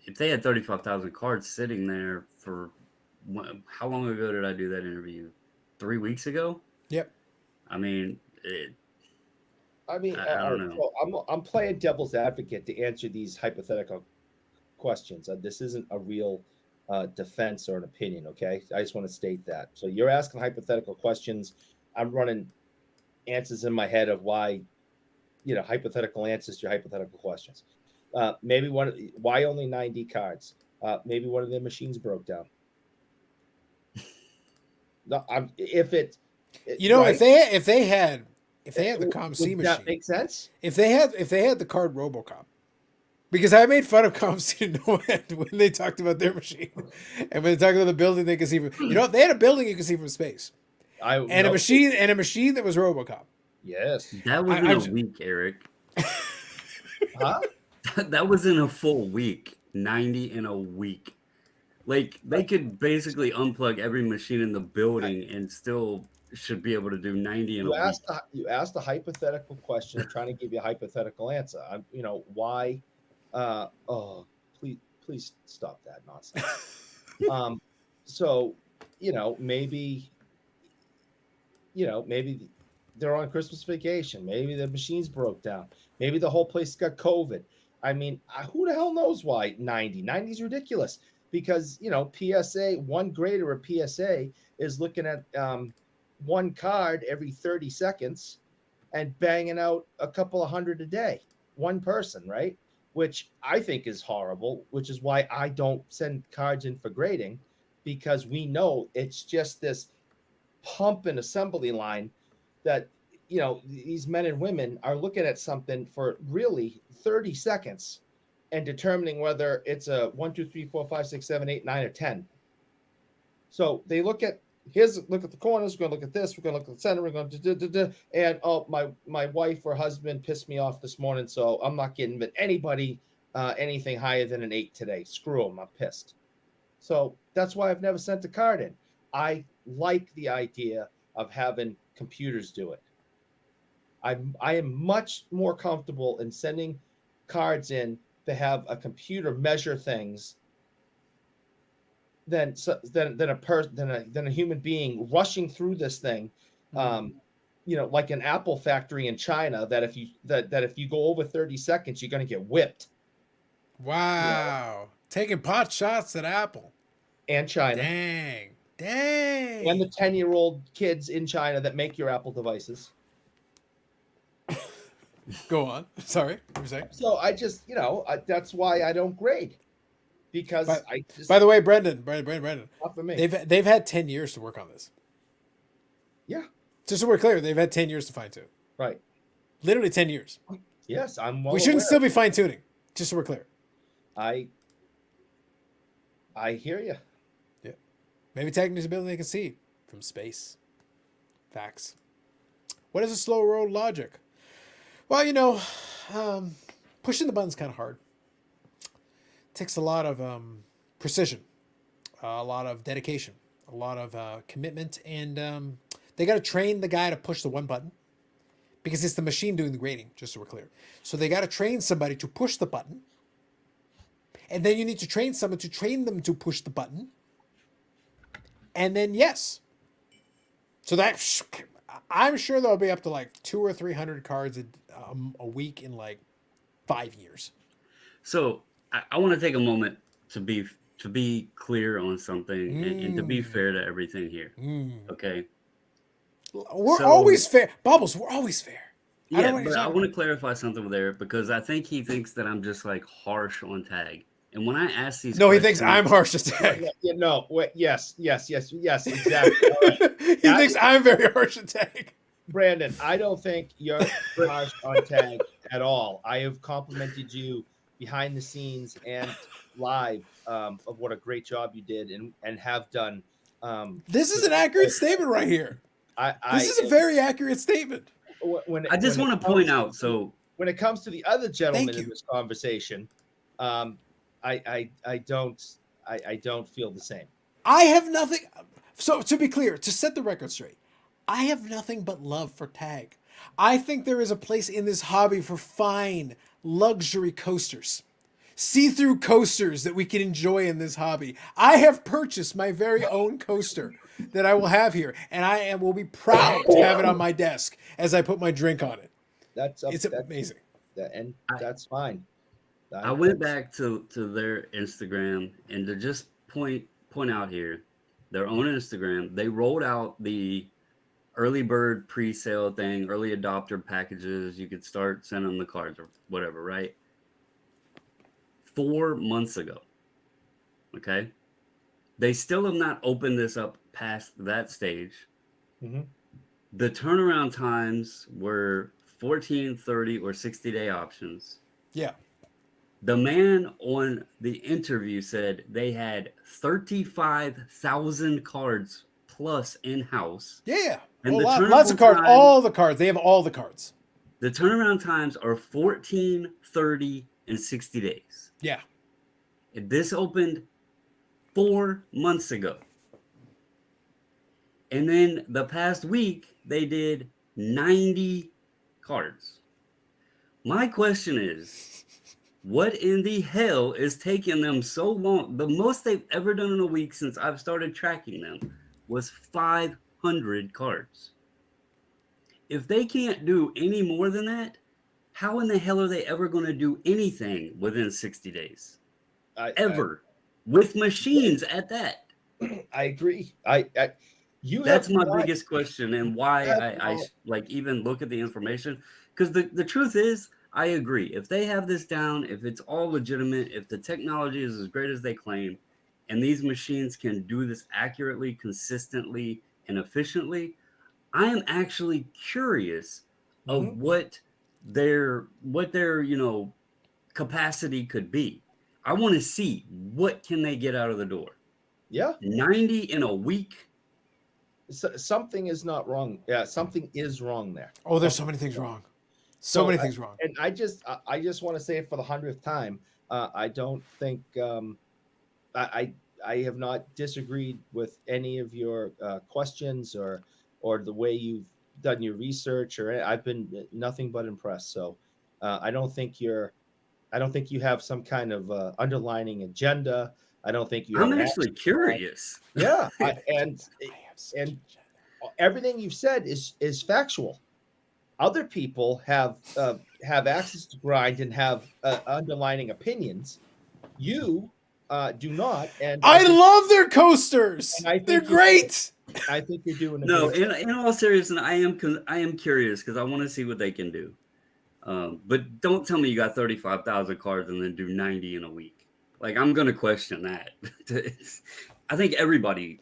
B: if they had 35,000 cards sitting there for how long ago did I do that interview? 3 weeks ago?
A: Yep.
B: I mean,
C: I mean,
B: I don't know.
C: So I'm playing devil's advocate to answer these hypothetical questions. This isn't a real defense or an opinion, okay? I just want to state that. So you're asking hypothetical questions. I'm running answers in my head of why, you know, hypothetical answers to your hypothetical questions. Maybe why only 90 cards? Maybe one of their machines broke down. No, if it,
A: You know,
C: right?
A: if they had the ComC
C: Would
A: machine,
C: that make sense?
A: if they had the card RoboCop, because I made fun of ComC no end when they talked about their machine, and when they talked about the building they could see from, you know, if they had a building you could see from space, a machine that was RoboCop.
C: Yes.
B: That was in a week, Eric.
C: Huh?
B: That was in a full week. 90 in a week. Like, they could basically unplug every machine in the building and still should be able to do 90 in a week.
C: You asked a hypothetical question. I'm trying to give you a hypothetical answer. You know, why? Please stop that nonsense. So, you know, maybe they're on Christmas vacation. Maybe the machines broke down. Maybe the whole place got COVID. I mean, who the hell knows why 90? 90 is ridiculous because, you know, PSA, one grader of PSA is looking at one card every 30 seconds and banging out a couple of hundred a day. One person, right? Which I think is horrible, which is why I don't send cards in for grading, because we know it's just this pump and assembly line that, you know, these men and women are looking at something for really 30 seconds and determining whether it's a 1, 2, 3, 4, 5, 6, 7, 8, 9, or 10. So they look at look at the corners, we're gonna look at this, we're gonna look at the center, we're gonna and oh, my wife or husband pissed me off this morning, so I'm not getting anybody anything higher than an 8 today. Screw them, I'm pissed. So that's why I've never sent a card in. I like the idea of having computers do it. I am much more comfortable in sending cards in to have a computer measure things than a human being rushing through this thing. You know, like an Apple factory in China, that if you go over 30 seconds, you're going to get whipped.
A: Wow. Taking pot shots at Apple.
C: And China.
A: Dang.
C: And the 10-year-old kids in China that make your Apple devices.
A: Go on. Sorry. What were you saying?
C: So I just, you know, that's why I don't grade. Because
A: by the way, Brendan,
C: not for me.
A: they've had 10 years to work on this.
C: Yeah.
A: Just so we're clear, they've had 10 years to fine tune.
C: Right.
A: Literally 10 years.
C: Yes, I'm well
A: We shouldn't
C: aware.
A: still be fine tuning. Just so we're clear.
C: I hear you.
A: Yeah. Maybe technically ability they can see from space. Facts. What is a slow road logic? Well, you know, pushing the button's kind of hard. Takes a lot of precision, a lot of dedication, a lot of commitment, and they got to train the guy to push the one button because it's the machine doing the grading, just so we're clear. So they got to train somebody to push the button, and then you need to train someone to train them to push the button, and then yes. So that I'm sure there'll be up to like 200 or 300 cards a week in like 5 years.
B: So I want to take a moment to be clear on something and to be fair to everything here. Okay.
A: We're always fair. Bubbles, we're always fair.
B: Yeah, but I want to clarify something there because I think he thinks that I'm just like harsh on tag. And when I ask these
A: he thinks I'm harsh to tag.
C: Yeah, no, wait, yes, exactly.
A: He thinks I'm very harsh to tag.
C: Brandon, I don't think you're harsh on tag at all. I have complimented you behind the scenes and live of what a great job you did and have done.
A: This is an accurate statement right here. This is a very accurate statement.
B: I just want to point out, so
C: when it comes to the other gentleman in this conversation, I don't feel the same.
A: I have nothing. So to be clear, to set the record straight, I have nothing but love for tag. I think there is a place in this hobby for fine luxury coasters, see-through coasters that we can enjoy in this hobby. I have purchased my very own coaster that I will have here, and will be proud to have it on my desk as I put my drink on it. It's amazing.
C: That's fine.
B: I went back to their Instagram and to just point out here, their own Instagram, they rolled out the early bird pre-sale thing, early adopter packages. You could start sending them the cards or whatever, right? 4 months ago. Okay. They still have not opened this up past that stage.
C: Mm-hmm.
B: The turnaround times were 14, 30, or 60-day options.
A: Yeah.
B: The man on the interview said they had 35,000 cards plus in-house.
A: Yeah.
B: And
A: lots of cards. All the cards. They have all the cards.
B: The turnaround times are 14, 30, and 60 days.
A: Yeah.
B: This opened 4 months ago. And then the past week, they did 90 cards. My question is, what in the hell is taking them so long? The most they've ever done in a week since I've started tracking them was 500 cards. If they can't do any more than that, how in the hell are they ever going to do anything within 60 days? With machines at that.
C: I agree.
B: That's my biggest question, and why I like even look at the information, because the truth is, I agree. If they have this down, if it's all legitimate, if the technology is as great as they claim, and these machines can do this accurately, consistently, and efficiently, I am actually curious of
C: Mhm.
B: what their capacity could be. I want to see what can they get out of the door.
C: Yeah.
B: 90 in a week.
C: Something is not wrong. Yeah, something is wrong there.
A: Oh, there's so
C: Something
A: many
C: is
A: things
C: wrong.
A: wrong. So
C: So,
A: many things wrong.
C: and I just want to say it for the 100th time. I don't think I have not disagreed with any of your questions or the way you've done your research. Or I've been nothing but impressed. So, I don't think you have some kind of underlining agenda. I don't think you have
B: I'm
C: an
B: actually
C: action plan.
B: curious.
C: Yeah,
A: I have such
C: and
A: a
C: everything you've said is factual. Other people have access to grind and have underlining opinions. You do not, and
A: I love their coasters.
C: I
A: They're
C: think
A: great.
C: you're doing a
B: No,
C: great job.
B: in all seriousness, I am curious because I want to see what they can do. But don't tell me you got 35,000 cards and then do 90 in a week. Like I'm gonna question that. I think everybody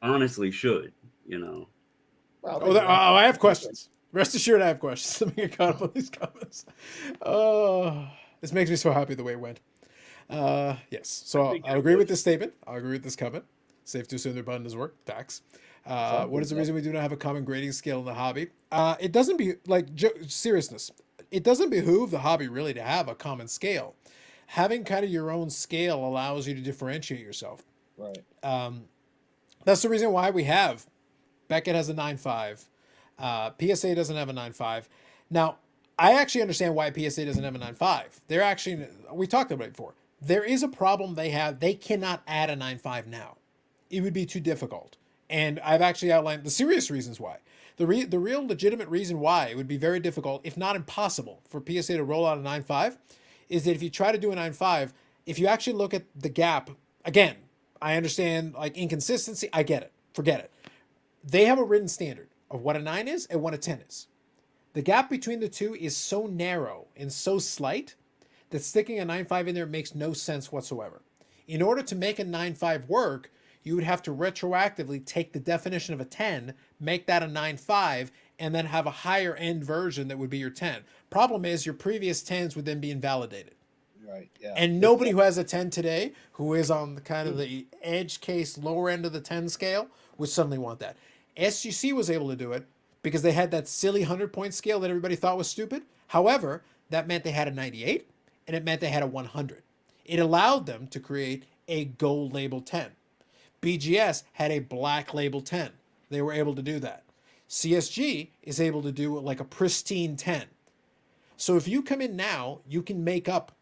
B: honestly should. You know.
C: Well,
A: Oh, I have questions. Rest assured, I have questions. Let me get caught up on these comments. Oh, this makes me so happy the way it went. Yes. So I'll agree with this statement. I'll agree with this comment. Safe to assume their button does work. Facts. What is the reason we do not have a common grading scale in the hobby? It doesn't be like seriousness. It doesn't behoove the hobby really to have a common scale. Having kind of your own scale allows you to differentiate yourself.
C: Right.
A: That's the reason why we have Beckett has a 9.5. PSA doesn't have a 9.5. Now, I actually understand why PSA doesn't have a 9.5. They're actually, we talked about it before. There is a problem they have. They cannot add a 9.5 now. It would be too difficult. And I've actually outlined the serious reasons why. The real legitimate reason why it would be very difficult, if not impossible, for PSA to roll out a 9.5 is that if you try to do a 9.5, if you actually look at the gap, again, I understand like inconsistency. I get it. Forget it. They have a written standard of what a 9 is and what a 10 is. The gap between the two is so narrow and so slight that sticking a 9.5 in there makes no sense whatsoever. In order to make a 9.5 work, you would have to retroactively take the definition of a 10, make that a 9.5, and then have a higher end version that would be your 10. Problem is, your previous 10s would then be invalidated.
C: Right. Yeah.
A: And nobody who has a 10 today, who is on the kind of the edge case lower end of the 10 scale, would suddenly want that. SGC was able to do it because they had that silly 100-point scale that everybody thought was stupid. However, that meant they had a 98 and it meant they had a 100. It allowed them to create a gold label 10. BGS had a black label 10. They were able to do that. CSG is able to do like a pristine 10. So if you come in now, you can make up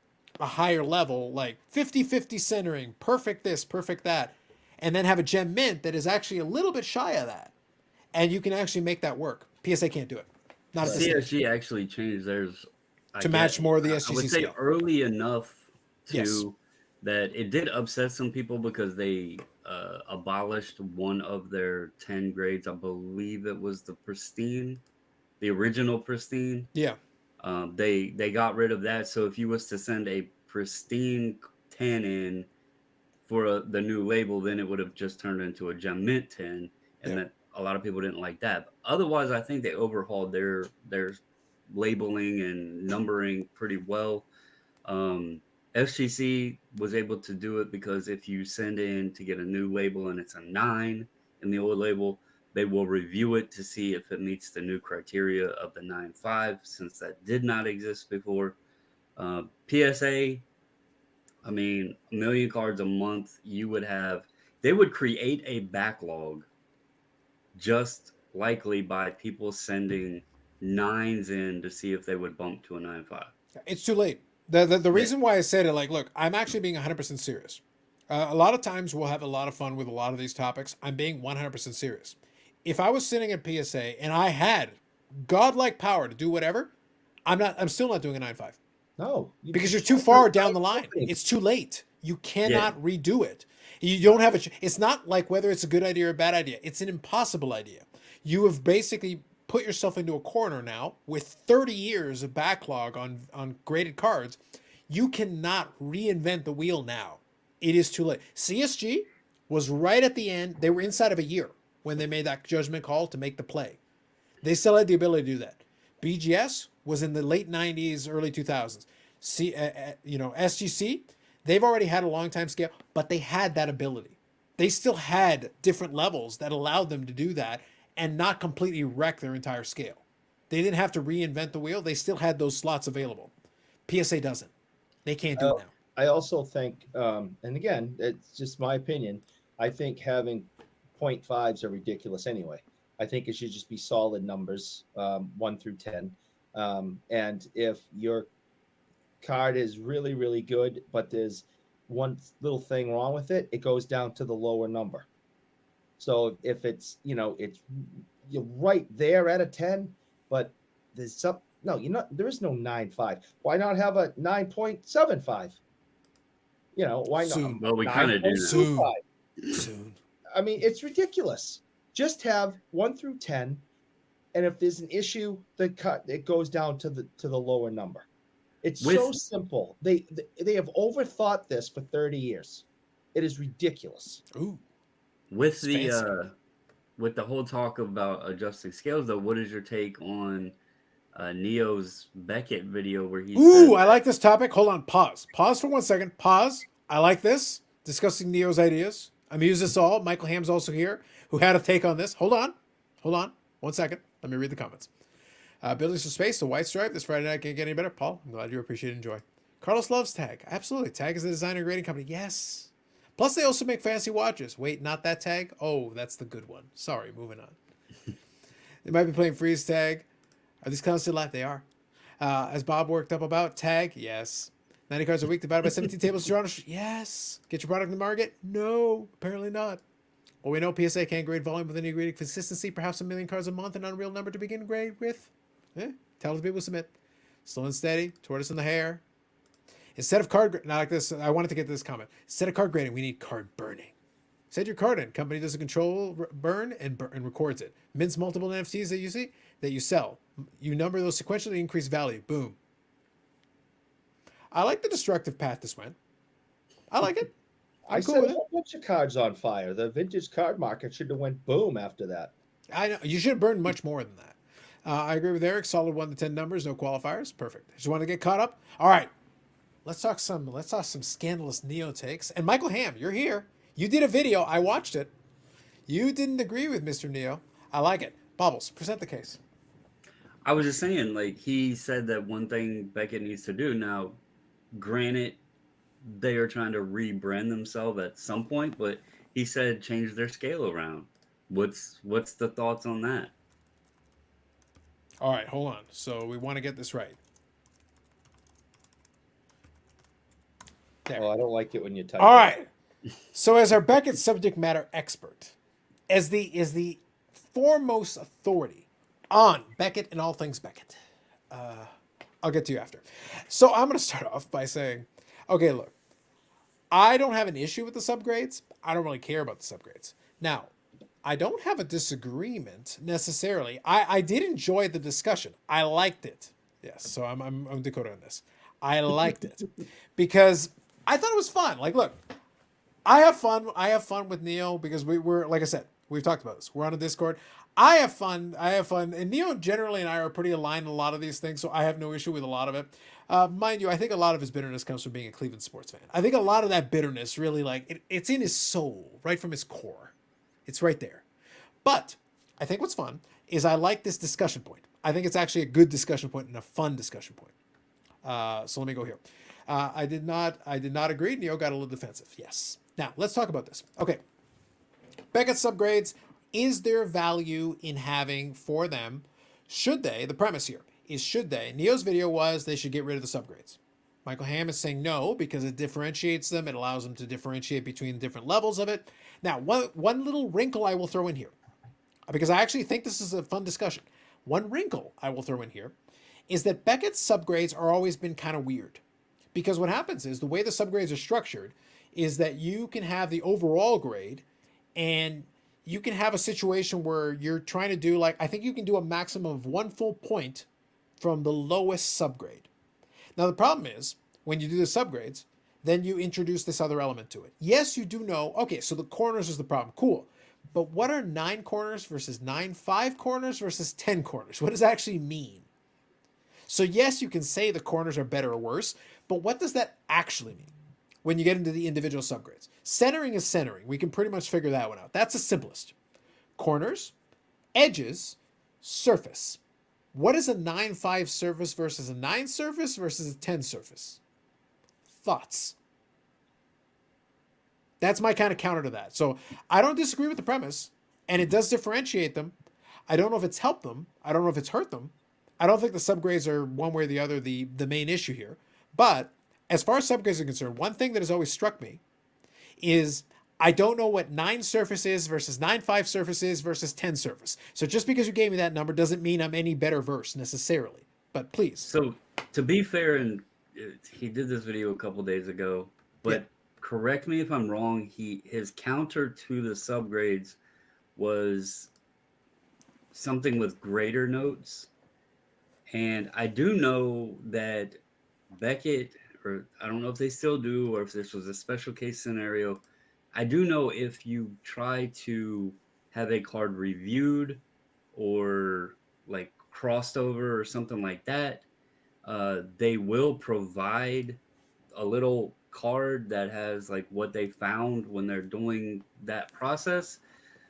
A: a higher level, like 50-50 centering, perfect this, perfect that, and then have a gem mint that is actually a little bit shy of that. And you can actually make that work. PSA can't do it. Not at this stage.
B: CSG actually changed theirs
A: To match more of the
B: I would
A: SGC
B: say
A: scale.
B: early enough
A: Yes.
B: that it did upset some people because they abolished one of their 10 grades. I believe it was the pristine, the original pristine.
A: Yeah.
B: They got rid of that. So if you was to send a pristine 10 in for the new label, then it would have just turned into a gem mint 10, and
A: Yeah.
B: that a lot of people didn't like that. But otherwise, I think they overhauled their labeling and numbering pretty well. FGC was able to do it because if you send in to get a new label and it's a 9 in the old label, they will review it to see if it meets the new criteria of the 9.5, since that did not exist before. PSA, I mean, a million cards a month, they would create a backlog just likely by people sending 9s in to see if they would bump to a 9.5.
A: It's too late. The reason why I said it, like, look, I'm actually being 100% serious. A lot of times we'll have a lot of fun with a lot of these topics. I'm being 100% serious. If I was sitting at PSA and I had godlike power to do whatever, I'm still not doing a 9.5.
C: No,
A: Because you're too far down the line. It's too late. You cannot redo it. You don't have it's not like whether it's a good idea or a bad idea. It's an impossible idea. You have basically put yourself into a corner now with 30 years of backlog on graded cards. You cannot reinvent the wheel now. It is too late. CSG was right at the end. They were inside of a year when they made that judgment call to make the play. They still had the ability to do that. BGS was in the late 90s, early 2000s. SGC, they've already had a long time scale, but they had that ability. They still had different levels that allowed them to do that and not completely wreck their entire scale. They didn't have to reinvent the wheel. They still had those slots available. PSA doesn't. They can't do it now.
C: I also think, and again, it's just my opinion, I think having 0.5s are ridiculous anyway. I think it should just be solid numbers, 1 through 10. And if your card is really, really good, but there's one little thing wrong with it, it goes down to the lower number. So if it's, it's you're right there at a 10, but there's some, no, there is no 9.5. Why not have a 9.75? Why not?
A: Soon.
B: Well, we kind of do now.
A: Soon.
C: I mean, it's ridiculous. Just have 1 through 10, and if there's an issue, it goes down to the lower number. It's so simple. They have overthought this for 30 years. It is ridiculous.
A: Ooh.
B: With the whole talk about adjusting scales, though, what is your take on Neo's Beckett video where he
A: Ooh, I like this topic. Hold on. Pause for 1 second. Pause. I like this. Discussing Neo's ideas. Amuse us all. Michael Ham's also here, who had a take on this. Hold on. 1 second. Let me read the comments. Buildings for Space, the White Stripe. This Friday night can't get any better. Paul, I'm glad you appreciate and enjoy. Carlos loves Tag. Absolutely. Tag is the designer grading company. Yes. Plus, they also make fancy watches. Wait, not that Tag? Oh, that's the good one. Sorry, moving on. They might be playing freeze tag. Are these clowns still alive? They are. As Bob worked up about tag, yes. 90 cards a week divided by 17 tables. Toronto, yes. Get your product in the market? No, apparently not. Well, we know PSA can't grade volume with any grading consistency. Perhaps 1 million cards a month, an unreal number to begin grade with. Tell the people to submit. Slow and steady, tortoise in the hair. Instead of card, not like this. I wanted to get to this comment. Instead of card grading, we need card burning. Set your card in. Company does a control burn and records it. Mints multiple NFTs that you sell. You number those sequentially, increase value. Boom. I like the destructive path this went. I like it.
C: I set a whole bunch of cards on fire. The vintage card market should have went boom after that.
A: I know you should have burned much more than that. I agree with Eric. Solid 1 to 10 numbers, no qualifiers. Perfect. Just want to get caught up. All right. Let's talk some scandalous Neo takes. And Michael Ham, you're here. You did a video. I watched it. You didn't agree with Mr. Neo. I like it. Bobbles, present the case.
B: I was just saying, he said that one thing Beckett needs to do now. Granted, they are trying to rebrand themselves at some point, but he said change their scale around. What's the thoughts on that?
A: All right, hold on. So we want to get this right.
C: There. Oh, I don't like it when you type.
A: All right. So as our Beckett subject matter expert, as the foremost authority on Beckett and all things Beckett, I'll get to you after. So I'm going to start off by saying, okay, look, I don't have an issue with the subgrades. I don't really care about the subgrades. Now, I don't have a disagreement necessarily. I did enjoy the discussion. I liked it. Yes, so I'm Dakota on this. I liked it because I thought it was fun. Look, I have fun. I have fun with Neo because we're like I said, we've talked about this. We're on a Discord. I have fun. And Neo generally and I are pretty aligned in a lot of these things, so I have no issue with a lot of it. Mind you, I think a lot of his bitterness comes from being a Cleveland sports fan. I think a lot of that bitterness really it's in his soul, right from his core. It's right there. But I think what's fun is I like this discussion point. I think it's actually a good discussion point and a fun discussion point. So let me go here. I did not agree. Neo got a little defensive. Yes. Now let's talk about this. Okay. Beckett subgrades. Is there value in having for them? Should they? The premise here is should they? Neo's video was they should get rid of the subgrades. Michael Ham is saying no because it differentiates them. It allows them to differentiate between different levels of it. Now, one little wrinkle I will throw in here, because I actually think this is a fun discussion. One wrinkle I will throw in here is that Beckett's subgrades are always been kind of weird. Because what happens is the way the subgrades are structured is that you can have the overall grade and you can have a situation where you're trying to do I think you can do a maximum of 1 full point from the lowest subgrade. Now, the problem is when you do the subgrades, then you introduce this other element to it. Yes, you do know, okay, so the corners is the problem. Cool. But what are 9 corners versus 9 5 corners versus 10 corners? What does that actually mean? So yes, you can say the corners are better or worse, but what does that actually mean when you get into the individual subgrades? Centering is centering. We can pretty much figure that one out. That's the simplest. Corners, edges, surface. What is a 9-5 surface versus a 9 surface versus a 10 surface? Thoughts? That's my kind of counter to that. So I don't disagree with the premise, and it does differentiate them. I don't know if it's helped them. I don't know if it's hurt them. I don't think the subgrades are one way or the other the main issue here. But as far as subgrades are concerned, one thing that has always struck me is I don't know what 9 surface is versus 9-5 surface is versus 10 surface. So just because you gave me that number doesn't mean I'm any better versed necessarily. But please.
B: So to be fair, and he did this video a couple days ago, but correct me if I'm wrong. His counter to the subgrades was something with greater notes. And I do know that Beckett, or I don't know if they still do, or if this was a special case scenario. I do know if you try to have a card reviewed or like crossed over or something like that, they will provide a little card that has like what they found when they're doing that process.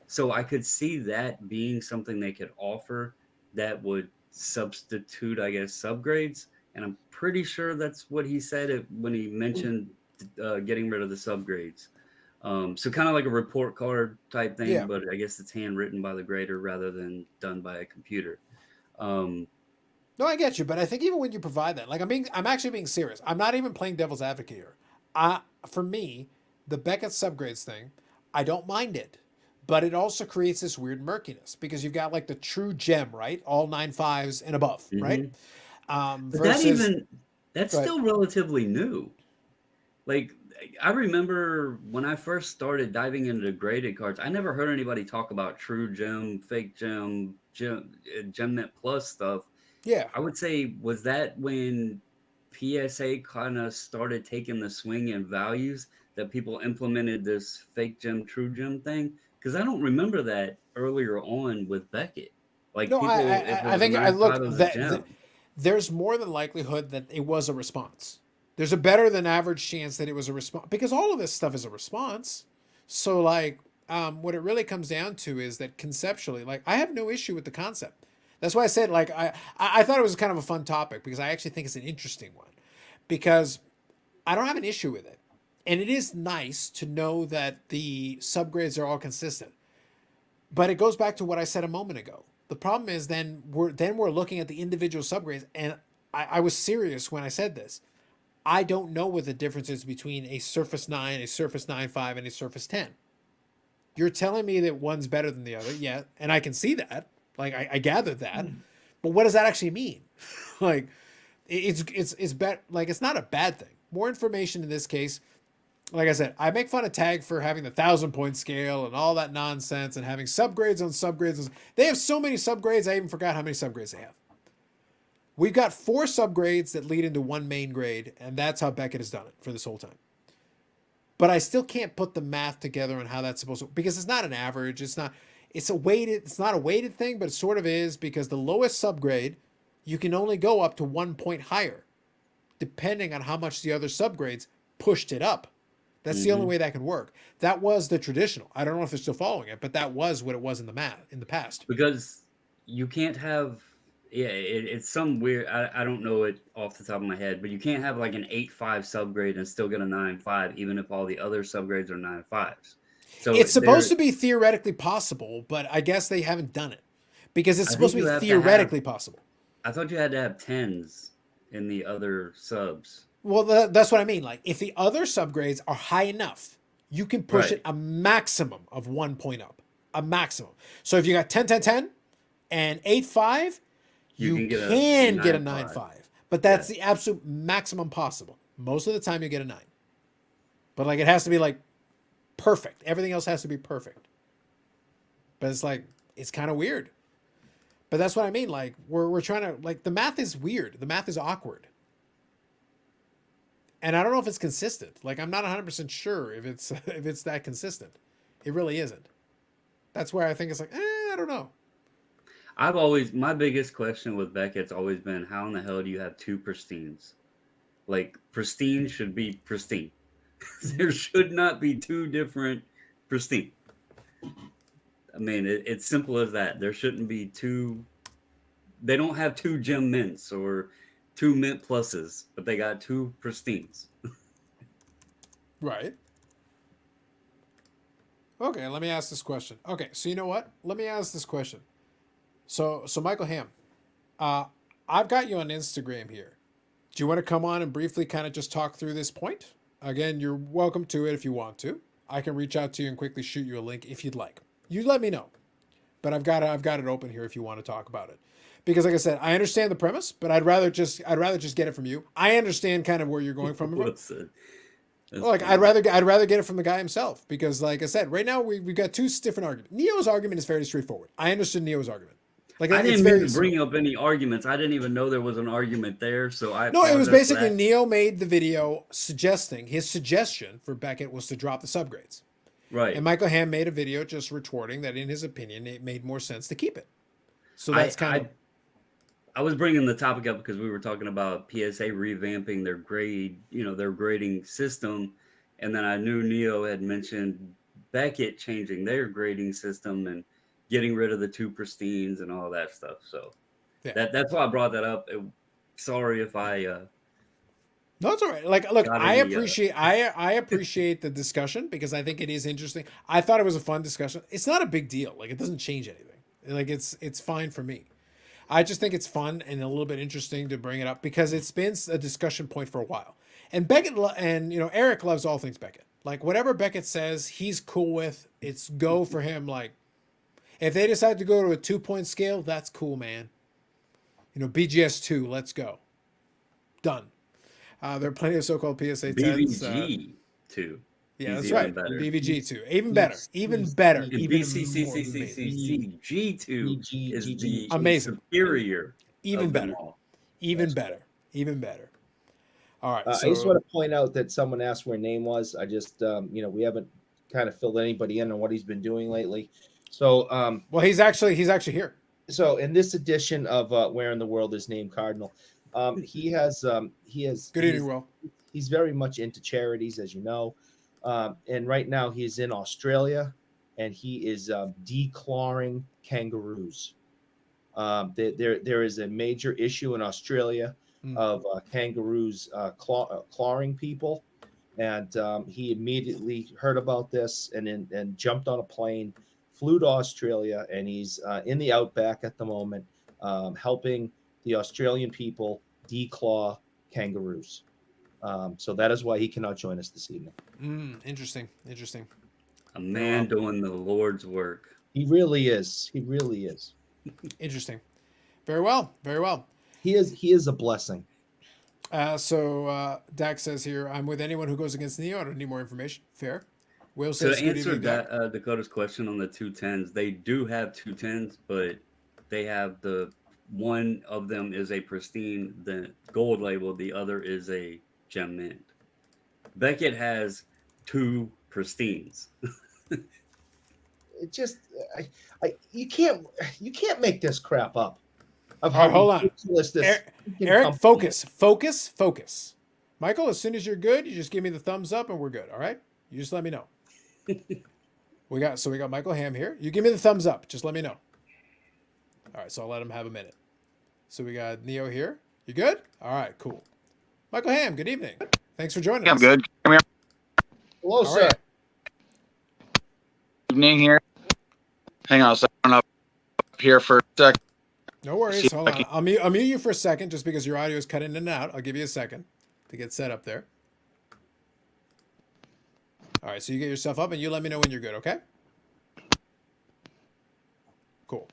B: So I could see that being something they could offer that would substitute, I guess, subgrades. And I'm pretty sure that's what he said when he mentioned getting rid of the subgrades. So kind of like a report card type thing, but I guess it's handwritten by the grader rather than done by a computer.
A: No, I get you, but I think even when you provide that, like I'm actually being serious. I'm not even playing devil's advocate here. For me, the Beckett subgrades thing, I don't mind it, but it also creates this weird murkiness because you've got like the true gem, right? All 9-5s and above, right?
B: But
A: Versus
B: that's still relatively new. Like I remember when I first started diving into graded cards, I never heard anybody talk about true gem, fake gem, Gemnet plus stuff.
A: Yeah.
B: I would say, was that when PSA kind of started taking the swing in values that people implemented this fake gem, true gem thing? Because I don't remember that earlier on with Beckett. Like
A: No,
B: people,
A: I think I look
B: gem.
A: There's more than likelihood that it was a response. There's a better than average chance that it was a response because all of this stuff is a response. So like, what it really comes down to is that conceptually, like I have no issue with the concept. That's why I said like I thought it was kind of a fun topic because I actually think it's an interesting one because I don't have an issue with it. And it is nice to know that the subgrades are all consistent. But it goes back to what I said a moment ago. The problem is then we're looking at the individual subgrades, and I was serious when I said this. I don't know what the difference is between a Surface 9, a Surface 9.5, and a Surface 10. You're telling me that one's better than the other, yeah, and I can see that. Like I gathered that, but what does that actually mean? Like it's like it's not a bad thing. More information in this case. Like I said, I make fun of Tag for having the 1,000-point scale and all that nonsense and having subgrades on subgrades. They have so many subgrades, I even forgot how many subgrades they have. We've got 4 subgrades that lead into one main grade, and that's how Beckett has done it for this whole time. But I still can't put the math together on how that's supposed to, because it's not an average. It's not a weighted thing, but it sort of is because the lowest subgrade, you can only go up to 1 point higher, depending on how much the other subgrades pushed it up. That's the only way that can work. That was the traditional. I don't know if they're still following it, but that was what it was in the past.
B: Because you can't have, it's some weird, I don't know it off the top of my head, but you can't have like an 8.5 subgrade and still get a 9.5, even if all the other subgrades are 9.5s. So
A: it's supposed to be theoretically possible, but I guess they haven't done it because it's supposed to be theoretically possible.
B: I thought you had to have 10s in the other subs.
A: Well, that's what I mean. Like, if the other subgrades are high enough, you can push it a maximum of 1 point up. A maximum. So if you got 10, 10, 10 and 8.5, you can get a 9.5. But that's the absolute maximum possible. Most of the time, you get a 9. But, like, it has to be, like, perfect. Everything else has to be perfect. But it's, like, it's kind of weird. But that's what I mean. Like, we're trying to, like, the math is weird. The math is awkward. And I don't know if it's consistent. Like, I'm not 100% sure if it's that consistent. It really isn't. That's where I think it's like, I don't know.
B: My biggest question with Beckett's always been, how in the hell do you have two pristines? Like, pristine should be pristine. There should not be two different pristine. I mean, it's simple as that. There shouldn't be two. They don't have two gem mints or two mint pluses, but they got two pristines.
A: Right. Okay, let me ask this question. Okay, so you know what? Let me ask this question. So Michael Ham, I've got you on Instagram here. Do you want to come on and briefly kind of just talk through this point? Again, you're welcome to it if you want to. I can reach out to you and quickly shoot you a link if you'd like. You let me know. But I've got it open here if you want to talk about it. Because like I said, I understand the premise, but I'd rather just get it from you. I understand kind of where you're going from. Like I'd rather get it from the guy himself, because like I said, right now we've got two different arguments. Neo's argument is fairly straightforward. I understood Neo's argument. Like
B: I
A: it's
B: didn't
A: very
B: mean to bring up any arguments. I didn't even know there was an argument there. So
A: No, it was
B: apologize for
A: basically
B: that.
A: Neo made the video suggesting his suggestion for Beckett was to drop the subgrades.
B: Right.
A: And Michael Ham made a video just retorting that in his opinion it made more sense to keep it. So that's
B: I was bringing the topic up because we were talking about PSA revamping their their grading system, and then I knew Neo had mentioned Beckett changing their grading system and getting rid of the two pristines and all that stuff. So
A: yeah.
B: that's why I brought that up. Sorry if I
A: No, it's all right. Like, look,
B: got
A: I
B: any,
A: appreciate the discussion because I think it is interesting. I thought it was a fun discussion. It's not a big deal. Like, it doesn't change anything. Like, it's fine for me. I just think it's fun and a little bit interesting to bring it up because it's been a discussion point for a while. And Beckett and Eric loves all things Beckett. Like, whatever Beckett says, he's cool with. It's go for him. Like, if they decide to go to a 2-point scale, that's cool, man. BGS 2, let's go. Done. There are plenty of so-called PSA 10s.
B: BVG 2.
A: Yeah, that's
B: even
A: right.
B: better.
A: BVG 2. Even better. Even better.
B: And
A: Even more
B: BCCCCCG2 is the
A: amazing.
B: superior.
A: Even
B: of them
A: better.
B: all.
A: Even better. Even better. All right.
C: I just want to point out that someone asked where Name was. I just, we haven't kind of filled anybody in on what he's been doing lately. So,
A: well, he's actually here.
C: So, in this edition of Where in the World is Name Cardinal, he has.
A: Good evening, Will.
C: He's very much into charities, as you know, and right now he's in Australia, and he is declawing kangaroos. There is a major issue in Australia of kangaroos clawing people, and he immediately heard about this and jumped on a plane, flew to Australia, and he's in the outback at the moment, helping the Australian people declaw kangaroos. So that is why he cannot join us this evening.
A: Interesting.
B: A man doing the Lord's work.
C: He really is.
A: Interesting. Very well.
C: He is a blessing.
A: So Dak says here, I'm with anyone who goes against Neo. I don't need more information. Fair. Will
B: So
A: says,
B: to answer that Dakota's question on the 210s, they do have 210s, but they have one of them is a pristine, the gold label, the other is a gem mint. Beckett has two pristines.
C: It just, you can't make this crap up.
A: All right, hold on. Eric, focus. Michael, as soon as you're good, you just give me the thumbs up and we're good. All right. You just let me know. we got Michael Ham here. You give me the thumbs up. Just let me know. All right. So I'll let him have a minute. So we got Neo here. You good? All right, cool. Michael Ham, good evening. Thanks for joining us.
D: I'm good. Come here.
C: Hello, sir.
A: Right.
D: Evening here. Hang on a second. I'm up here for a second.
A: No worries. Hold on. I'll mute you for a second just because your audio is cutting in and out. I'll give you a second to get set up there. All right, so you get yourself up and you let me know when you're good, okay? Cool.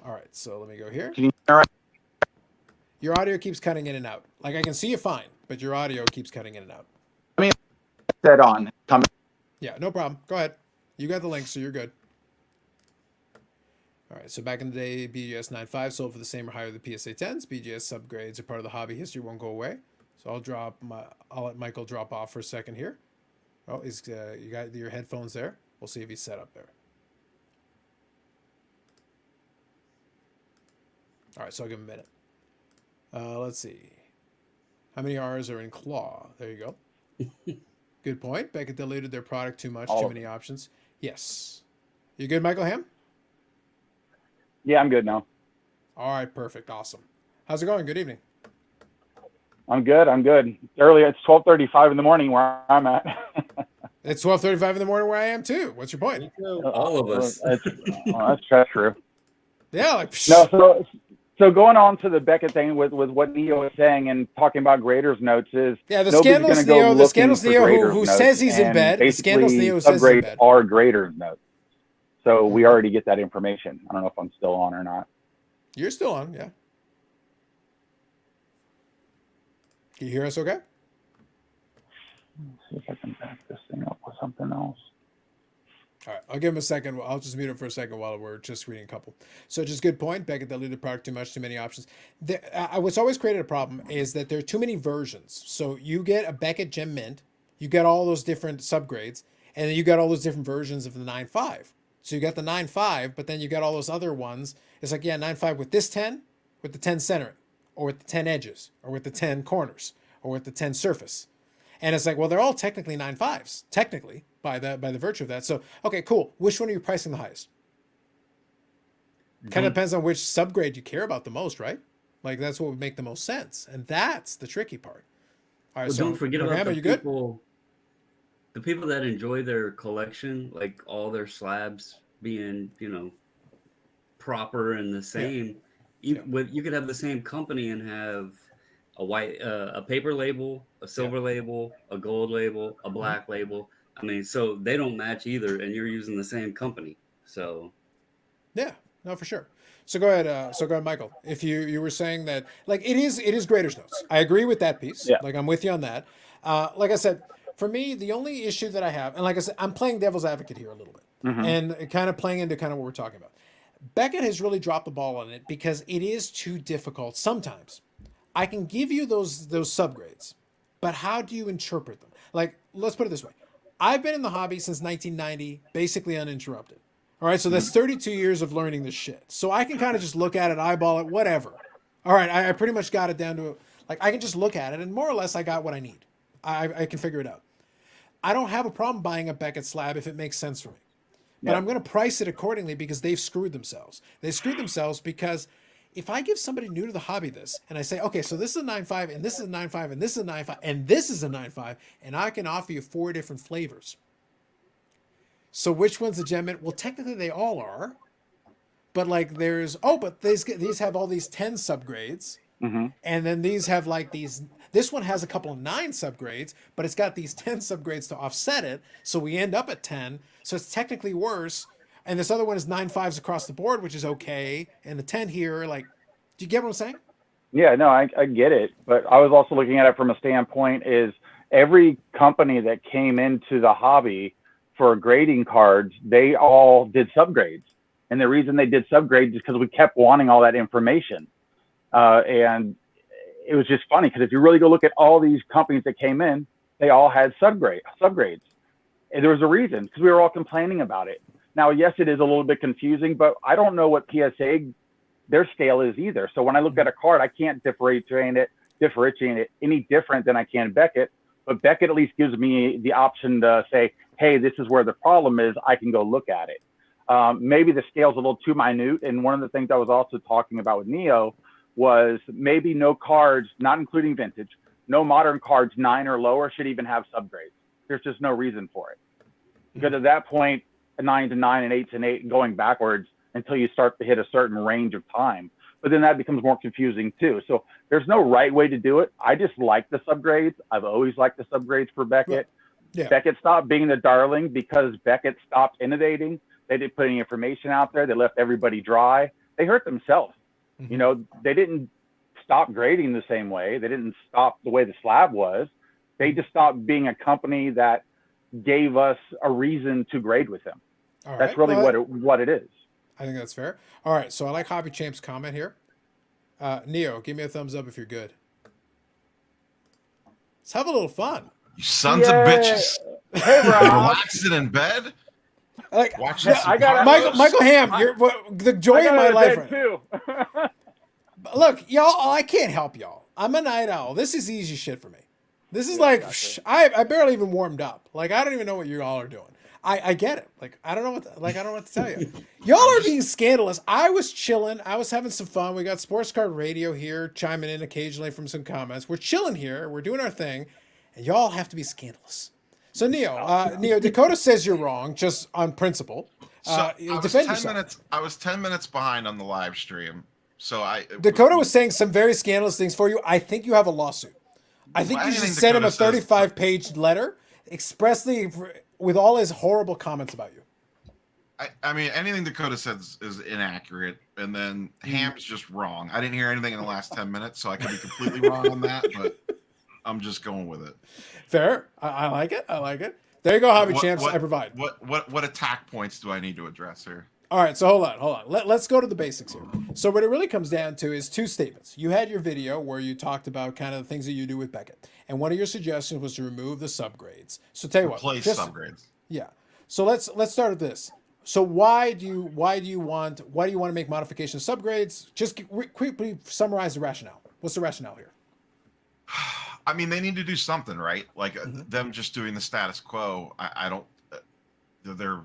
A: All right, so let me go here.
D: Can you hear all right?
A: Your audio keeps cutting in and out. Like, I can see you fine, but your audio keeps cutting in and out.
D: I mean, set on. Come.
A: Yeah, no problem. Go ahead. You got the link, so you're good. All right, so back in the day, BGS 9.5 sold for the same or higher than PSA 10s. BGS subgrades are part of the hobby. History won't go away. So I'll let Michael drop off for a second here. Oh, you got your headphones there. We'll see if he's set up there. All right, so I'll give him a minute. Let's see. How many R's are in claw? There you go. Good point. Beckett diluted their product too much, too many options. Yes. You good, Michael Ham?
E: Yeah, I'm good now.
A: All right, perfect. Awesome. How's it going? Good evening.
E: I'm good. Early, it's 12:35 in the morning where I'm at.
A: It's 12:35 in the morning where I am too. What's your point?
B: All of us.
E: That's true.
A: Yeah, like
E: No, so going on to the Beckett thing with what Neo is saying and talking about graders notes is
A: yeah, the
E: nobody's
A: scandalous
E: gonna go
A: Neo, the
E: looking
A: scandalous
E: for
A: Neo
E: graders
A: who
E: notes,
A: says he's in
E: and
A: bed. The scandalous
E: basically
A: Neo says he's in
E: subgrades
A: bed.
E: are graders notes. So we already get that information. I don't know if I'm still on or not.
A: You're still on, yeah. Can you hear us okay?
E: Let's see if I can back this thing up with something else.
A: All right, I'll give him a second. I'll just mute him for a second while we're just reading a couple. So just good point. Beckett diluted product too much, too many options. What's always created a problem is that there are too many versions. So you get a Beckett Gem Mint, you get all those different subgrades, and then you got all those different versions of the 9.5. So you got the 9.5, but then you got all those other ones. It's like, yeah, 9.5 with this 10, with the 10 centering, or with the 10 edges, or with the 10 corners, or with the 10 surface. And it's like, well, they're all technically 9.5s, technically, by the virtue of that. So, okay, cool. Which one are you pricing the highest? Kind of depends on which subgrade you care about the most, right? Like, that's what would make the most sense. And that's the tricky part. All right,
B: Well,
A: so
B: don't forget about
A: Graham,
B: the people. The people that enjoy their collection, like all their slabs being, proper and the same. You could have the same company and have a paper label, a silver label, a gold label, a black label. I mean, so they don't match either, and you're using the same company. So
A: yeah, no, for sure. So go ahead, Michael. If you were saying that, like, it is graders notes. I agree with that piece.
E: Yeah.
A: Like, I'm with you on that. Like I said, for me, the only issue that I have, and like I said, I'm playing devil's advocate here a little bit, and kind of playing into kind of what we're talking about. Beckett has really dropped the ball on it because it is too difficult sometimes. I can give you those subgrades, but how do you interpret them? Like, let's put it this way. I've been in the hobby since 1990, basically uninterrupted. All right, so that's 32 years of learning this shit. So I can kind of just look at it, eyeball it, whatever. All right, I pretty much got it down to, like, I can just look at it, and more or less I got what I need. I can figure it out. I don't have a problem buying a Beckett slab if it makes sense for me. But I'm going to price it accordingly because they've screwed themselves. They screwed themselves because if I give somebody new to the hobby this, and I say, okay, so this is a 9.5, and this is a 9.5, and this is a 9.5, and this is a 9.5, and I can offer you 4 different flavors. So which one's a gem mint? Well, technically they all are. But like but these have all these 10 subgrades. And then these have like these, this one has a couple of 9 subgrades, but it's got these 10 subgrades to offset it. So we end up at 10. So it's technically worse. And this other one is 9.5s across the board, which is okay. And the 10 here, like, do you get what I'm saying?
E: Yeah, no, I get it. But I was also looking at it from a standpoint is every company that came into the hobby for grading cards, they all did subgrades. And the reason they did subgrades is because we kept wanting all that information. And it was just funny because if you really go look at all these companies that came in, they all had subgrades. And there was a reason because we were all complaining about it. Now, yes, it is a little bit confusing, but I don't know what PSA, their scale is either. So when I look at a card, I can't differentiate it any different than I can Beckett. But Beckett at least gives me the option to say, hey, this is where the problem is. I can go look at it. Maybe the scale's a little too minute. And one of the things I was also talking about with Neo was maybe no cards, not including vintage, no modern cards 9 or lower should even have subgrades. There's just no reason for it. Because at that point, a 9 to 9 and 8 to 8 going backwards until you start to hit a certain range of time. But then that becomes more confusing too. So there's no right way to do it. I just like the subgrades. I've always liked the subgrades for Beckett. Yeah. Beckett stopped being the darling because Beckett stopped innovating. They didn't put any information out there. They left everybody dry. They hurt themselves. You know, they didn't stop grading the same way. They didn't stop the way the slab was. They just stopped being a company that gave us a reason to grade with them.
A: All right.
E: That's really what it is.
A: I think that's fair. All right, so I like Hobby Champ's comment here. Neo, give me a thumbs up if you're good. Let's have a little fun.
F: You sons of bitches.
E: Hey, bro.
F: Relaxing in bed.
A: Like,
F: watching
E: I got
A: Michael Ham, you're the joy of my life.
E: Too.
A: Look, y'all, I can't help y'all. I'm a night owl. This is easy shit for me. This is I barely even warmed up. Like, I don't even know what you all are doing. I get it. Like, I don't know what to tell you. Y'all are being scandalous. I was chilling. I was having some fun. We got Sports Card Radio here chiming in occasionally from some comments. We're chilling here. We're doing our thing. And y'all have to be scandalous. So, Neo, Dakota says you're wrong just on principle.
F: So I was
A: Defend
F: 10
A: yourself.
F: minutes. I was 10 minutes behind on the live stream. So
A: Dakota was saying some very scandalous things for you. I think you have a lawsuit. I think you should send him a 35-page letter expressly with all his horrible comments about you.
F: I mean, anything Dakota says is inaccurate, and then Ham's just wrong. I didn't hear anything in the last 10 minutes, so I could be completely wrong on that, but I'm just going with it.
A: Fair. I like it. I like it. There you go, Hobby Champs. I provide.
F: What attack points do I need to address here?
A: All right, so hold on. Let's go to the basics here. So what it really comes down to is two statements. You had your video where you talked about kind of the things that you do with Beckett, and one of your suggestions was to remove the subgrades. So tell you
F: Replace
A: what,
F: subgrades.
A: Yeah. So let's start with this. So why do you want to make modifications to subgrades? Just quickly summarize the rationale. What's the rationale here?
F: I mean, they need to do something, right? Like them just doing the status quo. I don't. They're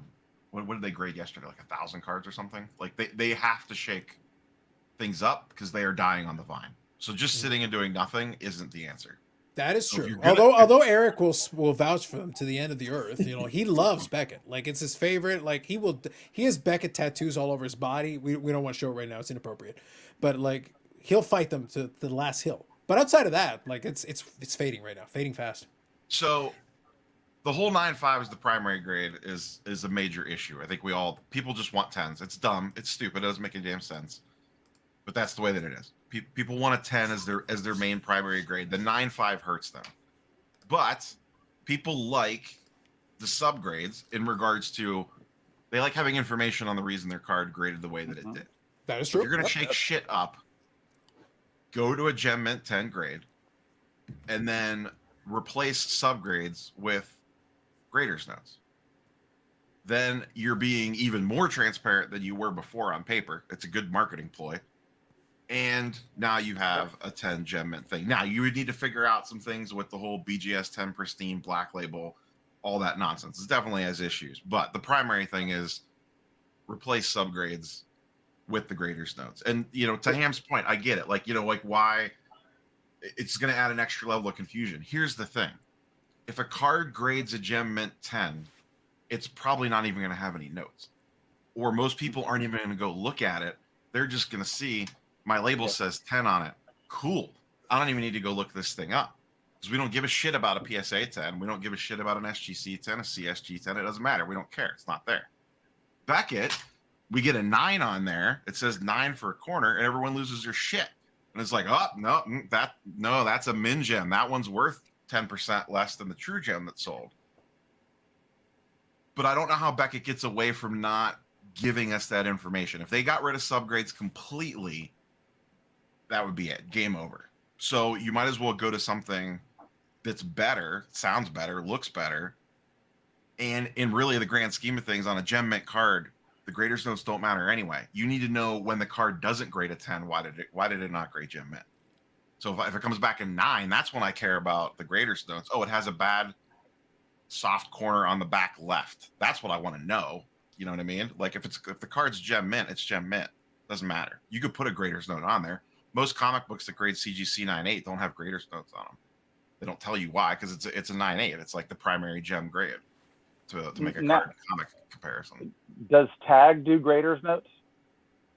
F: what did they grade yesterday? Like 1,000 cards or something. Like they have to shake things up because they are dying on the vine. So just sitting and doing nothing isn't the answer.
A: That is true. Although Eric will vouch for him to the end of the earth. You know, he loves Beckett. Like, it's his favorite. Like, he has Beckett tattoos all over his body. We don't want to show it right now. It's inappropriate. But like, he'll fight them to the last hill. But outside of that, like, it's fading right now, fading fast.
F: So the whole 9.5 as the primary grade is a major issue. I think people just want 10s. It's dumb. It's stupid. It doesn't make any damn sense. But that's the way that it is. People want a 10 as their main primary grade. The 9.5 hurts them. But people like the subgrades in regards to they like having information on the reason their card graded the way that it did.
A: That is true.
F: If you're going to shake shit up, go to a Gem Mint 10 grade and then replace subgrades with grader's notes. Then you're being even more transparent than you were before on paper. It's a good marketing ploy. And now you have a 10 Gem Mint thing. Now you would need to figure out some things with the whole BGS 10 pristine black label, all that nonsense. It definitely has issues. But the primary thing is replace subgrades with the grader's notes. And, you know, to Ham's point, I get it. Like, you know, like why it's going to add an extra level of confusion. Here's the thing. If a card grades a Gem Mint 10, it's probably not even going to have any notes. Or most people aren't even going to go look at it. They're just going to see my label says 10 on it. Cool. I don't even need to go look this thing up because we don't give a shit about a PSA 10. We don't give a shit about an SGC 10, a CSG 10. It doesn't matter. We don't care. It's not there. Beckett, we get a 9 on there. It says 9 for a corner, and everyone loses their shit. And it's like, oh, no, that's a min gem. That one's worth 10% less than the true gem that's sold. But I don't know how Beckett gets away from not giving us that information. If they got rid of subgrades completely, that would be it. Game over. So you might as well go to something that's better, sounds better, looks better. And in really the grand scheme of things, on a Gem Mint card, the grader's notes don't matter anyway. You need to know when the card doesn't grade a 10, why did it not grade Gem Mint? So if it comes back in 9, that's when I care about the grader's notes. Oh, it has a bad soft corner on the back left. That's what I want to know. You know what I mean? Like if the card's Gem Mint, it's Gem Mint. Doesn't matter. You could put a grader's note on there. Most comic books that grade CGC 9.8 don't have grader's notes on them. They don't tell you why because it's a 9.8. It's like the primary gem grade to make a card comic comparison.
E: Does Tag do grader's notes?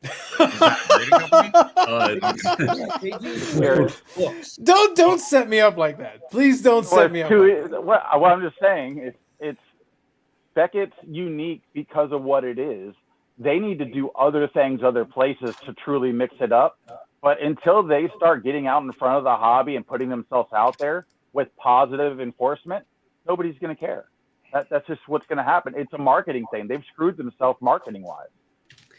F: Is that a grading company?
A: Don't set me up like that. Please don't set me up.
E: What I'm just saying, it's Beckett's unique because of what it is. They need to do other things, other places to truly mix it up. But until they start getting out in front of the hobby and putting themselves out there with positive enforcement, nobody's going to care. That's just what's going to happen. It's a marketing thing. They've screwed themselves marketing-wise.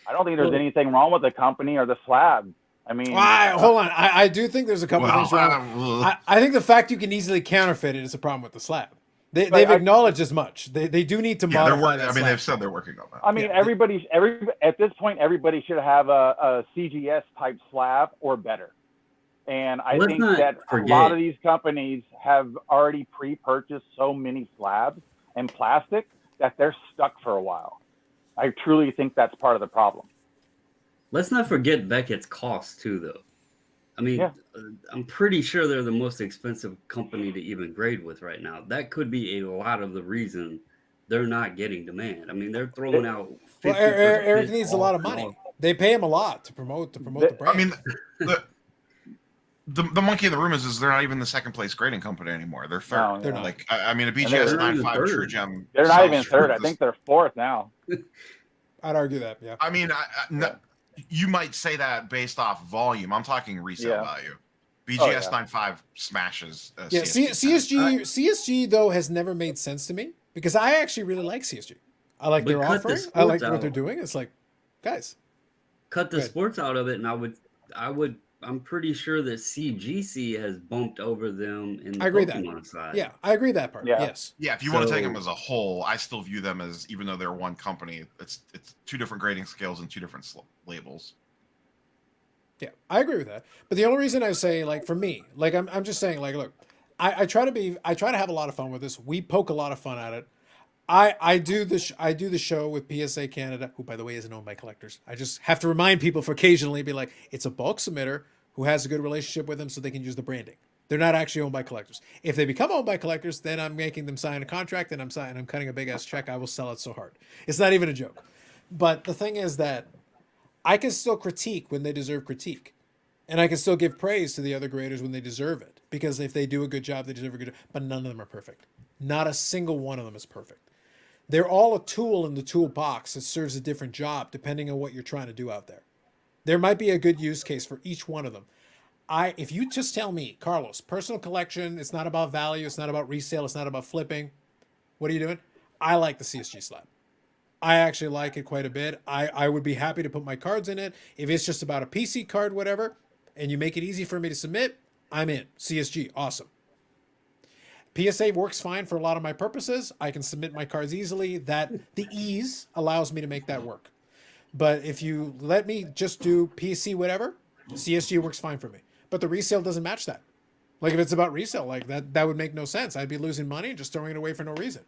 E: I don't think there's anything wrong with the company or the slab. I mean,
A: hold on. I do think there's a couple things wrong. I think the fact you can easily counterfeit it is a problem with the slab. They've
E: I-
A: acknowledged as much. They do need to
F: Yeah, they're
A: modify
F: working.
A: that.
F: I mean,
A: slab
F: they've said
A: shape.
F: they're working on that.
E: I mean,
A: Yeah,
E: at this point, everybody should have a CGS type slab or better. And I
B: Let's
E: think
B: not
E: that a lot
B: forget-
E: of these companies have already pre-purchased so many slabs and plastic that they're stuck for a while. I truly think that's part of the problem.
B: Let's not forget Beckett's cost too, though. I mean,
E: Yeah.
B: I'm pretty sure they're the most expensive company to even grade with right now. That could be a lot of the reason they're not getting demand. I mean, they're throwing out 50%.
A: Well, Eric needs a lot of
B: off
A: money.
B: all-
A: They pay him a lot to promote the brand.
F: I mean, the monkey in the room is they're not even the second place grading company anymore. They're third.
E: No,
A: They're not.
F: Like I mean, a
E: they're
F: BGS
B: not even
F: 9.5
B: third.
F: True Gem.
E: They're not
F: sells
E: even
F: for
E: third. I
F: this-
E: think they're fourth now.
A: I'd argue that. Yeah.
F: I mean, you might say that based off volume. I'm talking resale
E: Yeah.
F: value. BGS
E: yeah.
F: 9.5 smashes.
A: Yeah.
F: CSG.
A: CSG though has never made sense to me because I actually really like CSG. I like
B: But
A: their
B: cut the
A: offering. I like
B: sports
A: what they're
B: out.
A: doing. It's like, guys,
B: Cut the
A: Good.
B: sports out of it, and I'm pretty sure that CGC has bumped over them in the
A: I agree that.
B: Pokemon side.
A: yeah, I agree that part.
E: Yeah.
A: Yes.
F: Yeah, if you want to take
B: So-
F: them as a whole, I still view them as, even though they're one company, it's two different grading scales and two different labels.
A: Yeah, I agree with that. But the only reason I say, like, for me, like, I'm just saying, like, look, I try to have a lot of fun with this. We poke a lot of fun at it. I do the show with PSA Canada, who by the way isn't owned by collectors. I just have to remind people for occasionally be like, it's a bulk submitter who has a good relationship with them so they can use the branding. They're not actually owned by collectors. If they become owned by collectors, then I'm making them sign a contract and I'm cutting a big ass check. I will sell it so hard. It's not even a joke. But the thing is that I can still critique when they deserve critique. And I can still give praise to the other graders when they deserve it. Because if they do a good job, they deserve a good job. But none of them are perfect. Not a single one of them is perfect. They're all a tool in the toolbox that serves a different job depending on what you're trying to do out there. There might be a good use case for each one of them. If you just tell me, Carlos, personal collection, it's not about value, it's not about resale, it's not about flipping. What are you doing? I like the CSG slab. I actually like it quite a bit. I would be happy to put my cards in it. If it's just about a PC card, whatever, and you make it easy for me to submit, I'm in. CSG, awesome. PSA works fine for a lot of my purposes. I can submit my cards easily. The ease allows me to make that work. But if you let me just do PC whatever, CSG works fine for me. But the resale doesn't match that. Like if it's about resale, like that would make no sense. I'd be losing money and just throwing it away for no reason.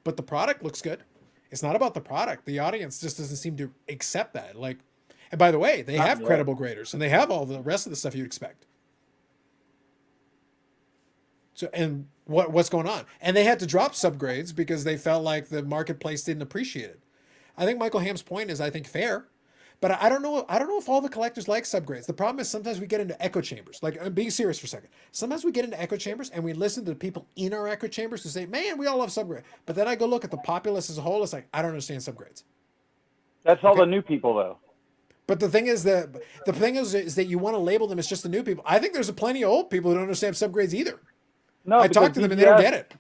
A: But the product looks good. It's not about the product. The audience just doesn't seem to accept that. Like, and by the way, they have credible graders and they have all the rest of the stuff you'd expect. So, and what's going on? And they had to drop subgrades because they felt like the marketplace didn't appreciate it. I think Michael Ham's point is, I think, fair, but I don't know if all the collectors like subgrades. The problem is sometimes we get into echo chambers. Like, I'm being serious for a second. Sometimes we get into echo chambers and we listen to the people in our echo chambers who say, "Man, we all love subgrade." But then I go look at the populace as a whole. It's like, I don't understand subgrades.
E: That's all the new people, though.
A: But the thing is that you want to label them as just the new people. I think there's plenty of old people who don't understand subgrades either.
E: No,
A: I talk to them and they don't get it.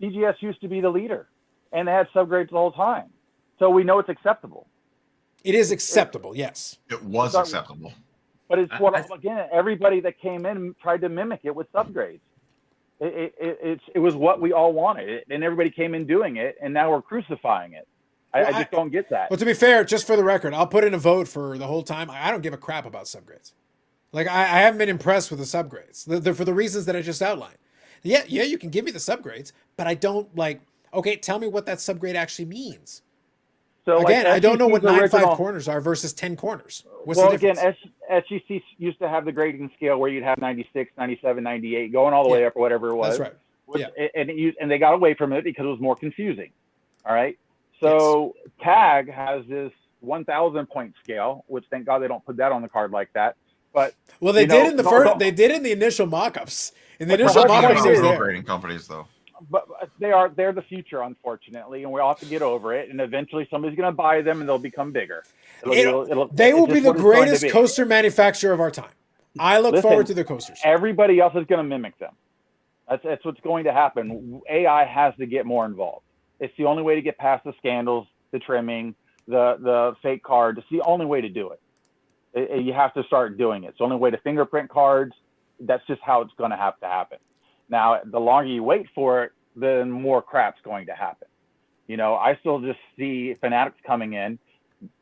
E: DGS used to be the leader, and they had subgrades the whole time. So we know it's acceptable.
A: It is acceptable, yes.
F: It was
E: Sorry.
F: acceptable.
E: But it's again, everybody that came in tried to mimic it with subgrades. It was what we all wanted, and everybody came in doing it, and now we're crucifying it. I just don't get that.
A: Well, to be fair, just for the record, I'll put in a vote for the whole time. I don't give a crap about subgrades. Like, I haven't been impressed with the subgrades for the reasons that I just outlined. Yeah, you can give me the subgrades, but I don't okay, tell me what that subgrade actually means.
E: So
A: again, I don't know what 9.5
E: original
A: corners are versus 10 corners. What's the difference?
E: Again, SGC used to have the grading scale where you'd have 96, 97, 98, going all the way up or whatever it was.
A: That's right.
E: And they got away from it because it was more confusing. All right. So Tag has this 1,000 point scale, which thank God they don't put that on the card like that. But
A: well, they did in the first. They did in the initial mock-ups. In the initial
F: Talking
A: mock-ups,
F: about
A: it was
F: pro
A: there.
F: grading companies, though.
E: But they're the future, unfortunately, and we all have to get over it. And eventually, somebody's going to buy them, and they'll become bigger.
A: They will be the greatest coaster manufacturer of our time. I look forward to their coasters.
E: Everybody else is going to mimic them. That's what's going to happen. AI has to get more involved. It's the only way to get past the scandals, the trimming, the fake card. It's the only way to do it. You have to start doing it. It's the only way to fingerprint cards. That's just how it's going to have to happen. Now, the longer you wait for it, then more crap's going to happen. You know, I still just see fanatics coming in,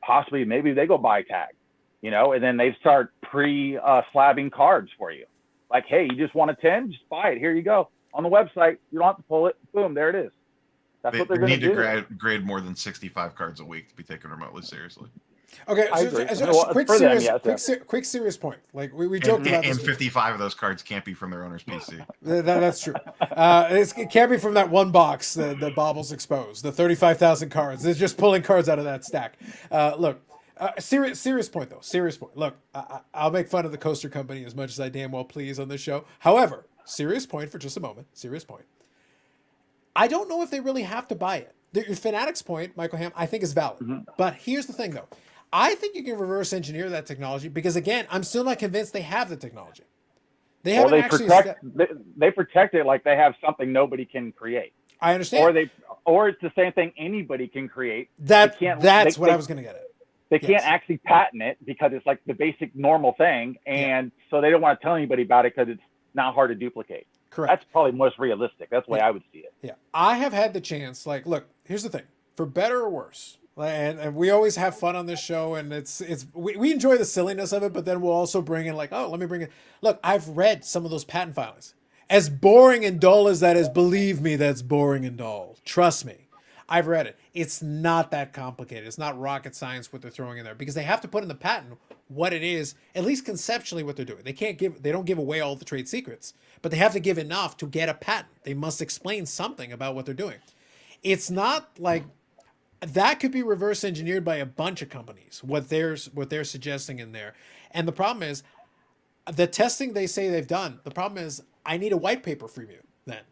E: possibly maybe they go buy tag, you know, and then they start slabbing cards for you. Like, hey, you just want a 10? Just buy it. Here you go. On the website, you don't have to pull it. Boom, there it is. That's what they're going to do.
F: Need to grade more than 65 cards a week to be taken remotely seriously.
A: Okay,
E: I agree.
A: quick serious point. Like we joked about
F: and
A: this.
F: 55 of those cards can't be from their owner's PC.
A: That's true. It can't be from that one box that Bobbles exposed. The 35,000 cards. They're just pulling cards out of that stack. Look, serious point though. Serious point. Look, I'll make fun of the coaster company as much as I damn well please on this show. However, serious point for just a moment. Serious point. I don't know if they really have to buy it. Your Fanatics point, Michael Ham, I think is valid. Mm-hmm. But here's the thing though. I think you can reverse engineer that technology because, again, I'm still not convinced they have the technology. They protect it like they have something nobody can create. I understand.
E: Or it's the same thing anybody can create.
A: That's what I was going to get at.
E: They can't actually patent it because it's like the basic normal thing, and so they don't want to tell anybody about it because it's not hard to duplicate.
A: Correct.
E: That's probably most realistic. That's the way I would see it.
A: Yeah, I have had the chance. Like, look, here's the thing: for better or worse. And we always have fun on this show, and we enjoy the silliness of it, but then we'll also bring in let me bring in. Look, I've read some of those patent filings. As boring and dull as that is, believe me, that's boring and dull. Trust me. I've read it. It's not that complicated. It's not rocket science what they're throwing in there because they have to put in the patent what it is, at least conceptually what they're doing. They don't give away all the trade secrets, but they have to give enough to get a patent. They must explain something about what they're doing. It's not like that could be reverse engineered by a bunch of companies, what they're suggesting in there. And the problem is the testing they say they've done. The problem is I need a white paper from you then.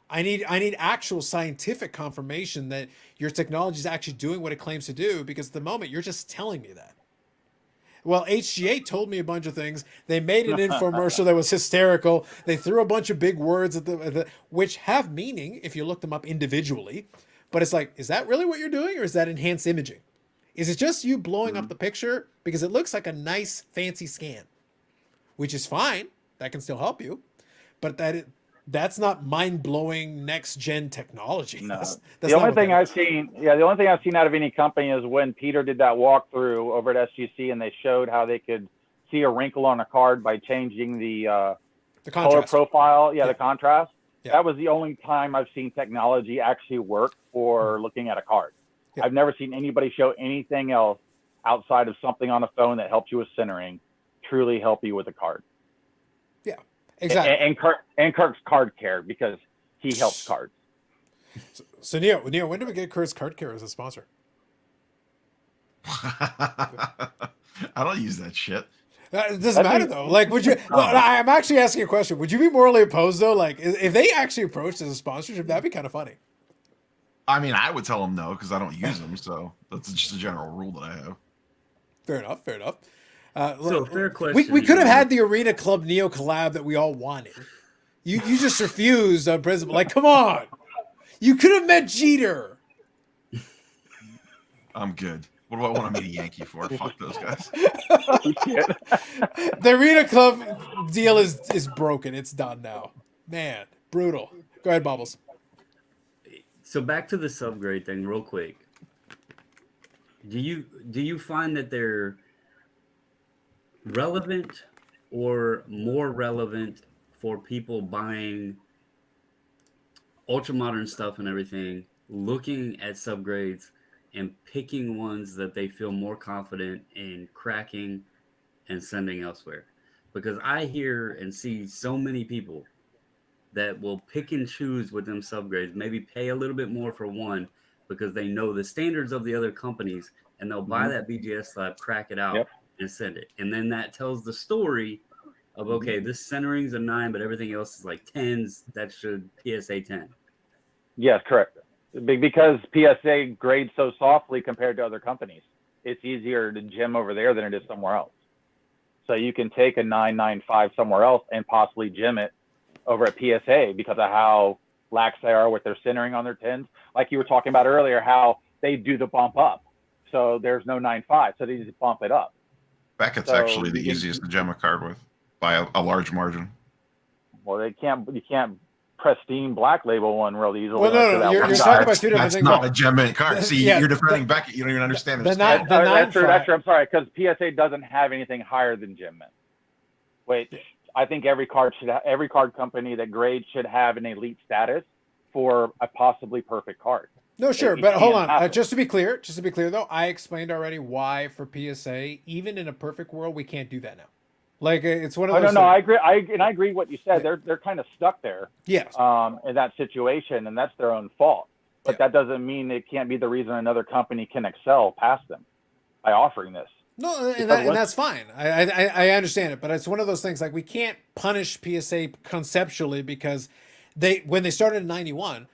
A: I need actual scientific confirmation that your technology is actually doing what it claims to do, because at the moment you're just telling me that. Well, HGA told me a bunch of things. They made an infomercial that was hysterical. They threw a bunch of big words at the which have meaning if you look them up individually. But it's like, is that really what you're doing, or is that enhanced imaging? Is it just you blowing up the picture? Because it looks like a nice, fancy scan, which is fine. That can still help you. But that's not mind-blowing next-gen technology.
E: No.
A: That's
E: the only thing I've seen out of any company is when Peter did that walkthrough over at SGC, and they showed how they could see a wrinkle on a card by changing the color profile. Yeah, the contrast. Yeah. That was the only time I've seen technology actually work for looking at a card. Yeah. I've never seen anybody show anything else outside of something on a phone that helps you with centering truly help you with a card.
A: Yeah, exactly.
E: And Kirk's Card Care, because he helps cards.
A: So Neo, when do we get Kirk's Card Care as a sponsor?
F: I don't use that shit.
A: It doesn't matter though. Like, would you? I'm actually asking a question. Would you be morally opposed though? Like, if they actually approached as a sponsorship, that'd be kind of funny.
F: I mean, I would tell them no because I don't use them. So that's just a general rule that I have.
A: Fair enough.
B: So fair question.
A: We could have had the Arena Club Neo collab that we all wanted. You just refused on principle. Like, come on. You could have met Jeter.
F: I'm good. What do I want to meet a Yankee for? Fuck those guys.
A: The Arena Club deal is broken. It's done now. Man, brutal. Go ahead, Bubbles.
B: So back to the subgrade thing real quick. Do you find that they're relevant or more relevant for people buying ultra modern stuff and everything, looking at subgrades and picking ones that they feel more confident in cracking and sending elsewhere? Because I hear and see so many people that will pick and choose with them subgrades, maybe pay a little bit more for one because they know the standards of the other companies, and they'll buy that BGS slab, crack it out, and send it. And then that tells the story of, okay, this centering's a 9, but everything else is like 10s. That should PSA 10.
E: Yes, correct. Because PSA grades so softly compared to other companies. It's easier to gem over there than it is somewhere else. So you can take a 995 somewhere else and possibly gem it over at PSA because of how lax they are with their centering on their 10s. Like you were talking about earlier, how they do the bump up. So there's no 9.5, so they just bump it up.
F: Beckett's actually the easiest to gem a card with by a large margin.
E: Well, you can't pristine black label one real easily.
A: Well, no,
E: after
A: no,
E: that
A: you're
E: one
A: talking
E: guy.
A: about two different
F: That's
A: things.
F: not a gem mint card. See,
A: Yeah,
F: you're defending Beckett. You don't even understand
A: the
F: their
A: not-
F: standard.
A: the
E: That's true.
A: 9.5.
E: That's true. I'm sorry, because PSA doesn't have anything higher than gem mint. Which I think every card company that grades should have an elite status for a possibly perfect card.
A: No, sure,
E: You
A: but hold
E: can't
A: on.
E: have it.
A: Just to be clear, though, I explained already why for PSA, even in a perfect world, we can't do that now. Like it's one of
E: Oh,
A: those.
E: no, I
A: things-
E: agree. I agree what you said. They're kind of stuck there
A: Yes.
E: in that situation, and that's their own fault. But
A: Yeah.
E: that doesn't mean it can't be the reason another company can excel past them by offering this.
A: No, and
E: Because
A: that's fine. I understand it, but it's one of those things like we can't punish PSA conceptually because when they started in 91,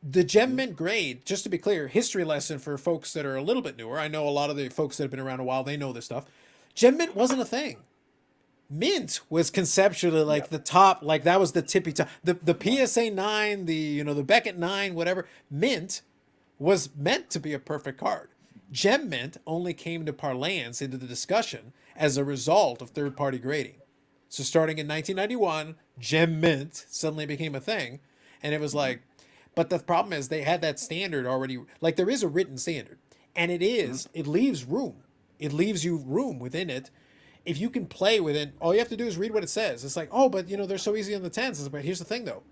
A: the gem mint grade, just to be clear, history lesson for folks that are a little bit newer. I know a lot of the folks that have been around a while, they know this stuff. Gem mint wasn't a thing. Mint was conceptually like the top, like that was the tippy top. The PSA 9, the Beckett 9, whatever, mint was meant to be a perfect card. Gem mint only came to parlance into the discussion as a result of third-party grading. So starting in 1991, gem mint suddenly became a thing, and it was like, but the problem is they had that standard already. Like there is a written standard, and it leaves room. It leaves you room within it. If you can play within, all you have to do is read what it says. It's like, oh, but they're so easy on the 10s. But here's the thing, though.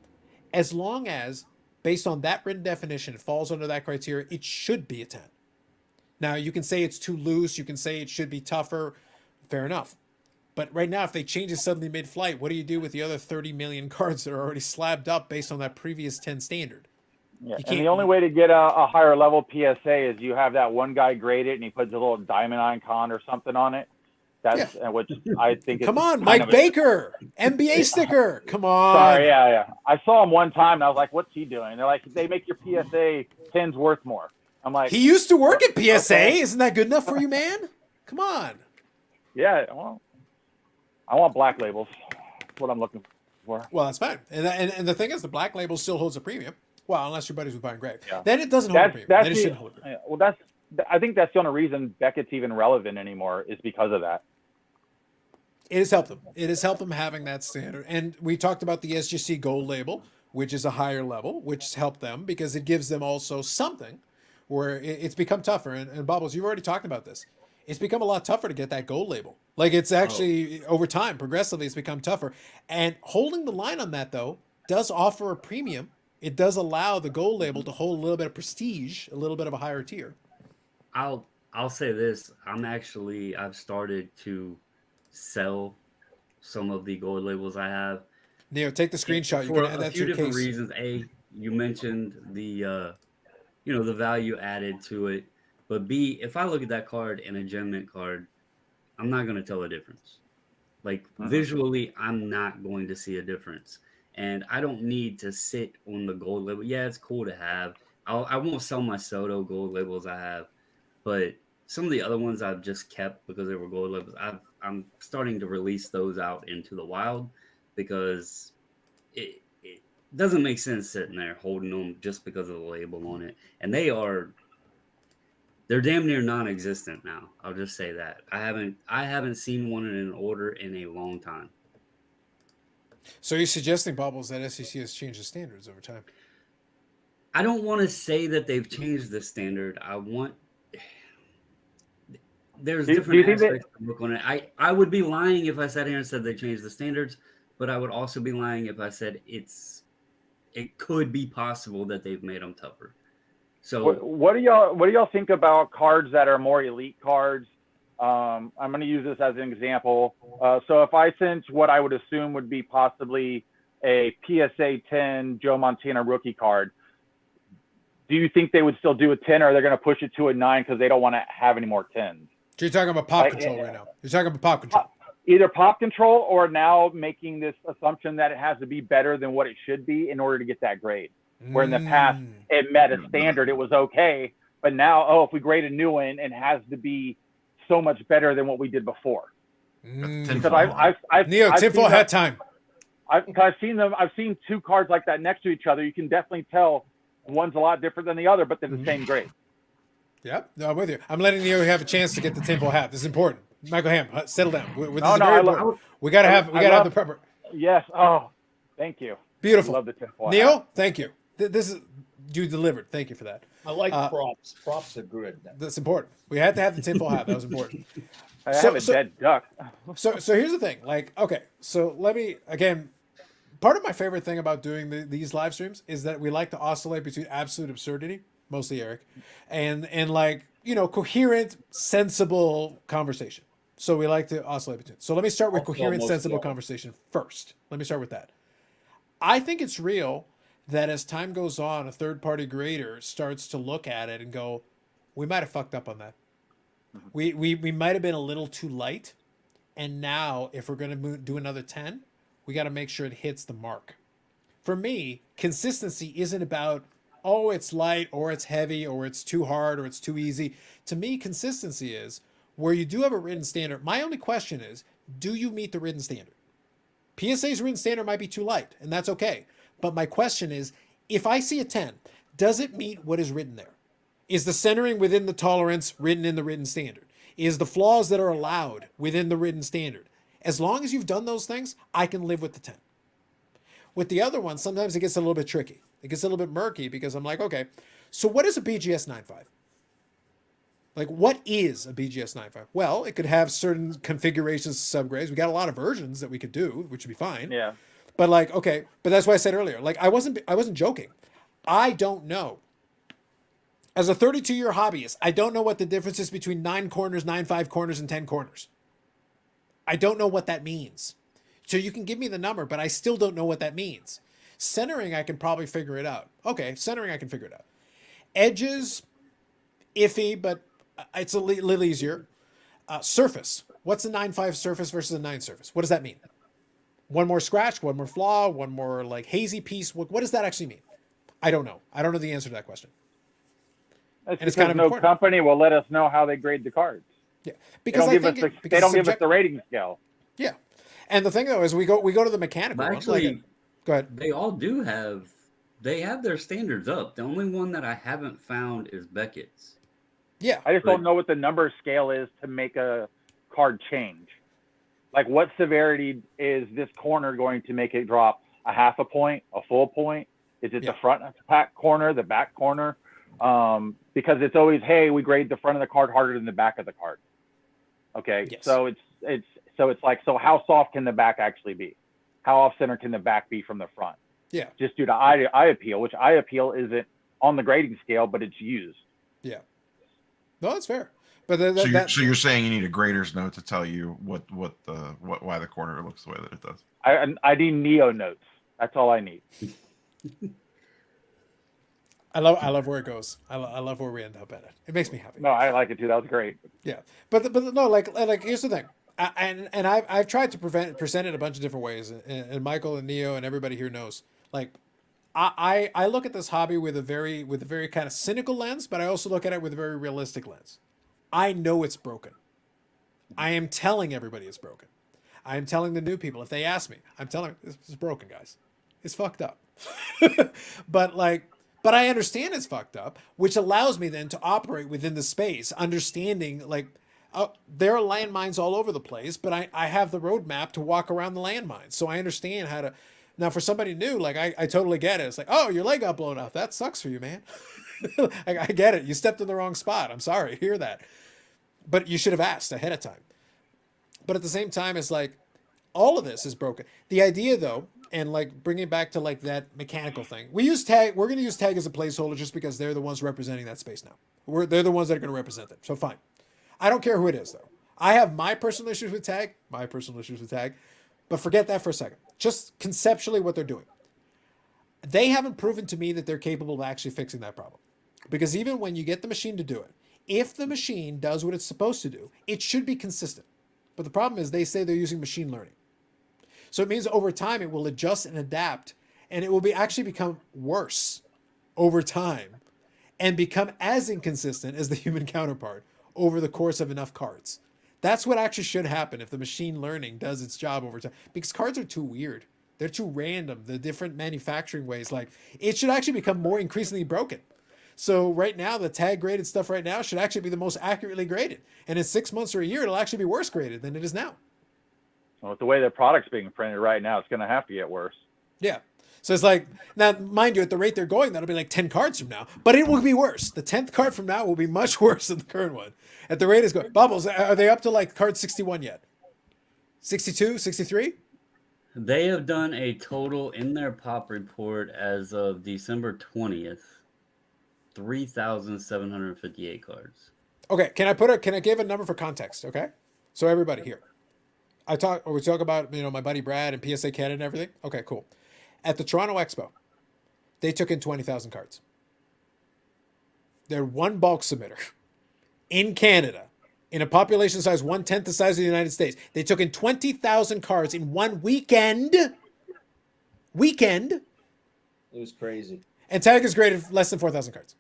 A: As long as, based on that written definition, it falls under that criteria, it should be a 10. Now, you can say it's too loose. You can say it should be tougher. Fair enough. But right now, if they change it suddenly mid-flight, what do you do with the other 30 million cards that are already slabbed up based on that previous 10 standard?
E: Yeah, and the only way to get a higher level PSA is you have that one guy grade it and he puts a little diamond icon or something on it. That's which I think.
A: Come on, Mike Baker, NBA sticker. Come on.
E: Sorry, yeah. I saw him one time and I was like, "What's he doing?" They're like, "They make your PSA 10s worth more." I'm like,
A: he used to work at PSA.
E: Okay.
A: Isn't that good enough for you, man? Come on.
E: Yeah, well, I want black labels. That's what I'm looking for.
A: Well, that's fine. And the thing is, the black label still holds a premium. Well, unless your buddies was buying gray.
E: Yeah.
A: Then it doesn't hold a premium. Then it shouldn't hold a premium.
E: Well, I think that's the only reason Beckett's even relevant anymore is because of that.
A: It has helped them. It has helped them having that standard. And we talked about the SGC gold label, which is a higher level, which has helped them because it gives them also something where it's become tougher. And Bobbles, you've already talked about this. It's become a lot tougher to get that gold label. Like it's actually over time, progressively, it's become tougher. And holding the line on that, though, does offer a premium. It does allow the gold label to hold a little bit of prestige, a little bit of a higher tier.
B: I'll say this. I've started to sell some of the gold labels I have.
A: Neo, take the screenshot. You
B: For
A: can add
B: a
A: that to
B: few
A: your
B: different
A: case.
B: reasons. You mentioned the the value added to it. But B, if I look at that card and a gem mint card, I'm not going to tell a difference. Like visually, I'm not going to see a difference. And I don't need to sit on the gold label. Yeah, it's cool to have. I won't sell my Soto gold labels I have, but some of the other ones I've just kept because they were gold labels. I'm starting to release those out into the wild because it doesn't make sense sitting there holding them just because of the label on it. And they're damn near non-existent now. I'll just say that. I haven't seen one in an order in a long time.
A: So you're suggesting, Bobbles, that SEC has changed the standards over time?
B: I don't want to say that they've changed the standard. There's different aspects to look on it. I would be lying if I sat here and said they changed the standards, but I would also be lying if I said it could be possible that they've made them tougher. So
E: what do y'all think about cards that are more elite cards? I'm going to use this as an example. So if I sent what I would assume would be possibly a PSA 10 Joe Montana rookie card, do you think they would still do a 10 or are they going to push it to a 9 because they don't want to have any more 10s?
A: So you're talking about pop control right now. You're talking about pop control.
E: Either pop control or now making this assumption that it has to be better than what it should be in order to get that grade. Where in the past it met a standard, it was okay, but now if we grade a new one, it has to be so much better than what we did before. Because I've
A: Neo, tinfoil hat time.
E: I've seen two cards like that next to each other. You can definitely tell one's a lot different than the other, but they're the same grade.
A: Yep, no, I'm with you. I'm letting Neo have a chance to get the tinfoil hat. This is important. Michael Ham, settle down. We got to have the prepper.
E: Yes. Oh, thank you.
A: Beautiful.
E: Love the tinfoil
A: Neil,
E: hat.
A: thank you. This is you delivered. Thank you for that.
C: I like
A: Uh,
C: props. Props are good.
A: That's important. We had to have the tinfoil hat. That was important.
E: I
A: So-
E: have a
A: so-
E: dead duck.
A: So here's the thing. Like, okay, so let me again. Part of my favorite thing about doing these live streams is that we like to oscillate between absolute absurdity, mostly Eric, and like coherent, sensible conversation. So we like to oscillate between. So let me start with
C: Also
A: coherent,
C: mostly
A: sensible
C: Eric.
A: conversation first. Let me start with that. I think it's real that as time goes on, a third-party grader starts to look at it and go, "We might have fucked up on that. We might have been a little too light, and now if we're going to do another 10, we got to make sure it hits the mark." For me, consistency isn't about, oh, it's light or it's heavy or it's too hard or it's too easy. To me, consistency is where you do have a written standard. My only question is, do you meet the written standard? PSA's written standard might be too light, and that's okay. But my question is, if I see a 10, does it meet what is written there? Is the centering within the tolerance written in the written standard? Is the flaws that are allowed within the written standard? As long as you've done those things, I can live with the 10. With the other one, sometimes it gets a little bit tricky. It gets a little bit murky because I'm like, okay, so what is a BGS 9.5? Like, what is a BGS 9.5? Well, it could have certain configurations, subgrades. We got a lot of versions that we could do, which would be fine.
E: Yeah.
A: But like, okay, but that's why I said earlier, like I wasn't joking. I don't know. As a 32-year hobbyist, I don't know what the difference is between 9 corners, 9.5 corners, and 10 corners. I don't know what that means. So you can give me the number, but I still don't know what that means. Centering, I can probably figure it out. Okay, centering, I can figure it out. Edges, iffy, but it's a little easier. Surface. What's a 9.5 surface versus a 9 surface? What does that mean? One more scratch, one more flaw, one more like hazy piece. What does that actually mean? I don't know. I don't know the answer to that question.
E: It's
A: And it's
E: because
A: kind of
E: no
A: important.
E: company will let us know how they grade the cards.
A: Yeah,
E: They
A: because
E: don't
A: I
E: give
A: think
E: us they don't give us the rating scale.
A: Yeah, and the thing though is we go to the mechanical
B: But
A: one.
B: actually,
A: Like, go ahead.
B: they all do have their standards up. The only one that I haven't found is Beckett's.
A: Yeah,
E: I just
B: But-
E: don't know what the number scale is to make a card change. Like, what severity is this corner going to make it drop? A half a point, a full point? Is it
A: Yeah.
E: the front back corner, the back corner? Because it's always, hey, we grade the front of the card harder than the back of the card. Okay,
A: Yes.
E: so it's like, so how soft can the back actually be? How off center can the back be from the front?
A: yeah,
E: Just due to eye appeal, which eye appeal isn't on the grading scale, but it's used.
A: yeah. No, that's fair. But
F: So you're saying you need a grader's note to tell you why the corner looks the way that it does.
E: I need Neo notes. That's all I need.
A: I love where it goes. I love where we end up at it. It makes me happy.
E: No, I like it too. That was great.
A: Yeah, but no, like here's the thing, and I've tried to present it a bunch of different ways, and Michael and Neo and everybody here knows. Like, I look at this hobby with a very kind of cynical lens, but I also look at it with a very realistic lens. I know it's broken. I am telling everybody it's broken. I am telling the new people if they ask me, I'm telling them this is broken, guys. It's fucked up. But I understand it's fucked up, which allows me then to operate within the space, understanding like there are landmines all over the place, but I have the roadmap to walk around the landmines. So I understand how to. Now, for somebody new, like I totally get it. It's like, oh, your leg got blown off. That sucks for you, man. I get it. You stepped in the wrong spot. I'm sorry. I hear that. But you should have asked ahead of time. But at the same time, it's like all of this is broken. The idea, though, and like bringing it back to like that mechanical thing, we use tag. We're going to use tag as a placeholder just because they're the ones representing that space now. They're the ones that are going to represent it. So fine. I don't care who it is, though. I have my personal issues with tag. But forget that for a second. Just conceptually what they're doing. They haven't proven to me that they're capable of actually fixing that problem. Because even when you get the machine to do it, if the machine does what it's supposed to do, it should be consistent. But the problem is they say they're using machine learning. So it means over time it will adjust and adapt, and it will actually become worse over time and become as inconsistent as the human counterpart over the course of enough cards. That's what actually should happen if the machine learning does its job over time. Because cards are too weird. They're too random. The different manufacturing ways, like it should actually become more increasingly broken. So right now, the tag graded stuff right now should actually be the most accurately graded. And in 6 months or a year, it'll actually be worse graded than it is now.
E: Well, with the way the product's being printed right now, it's going to have to get worse.
A: Yeah. So it's like, now, mind you, at the rate they're going, that'll be like 10 cards from now. But it will be worse. The 10th card from now will be much worse than the current one. At the rate it's going. Bubbles, are they up to like card 61 yet? 62, 63?
B: They have done a total in their pop report as of December 20th, 3,758 cards.
A: Okay, can I give a number for context, okay? So everybody here. We talk about, my buddy Brad and PSA Canada and everything. Okay, cool. At the Toronto Expo, they took in 20,000 cards. They're one bulk submitter in Canada, in a population size 1/10 the size of the United States. They took in 20,000 cards in one weekend. It
C: was crazy.
A: And Tag is graded less than 4,000 cards.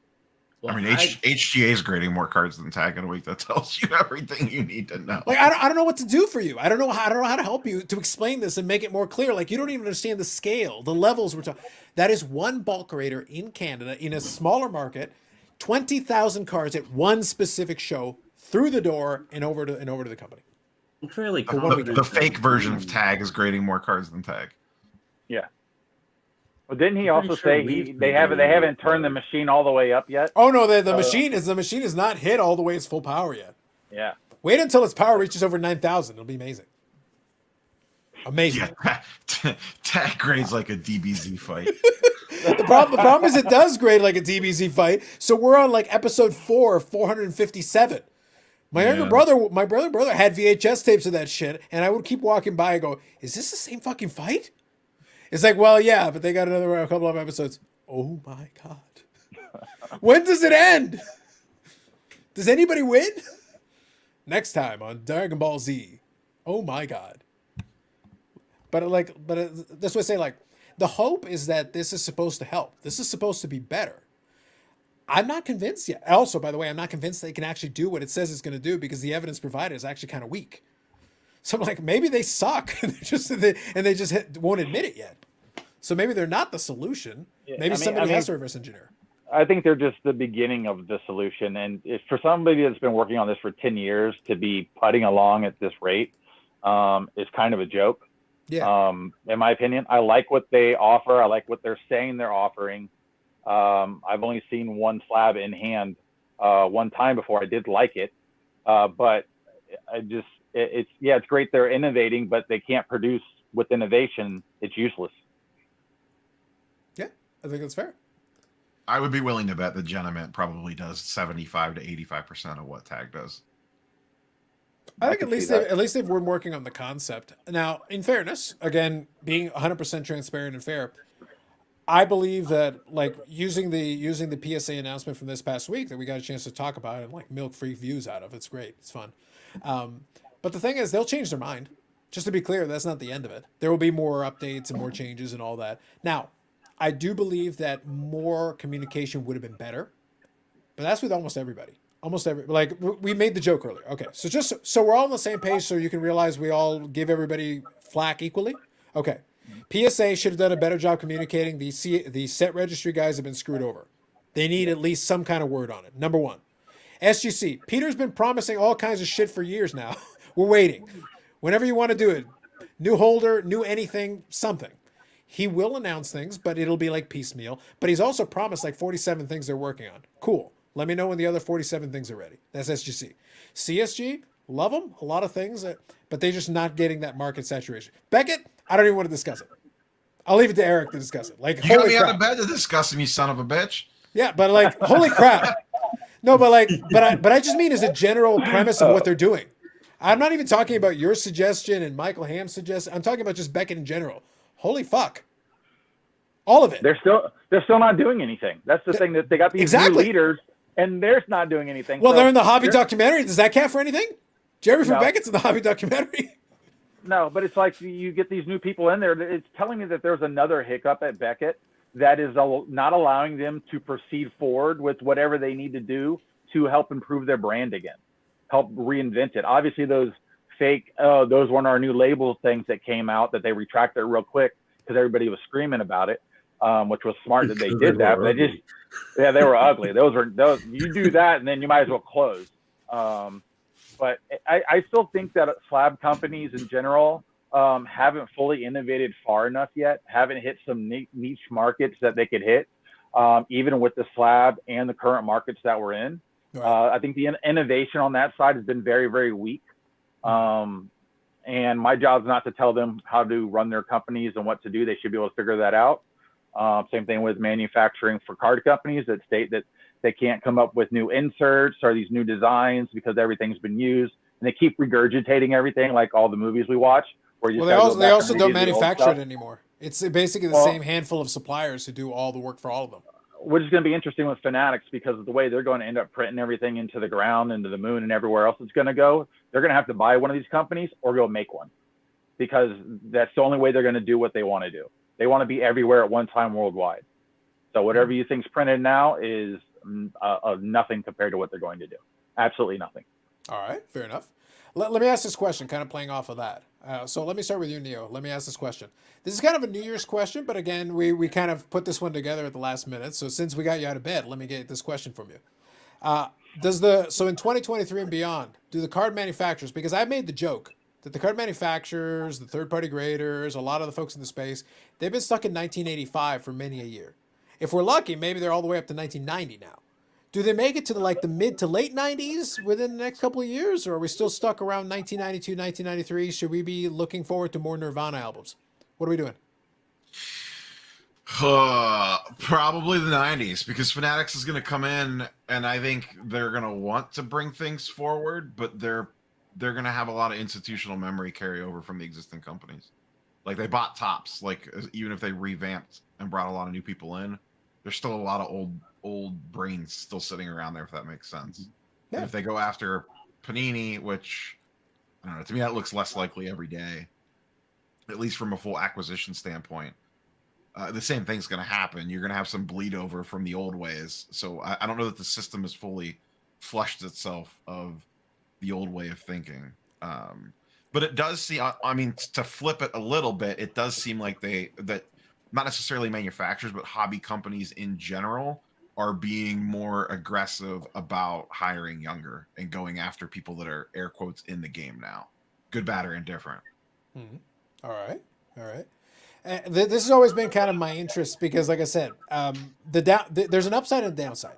F: Well, I mean, HGA is grading more cards than Tag in a week. That tells you everything you need to know.
A: Like, I don't know what to do for you. I don't know how to help you to explain this and make it more clear. Like, you don't even understand the scale, the levels we're talking. That is one bulk grader in Canada in a smaller market, 20,000 cards at one specific show through the door and over to the company.
B: I'm fairly
F: The
B: confident.
F: fake version of Tag is grading more cards than Tag.
E: Yeah. Well, didn't he
B: I'm
E: also
B: pretty sure
E: say
B: we've
E: they
B: been doing
E: haven't
B: it
E: turned the
B: for-
E: machine all the way up yet?
A: Oh no, the machine is not hit all the way its full power yet.
E: Yeah.
A: Wait until its power reaches over 9,000. It'll be amazing. Amazing.
F: Yeah, Tag grades like a DBZ fight.
A: The problem is it does grade like a DBZ fight. So we're on like episode 4 of 457. My younger brother had VHS tapes of that shit, and I would keep walking by and go, "Is this the same fucking fight?" It's like, well, yeah, but they got a couple of episodes. Oh my god. When does it end? Does anybody win? Next time on Dragon Ball Z. Oh my god. But this would say, like, the hope is that this is supposed to help. This is supposed to be better. I'm not convinced yet. Also, by the way, I'm not convinced they can actually do what it says it's going to do because the evidence provided is actually kind of weak. So I'm like, maybe they suck and they just won't admit it yet. So maybe they're not the solution. Maybe somebody has to reverse engineer.
E: I think they're just the beginning of the solution. And if for somebody that's been working on this for 10 years to be putting along at this rate is kind of a joke.
A: Yeah.
E: In my opinion, I like what they offer. I like what they're saying they're offering. I've only seen one slab in hand one time before. I did like it. But it's great they're innovating, but they can't produce with innovation. It's useless.
A: Yeah, I think that's fair.
F: I would be willing to bet that Genament probably does 75 to 85% of what Tag does.
A: I think at least they've been working on the concept. Now, in fairness, again, being 100% transparent and fair, I believe that, like, using the PSA announcement from this past week that we got a chance to talk about and like milk free views out of, it's great, it's fun. But the thing is, they'll change their mind. Just to be clear, that's not the end of it. There will be more updates and more changes and all that. Now, I do believe that more communication would have been better, but that's with almost everybody. Like, we made the joke earlier. Okay, so just so we're all on the same page, so you can realize we all give everybody flack equally. Okay, PSA should have done a better job communicating. The set registry guys have been screwed over. They need at least some kind of word on it. Number one, SGC. Peter's been promising all kinds of shit for years now. We're waiting. Whenever you want to do it, new holder, new anything, something. He will announce things, but it'll be like piecemeal. But he's also promised like 47 things they're working on. Cool. Let me know when the other 47 things are ready. That's SGC. CSG, love them, a lot of things, but they're just not getting that market saturation. Beckett, I don't even want to discuss it. I'll leave it to Eric to discuss it. Like,
F: You got
A: holy
F: me
A: crap.
F: out of bed to discuss him, you son of a bitch.
A: Yeah, but like, holy crap. No, but like, but I just mean as a general premise of what they're doing. I'm not even talking about your suggestion and Michael Ham's suggestion. I'm talking about just Beckett in general. Holy fuck. All of it.
E: They're still not doing anything. That's the thing, that they got these new leaders and they're not doing anything.
A: Well,
E: So
A: they're in the hobby documentary. Does that count for anything? Jeremy from Beckett's in the hobby documentary.
E: No, but it's like you get these new people in there. It's telling me that there's another hiccup at Beckett that is not allowing them to proceed forward with whatever they need to do to help improve their brand again, help reinvent it. Obviously, those fake, those weren't our new label things that came out that they retracted real quick because everybody was screaming about it, which was smart that they did that. But they were ugly. Those you do that and then you might as well close. But I still think that slab companies in general haven't fully innovated far enough yet, haven't hit some niche markets that they could hit, even with the slab and the current markets that we're in.
A: Right.
E: I think the innovation on that side has been very, very weak. And my job is not to tell them how to run their companies and what to do. They should be able to figure that out. Same thing with manufacturing for card companies that state that they can't come up with new inserts or these new designs because everything's been used. And they keep regurgitating everything like all the movies we watch. Where you
A: Well, they also don't
E: redo the old
A: manufacture
E: stuff.
A: it anymore. It's basically the
E: Well,
A: same handful of suppliers who do all the work for all of them.
E: Which is going to be interesting with Fanatics because of the way they're going to end up printing everything into the ground, into the moon, and everywhere else it's going to go. They're going to have to buy one of these companies or go make one because that's the only way they're going to do what they want to do. They want to be everywhere at one time worldwide. So whatever you think's printed now is nothing compared to what they're going to do. Absolutely nothing.
A: All right, fair enough. Let me ask this question, kind of playing off of that. So let me start with you, Neo. Let me ask this question. This is kind of a New Year's question, but again, we kind of put this one together at the last minute. So since we got you out of bed, let me get this question from you. So in 2023 and beyond, do the card manufacturers, because I made the joke that the card manufacturers, the third-party graders, a lot of the folks in the space, they've been stuck in 1985 for many a year. If we're lucky, maybe they're all the way up to 1990 now. Do they make it to the mid to late 90s within the next couple of years, or are we still stuck around 1992, 1993? Should we be looking forward to more Nirvana albums? What are we doing?
F: Probably the 90s because Fanatics is going to come in and I think they're going to want to bring things forward, but they're going to have a lot of institutional memory carryover from the existing companies. Like they bought Tops, like even if they revamped and brought a lot of new people in, there's still a lot of old brains still sitting around there, if that makes sense.
A: Yeah.
F: And if they go after Panini, which I don't know, to me that looks less likely every day, at least from a full acquisition standpoint. The same thing's going to happen. You're going to have some bleed over from the old ways. So I don't know that the system has fully flushed itself of the old way of thinking. But it does seem, I mean, to flip it a little bit, it does seem like that not necessarily manufacturers, but hobby companies in general are being more aggressive about hiring younger and going after people that are air quotes in the game now. Good, bad, or indifferent.
A: Mm-hmm. All right. This has always been kind of my interest because, like I said, there's an upside and a downside.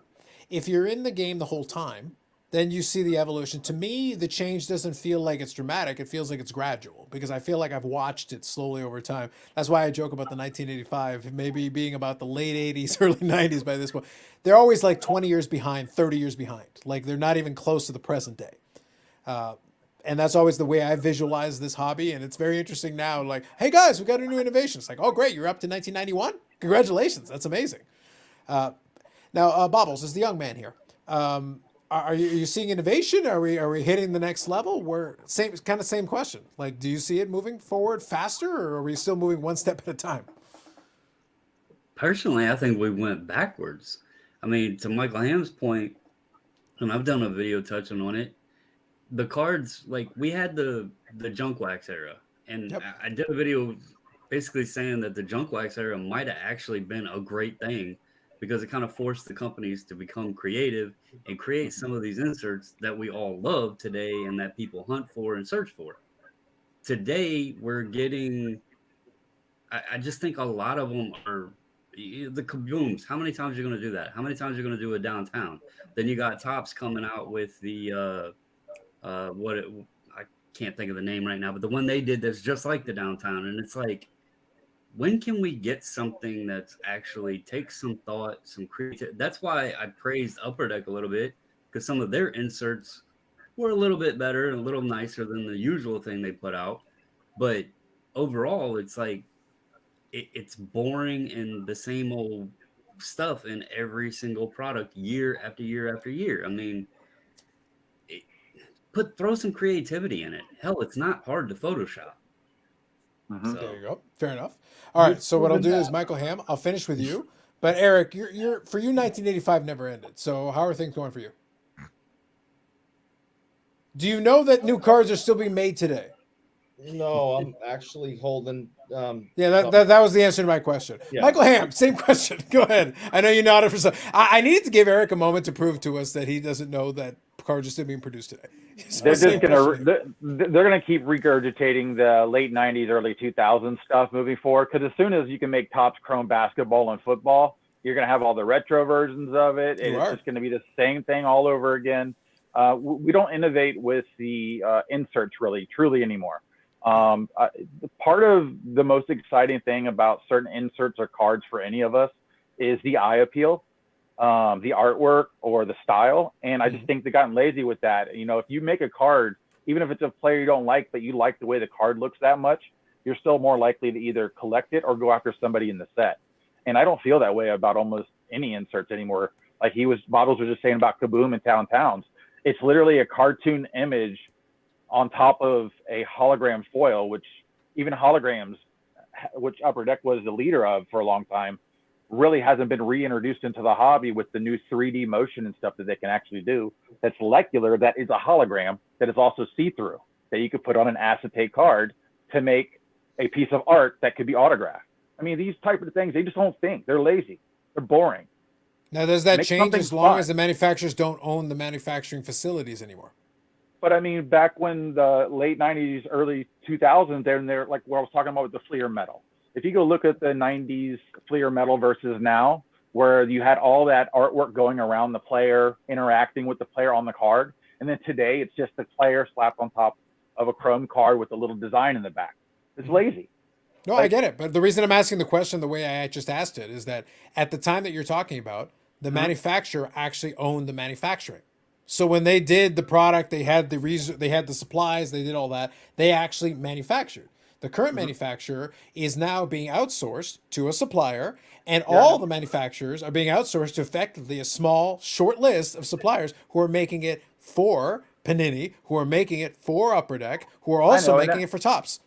A: If you're in the game the whole time, then you see the evolution. To me, the change doesn't feel like it's dramatic. It feels like it's gradual because I feel like I've watched it slowly over time. That's why I joke about the 1985, maybe being about the late 80s, early 90s by this point. They're always like 20 years behind, 30 years behind. Like they're not even close to the present day. And that's always the way I visualize this hobby. And it's very interesting now. Like, hey guys, we got a new innovation. It's like, oh great, you're up to 1991. Congratulations, that's amazing. Now, Bobbles is the young man here. Are you seeing innovation? Are we hitting the next level? Same question. Like, do you see it moving forward faster, or are we still moving one step at a time?
B: Personally, I think we went backwards. I mean, to Michael Ham's point, and I've done a video touching on it. The cards, like we had the junk wax era, and yep. I did a video basically saying that the junk wax era might have actually been a great thing because it kind of forced the companies to become creative and create some of these inserts that we all love today and that people hunt for and search for. Today, we're getting, I just think a lot of them are the kabooms. How many times are you going to do that? How many times are you going to do it downtown? Then you got Tops coming out with the, I can't think of the name right now, but the one they did that's just like the downtown. And it's like, when can we get something that's actually takes some thought, some creativity? That's why I praised Upper Deck a little bit, because some of their inserts were a little bit better and a little nicer than the usual thing they put out. But overall, it's like it's boring and the same old stuff in every single product year after year after year. I mean, throw some creativity in it. Hell, it's not hard to Photoshop.
E: Mm-hmm.
B: So.
A: There you go. Fair enough. All right. So what I'll do is, Michael Ham, I'll finish with you. But Eric, you're for you, 1985 never ended. So how are things going for you? Do you know that new cards are still being made today?
C: No, I'm actually holding.
A: Yeah, that was the answer to my question. Yeah. Michael Ham, same question. Go ahead. I know you nodded for some. I needed to give Eric a moment to prove to us that he doesn't know that cards are still being produced today. So
E: They're
A: same
E: just gonna
A: question.
E: they're gonna keep regurgitating the late '90s, early 2000s stuff moving forward. Because as soon as you can make Topps Chrome basketball and football, you're gonna have all the retro versions of it, and
A: You
E: it's
A: are.
E: just gonna be the same thing all over again. We don't innovate with the inserts really, truly anymore. Part of the most exciting thing about certain inserts or cards for any of us is the eye appeal, the artwork or the style. And I just think they've gotten lazy with that. You know, if you make a card, even if it's a player you don't like, but you like the way the card looks that much, you're still more likely to either collect it or go after somebody in the set. And I don't feel that way about almost any inserts anymore. Like Bottles was just saying about Kaboom and Town Towns. It's literally a cartoon image on top of a hologram foil, which even holograms, which Upper Deck was the leader of for a long time, really hasn't been reintroduced into the hobby with the new 3D motion and stuff that they can actually do. That's molecular, that is a hologram, that is also see-through, that you could put on an acetate card to make a piece of art that could be autographed. I mean, these type of things, they just don't think. They're lazy. They're boring.
A: Now, does that
E: Make
A: change
E: something
A: as long
E: fun.
A: as the manufacturers don't own the manufacturing facilities anymore?
E: But I mean, back when the late 90s, early 2000s, they're like what I was talking about with the Fleer metal. If you go look at the 90s Fleer metal versus now, where you had all that artwork going around the player, interacting with the player on the card, and then today it's just the player slapped on top of a chrome card with a little design in the back. It's lazy.
A: No, I get it. But the reason I'm asking the question the way I just asked it is that at the time that you're talking about, the manufacturer actually owned the manufacturing. So when they did the product, they had the supplies, they did all that. They actually manufactured. The current manufacturer is now being outsourced to a supplier, and all the manufacturers are being outsourced to effectively a small, short list of suppliers who are making it for Panini, who are making it for Upper Deck, who are also
E: know, and
A: making it for Topps.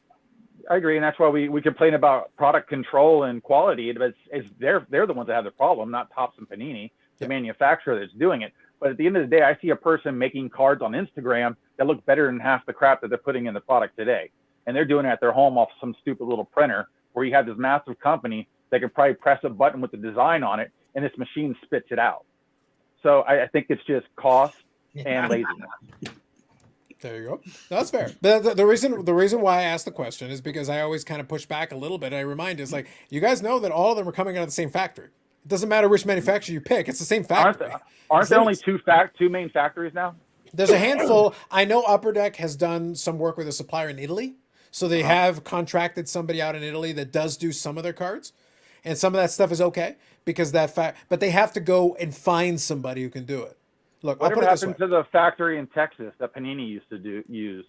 E: I agree, and that's why we complain about product control and quality. But they're the ones that have the problem, not Topps and Panini, the manufacturer that's doing it. But at the end of the day, I see a person making cards on Instagram that look better than half the crap that they're putting in the product today, and they're doing it at their home off some stupid little printer. Where you have this massive company that can probably press a button with the design on it, and this machine spits it out. So I think it's just cost and laziness.
A: There you go. That's fair. The reason why I asked the question is because I always kind of push back a little bit. I remind is like, you guys know that all of them are coming out of the same factory. It doesn't matter which manufacturer you pick; it's the same factory.
E: Aren't there only two main factories now?
A: There's a handful. I know Upper Deck has done some work with a supplier in Italy, so they have contracted somebody out in Italy that does do some of their cards, and some of that stuff is okay because but they have to go and find somebody who can do it. Look, I'll
E: Whatever
A: put it this way.
E: happened to the factory in Texas that Panini used to use?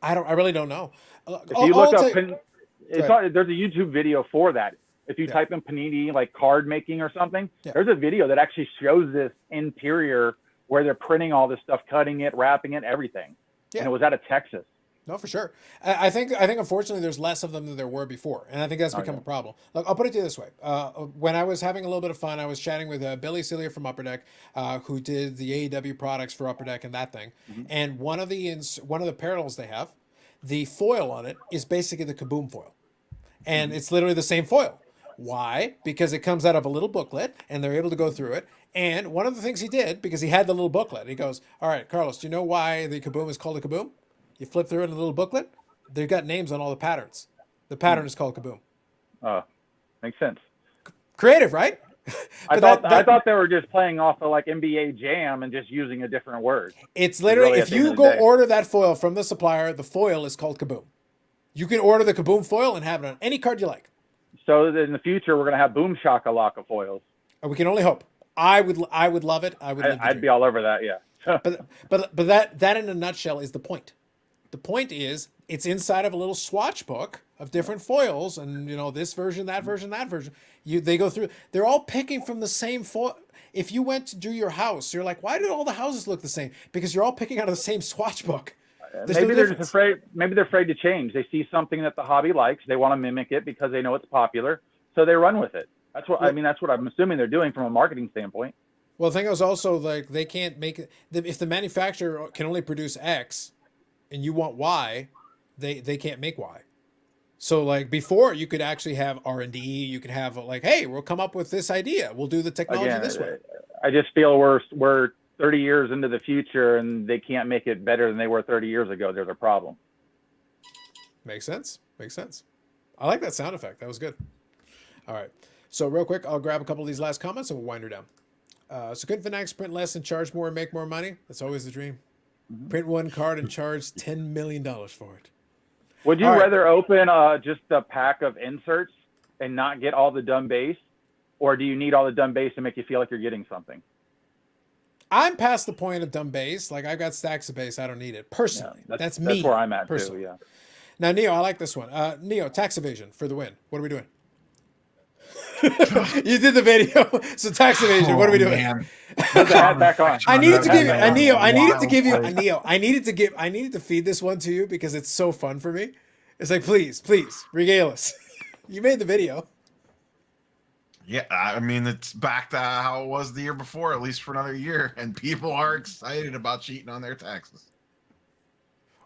A: I really don't know.
E: If you look up,
A: there's
E: a YouTube video for that. If you type in Panini like card making or something,
A: Yeah.
E: there's a video that actually shows this interior where they're printing all this stuff, cutting it, wrapping it, everything.
A: Yeah.
E: And it was out of Texas.
A: No, for sure. I think unfortunately there's less of them than there were before, and I think that's become a problem. Look, I'll put it to you this way: when I was having a little bit of fun, I was chatting with Billy Celio from Upper Deck, who did the AEW products for Upper Deck and that thing. And one of the parallels they have, the foil on it is basically the Kaboom foil, and it's literally the same foil. Why? Because it comes out of a little booklet, and they're able to go through it. And one of the things he did, because he had the little booklet, he goes, "All right, Carlos, do you know why the Kaboom is called a Kaboom? You flip through it in a little booklet. They've got names on all the patterns. The pattern is called Kaboom."
E: Makes sense.
A: Creative, right?
E: I thought they were just playing off of like NBA Jam and just using a different word.
A: It's literally,
E: Really,
A: if
E: at the end
A: you
E: of the
A: go
E: day.
A: order that foil from the supplier, the foil is called Kaboom. You can order the Kaboom foil and have it on any card you like.
E: So in the future, we're gonna have Boom Shakalaka foils.
A: And we can only hope. I would love it.
E: I'd be all over that. Yeah.
A: But that in a nutshell is the point. The point is it's inside of a little swatch book of different foils, and this version, that version, that version. They go through. They're all picking from the same foil. If you went to do your house, you're like, why do all the houses look the same? Because you're all picking out of the same swatch book.
E: Maybe they're just afraid. Maybe they're afraid to change. They see something that the hobby likes. They want to mimic it because they know it's popular, so they run with it. That's what That's what I'm assuming they're doing from a marketing standpoint.
A: Well, the thing is also like they can't make it. If the manufacturer can only produce X, and you want Y, they can't make Y. So like before, you could actually have R&D. You could have like, hey, we'll come up with this idea. We'll do the technology this way.
E: I just feel we're 30 years into the future and they can't make it better than they were 30 years ago, there's a problem.
A: Makes sense. Makes sense. I like that sound effect. That was good. All right. So real quick, I'll grab a couple of these last comments and we'll wind her down. So couldn't Fanatics print less and charge more and make more money? That's always the dream. Print one card and charge $10 million for it.
E: Would you
A: All right.
E: rather open just a pack of inserts and not get all the dumb base? Or do you need all the dumb base to make you feel like you're getting something?
A: I'm past the point of dumb base. Like I've got stacks of base. I don't need it personally.
E: Yeah,
A: that's me.
E: That's where I'm at
A: personally.
E: too. Yeah.
A: Now, Neo, I like this one. Neo, tax evasion for the win. What are we doing? You did the video, so tax evasion. What are we doing?
F: Man.
E: Put the hat back on.
A: I needed to give you, Neo. I needed to
F: Wild
A: give you,
F: play.
A: Neo. I needed to feed this one to you because it's so fun for me. It's like, please, regale us. You made the video.
F: Yeah, I mean, it's back to how it was the year before, at least for another year, and people are excited about cheating on their taxes.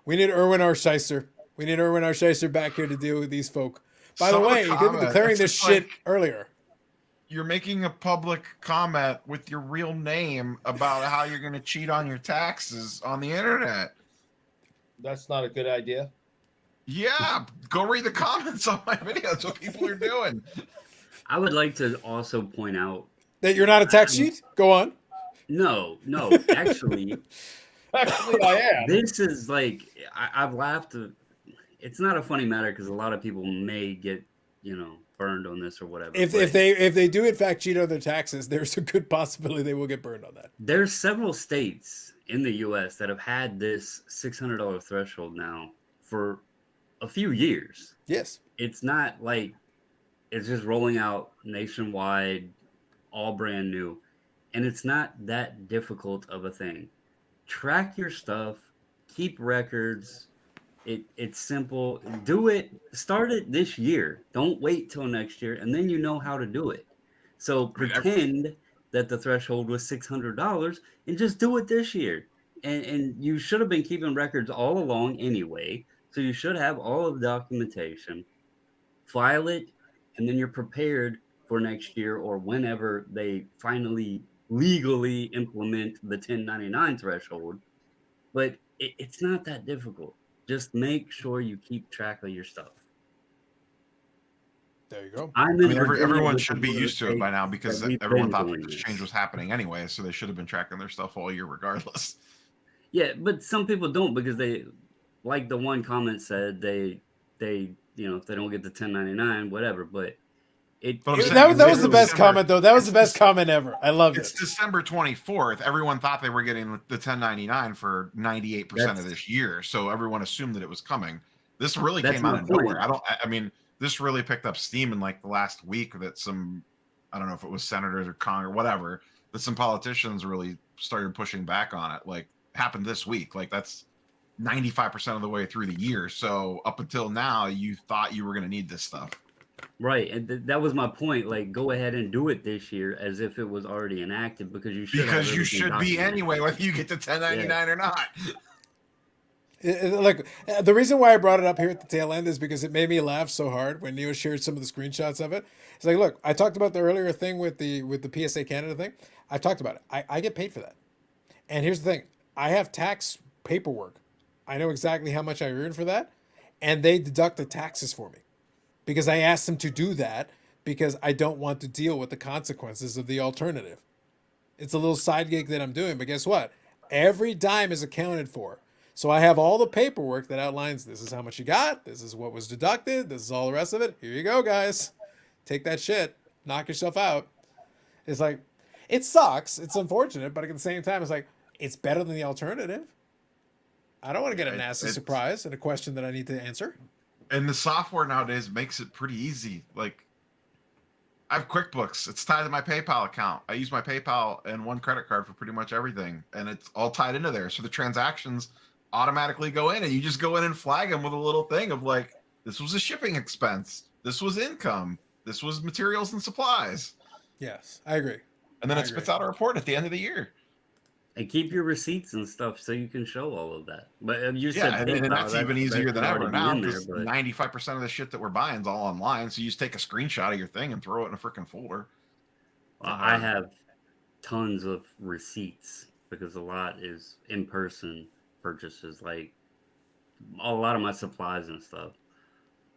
A: We need Erwin R. Scheister. We need Erwin R. Scheister back here to deal with these folk. By
F: Some
A: the
F: of
A: way, you could be
F: comment,
A: declaring
F: it's
A: this
F: just
A: shit
F: like,
A: earlier.
F: You're making a public comment with your real name about how you're going to cheat on your taxes on the internet.
C: That's not a good idea.
F: Yeah, go read the comments on my video. That's what people are doing.
B: I would like to also point out
A: That you're not a tax sheet? Go on.
B: no, actually,
C: Actually, I am.
B: this is like I've laughed. It's not a funny matter because a lot of people may get burned on this or whatever.
A: If
B: but
A: they do in fact cheat on their taxes, there's a good possibility they will get burned on that.
B: there's several states in the U.S. that have had this $600 threshold now for a few years.
A: Yes.
B: It's not like it's just rolling out nationwide, all brand new, and it's not that difficult of a thing. Track your stuff, keep records. It's simple. Do it. Start it this year. Don't wait till next year, and then you know how to do it. So pretend that the threshold was $600 and just do it this year. And you should have been keeping records all along anyway. So you should have all of the documentation. File it, and then you're prepared for next year or whenever they finally legally implement the 1099 threshold. But it's not that difficult. Just make sure you keep track of your stuff.
A: There you go.
F: I mean, everyone should be used to it by now because everyone thought
B: doing
F: this
B: this.
F: change was happening anyway, so they should have been tracking their stuff all year regardless.
B: Yeah, but some people don't because they, like the one comment said, they if they don't get the 1099, whatever. But
F: But I'm saying,
A: That was
F: it's
A: the best
F: December-
A: comment though. That was the best comment ever. I loved
F: It's
A: it.
F: December 24th. Everyone thought they were getting the 1099 for 98% of this year, so everyone assumed that it was coming. This really
B: That's
F: came out
B: my
F: of
B: point.
F: nowhere. I mean, this really picked up steam in like the last week that I don't know if it was senators or Congress or whatever, that some politicians really started pushing back on it. Like happened this week. Like that's 95% of the way through the year. So up until now, you thought you were going to need this stuff.
B: right, and that was my point. Like, go ahead and do it this year as if it was already enacted because you should.
F: Because you should be anyway, whether you get the 1099 or not.
A: Look, the reason why I brought it up here at the tail end is because it made me laugh so hard when Neo shared some of the screenshots of it. It's like, look, I talked about the earlier thing with the PSA Canada thing. I talked about it. I get paid for that. And here's the thing. I have tax paperwork. I know exactly how much I earn for that. And they deduct the taxes for me. Because I asked them to do that because I don't want to deal with the consequences of the alternative. It's a little side gig that I'm doing. But guess what? Every dime is accounted for. So I have all the paperwork that outlines this is how much you got. This is what was deducted. This is all the rest of it. Here you go, guys. Take that shit. Knock yourself out. It's like, it sucks. It's unfortunate. But at the same time, it's like, it's better than the alternative. I don't want to get a nasty surprise and a question that I need to answer.
F: And the software nowadays makes it pretty easy. Like, I have QuickBooks. It's tied to my PayPal account. I use my PayPal and one credit card for pretty much everything. And it's all tied into there. So the transactions automatically go in and you just go in and flag them with a little thing of like, this was a shipping expense. This was income. This was materials and supplies.
A: Yes, I agree.
F: And then
A: I
F: it spits
A: agree.
F: out a report at the end of the year.
B: And keep your receipts and stuff so you can show all of that. But you said
F: Yeah, and
B: PayPal,
F: that's even easier than ever
B: already
F: now
B: in there,
F: because
B: but
F: 95% of the shit that we're buying is all online. So you just take a screenshot of your thing and throw it in a freaking folder.
B: I have tons of receipts because a lot is in-person purchases, like a lot of my supplies and stuff.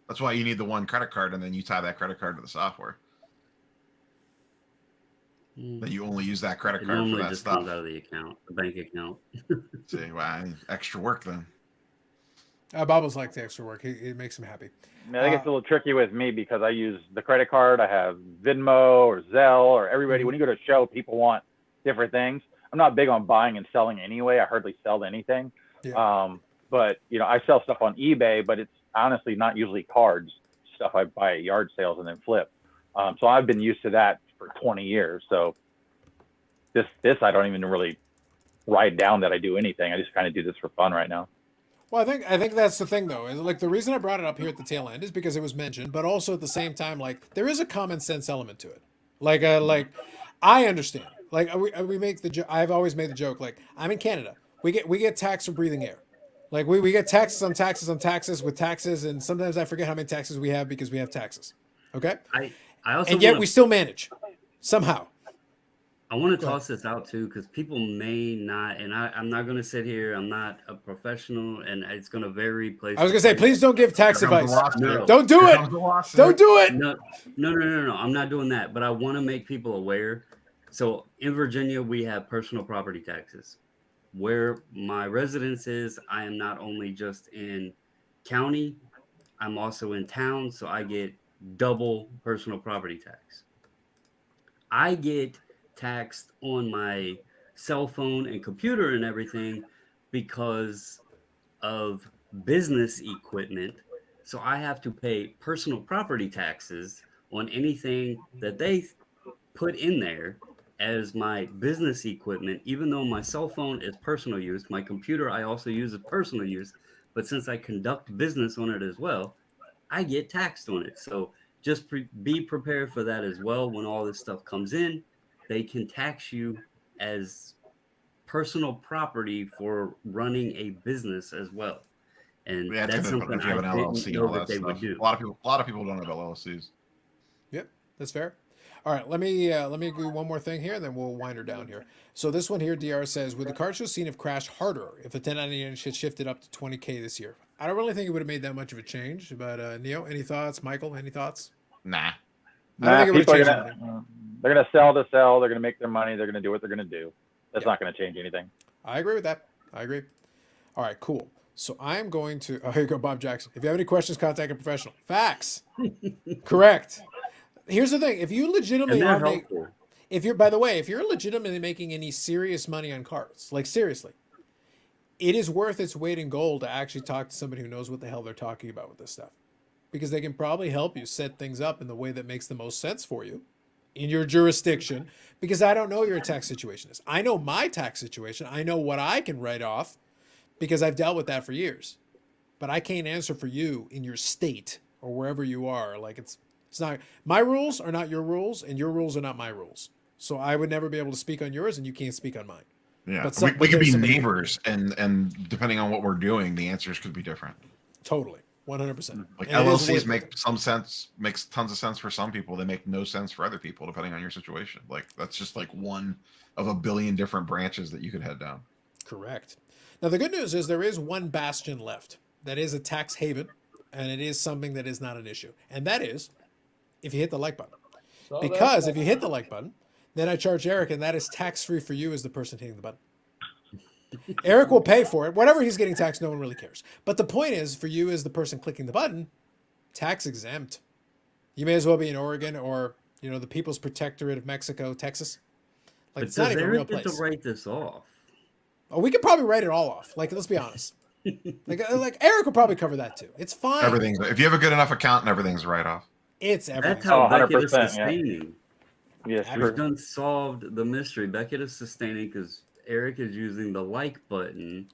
F: That's why you need the one credit card, and then you tie that credit card to the software. Then you only use that credit
B: It
F: card for
B: normally
F: that
B: just
F: stuff.
B: comes out of the account, the bank account.
F: See, well, extra work then.
A: Bobbles like the extra work. It makes him happy.
E: I mean, I think it's a little tricky with me because I use the credit card. I have Venmo or Zelle or everybody. When you go to a show, people want different things. I'm not big on buying and selling anyway. I hardly sell anything.
A: Yeah.
E: But you know, I sell stuff on eBay, but it's honestly not usually cards, stuff I buy at yard sales and then flip. So I've been used to that for 20 years. So this I don't even really write down that I do anything. I just kind of do this for fun right now.
A: Well, I think that's the thing though. Is like the reason I brought it up here at the tail end is because it was mentioned, but also at the same time, like there is a common sense element to it. Like I understand. Like we make the I've always made the joke. Like I'm in Canada, we get taxed for breathing air. Like we get taxes on taxes on taxes with taxes, and sometimes I forget how many taxes we have because we have taxes. Okay,
B: I also
A: and yet we still manage somehow.
B: I want to toss this out too, because people may not, and I'm not going to sit here. I'm not a professional, and it's going to vary place.
A: I was going to say, please don't give tax
F: Here comes
A: advice.
F: the lawsuit.
A: Don't do
F: Here
A: it.
F: comes the lawsuit.
A: Don't do it.
B: No. I'm not doing that. But I want to make people aware. So in Virginia, we have personal property taxes. Where my residence is, I am not only just in county, I'm also in town. So I get double personal property tax. I get taxed on my cell phone and computer and everything because of business equipment. So I have to pay personal property taxes on anything that they put in there as my business equipment, even though my cell phone is personal use. My computer I also use as personal use, but since I conduct business on it as well, I get taxed on it. So just be prepared for that as well. When all this stuff comes in, they can tax you as personal property for running a business as well. And
F: Yeah,
B: that's something
F: if you have an
B: I didn't
F: LLC,
B: know
F: all
B: that
F: that
B: they
F: stuff.
B: would do.
F: A lot of people don't have LLCs.
A: Yep, that's fair. All right, let me do one more thing here, and then we'll wind her down here. So this one here, DR says, would the car show scene have crashed harder if the 1099 had shifted up to 20K this year? I don't really think it would have made that much of a change, but Neo, any thoughts? Michael, any thoughts?
F: Nah.
A: I don't think it would have changed anything.
E: They're going to sell to sell. They're going to make their money. They're going to do what they're going to do. That's not going to change anything.
A: I agree with that. I agree. All right, cool. So I'm going to. Oh, here you go, Bob Jackson. If you have any questions, contact a professional. Facts. Correct. Here's the thing: if you legitimately
B: And
A: are
B: they're helpful.
A: if you're, by the way, if you're legitimately making any serious money on cars, like seriously, it is worth its weight in gold to actually talk to somebody who knows what the hell they're talking about with this stuff, because they can probably help you set things up in the way that makes the most sense for you in your jurisdiction. Because I don't know your tax situation is. I know my tax situation. I know what I can write off because I've dealt with that for years. But I can't answer for you in your state or wherever you are. Like it's not, my rules are not your rules, and your rules are not my rules. So I would never be able to speak on yours, and you can't speak on mine.
F: Yeah,
A: But
F: we could
A: there's
F: be
A: somebody-
F: neighbors, and depending on what we're doing, the answers could be different.
A: Totally, 100%.
F: Like
A: And it is
F: LLCs
A: worth
F: make some sense, makes tons of sense for some people. They make no sense for other people, depending on your situation. Like that's just like one of a billion different branches that you could head down.
A: Correct. Now, the good news is there is one bastion left that is a tax haven, and it is something that is not an issue. And that is if you hit the like button. Because if you hit the like button, then I charge Eric, and that is tax-free for you as the person hitting the button. Eric will pay for it. Whatever he's getting taxed, no one really cares. But the point is, for you as the person clicking the button, tax exempt. You may as well be in Oregon or, the People's Protectorate of Mexico, Texas. Like,
B: But
A: it's not
B: does
A: even a real
B: Eric get
A: place.
B: to write this off?
A: Oh, we could probably write it all off. Like, let's be honest. like Eric will probably cover that too. It's fine.
F: Everything's if you have a good enough accountant, everything's right off.
A: It's everything.
B: That's how Beckett is
E: 100%, yeah.
B: sustaining.
E: Yes,
A: We've
B: We've
E: sure.
B: done solved the mystery. Beckett is sustaining because Eric is using the like button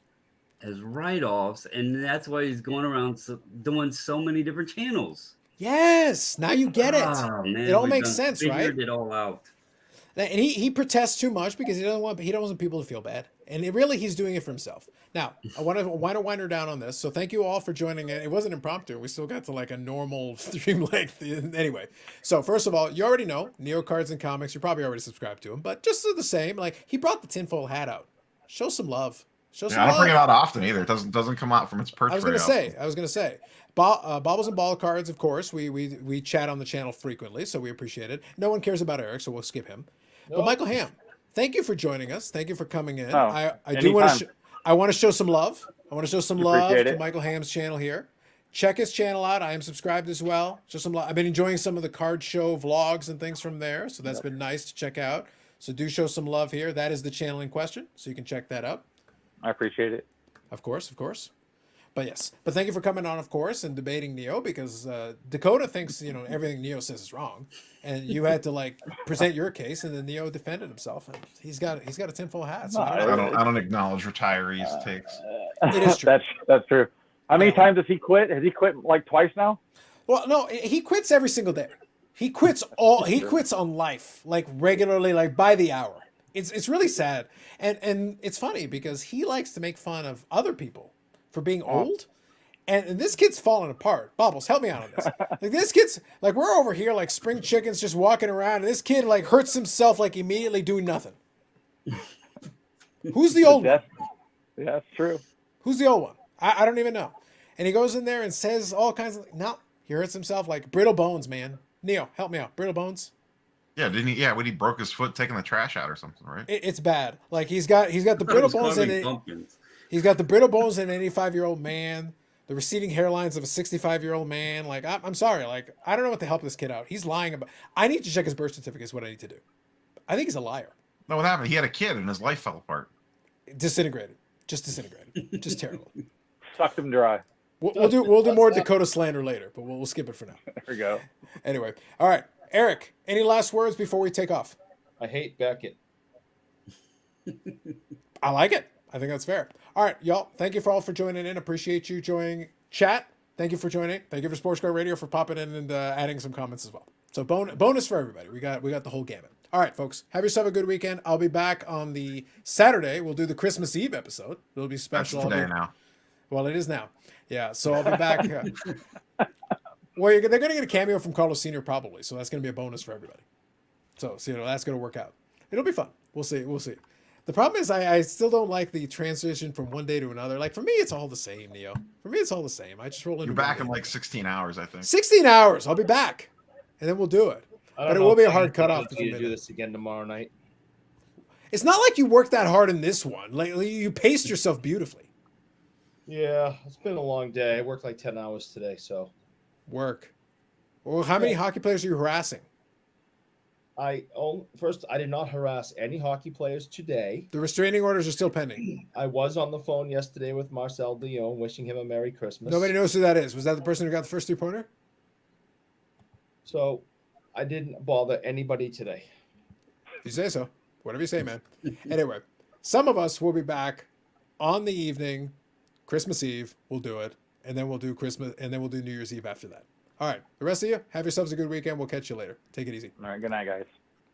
B: as write-offs, and that's why he's going around doing so many different channels.
A: Yes. Now you get it.
B: Oh, man,
A: It all
B: we've
A: makes
B: done-
A: sense, right?
B: Figured it all out.
A: And he protests too much because he doesn't want people to feel bad. And he's doing it for himself. Now, I want to wind her down on this. So thank you all for joining in. It wasn't impromptu. We still got to like a normal stream length. Anyway, so first of all, you already know Neo Cards and Comics. You probably already subscribed to him, but just the same, like he brought the tinfoil hat out. show some love. Show some
F: Yeah, I don't
A: love.
F: bring it out often either. It doesn't come out from its perch.
A: I was
F: very
A: gonna say, Bobbles and Ball Cards, of course. We chat on the channel frequently, so we appreciate it. No one cares about Eric, so we'll skip him. But
C: Nope.
A: Michael Ham, thank you for joining us. Thank you for coming in.
E: Oh,
A: I do want
E: anytime.
A: to I want to show some love. I want to show some love
E: Appreciate
A: to
E: it.
A: Michael Ham's channel here. Check his channel out. I am subscribed as well. Show some love. I've been enjoying some of the card show vlogs and things from there, so that's been nice to check out. So do show some love here. That is the channel in question, so you can check that out.
E: I appreciate it.
A: Of course. But yes, but thank you for coming on, of course, and debating Neo, because Dakota thinks everything Neo says is wrong, and you had to like present your case, and then Neo defended himself, and he's got a tinfoil hat. So
E: No,
F: I don't acknowledge retirees takes.
A: It is true.
E: That's true. How many
A: Yeah.
E: times has he quit? Has he quit like twice now?
A: Well, no, he quits every single day. He quits on life, like regularly, like by the hour. It's really sad, and it's funny because he likes to make fun of other people for being old. And this kid's falling apart. Bobbles, help me out on this. Like this kid's like we're over here like spring chickens just walking around, and this kid like hurts himself like immediately doing nothing. Who's the old one?
E: Yeah, that's true.
A: Who's the old one? I don't even know. And he goes in there and says all kinds of no. He hurts himself like brittle bones, man. Neo, help me out. Brittle bones.
F: Yeah, didn't he? Yeah, when he broke his foot taking the trash out or something, right?
A: It's bad. Like he's got the brittle
B: It's
A: bones in
B: carving
A: it.
B: pumpkins.
A: He's got the brittle bones in an 85-year-old man, the receding hairlines of a 65-year-old man. Like, I'm sorry. Like, I don't know what to help this kid out. He's lying about. I need to check his birth certificate is what I need to do. I think he's a liar.
F: No, what happened? He had a kid and his life fell apart.
A: Disintegrated. Just disintegrated. Just terrible.
E: Sucked him dry.
A: We'll do more Dakota slander later, but we'll skip it for now.
E: There we go.
A: Anyway, all right, Eric. Any last words before we take off?
C: I hate Beckett.
A: I like it. I think that's fair. All right, y'all. Thank you for joining in. Appreciate you joining chat. Thank you for joining. Thank you for Sports Card Radio for popping in and adding some comments as well. So bonus for everybody. We got the whole gamut. All right, folks. Have yourself a good weekend. I'll be back on the Saturday. We'll do the Christmas Eve episode. It'll be
F: That's
A: special.
F: today now.
A: Well, it is now. Yeah. So I'll be back. Well, they're going to get a cameo from Carlos Sr. probably. So that's going to be a bonus for everybody. So that's going to work out. It'll be fun. We'll see. The problem is I still don't like the transition from one day to another. Like for me, it's all the same, Neo. For me, it's all the same. I just roll into
F: You're back
A: one
F: in
A: day.
F: like 16 hours, I think.
A: 16 hours. I'll be back, and then we'll do it.
C: I don't
A: But it
C: know
A: will be
C: if
A: a
C: I
A: hard
C: can
A: cutoff
C: convince you
A: to
C: to do this again tomorrow night.
A: It's not like you worked that hard in this one. Like you paced yourself beautifully.
C: Yeah, it's been a long day. I worked like 10 hours today, so
A: Work. Well, how many hockey players are you harassing?
C: I did not harass any hockey players today.
A: The restraining orders are still pending.
C: I was on the phone yesterday with Marcel Dion, wishing him a Merry Christmas.
A: Nobody knows who that is. Was that the person who got the first 3-pointer?
C: So I didn't bother anybody today.
A: You say so. Whatever you say, man. Anyway, some of us will be back on the evening, Christmas Eve. We'll do it, and then we'll do Christmas, and then we'll do New Year's Eve after that. All right. The rest of you, have yourselves a good weekend. We'll catch you later. Take it easy.
E: All right. Good night, guys.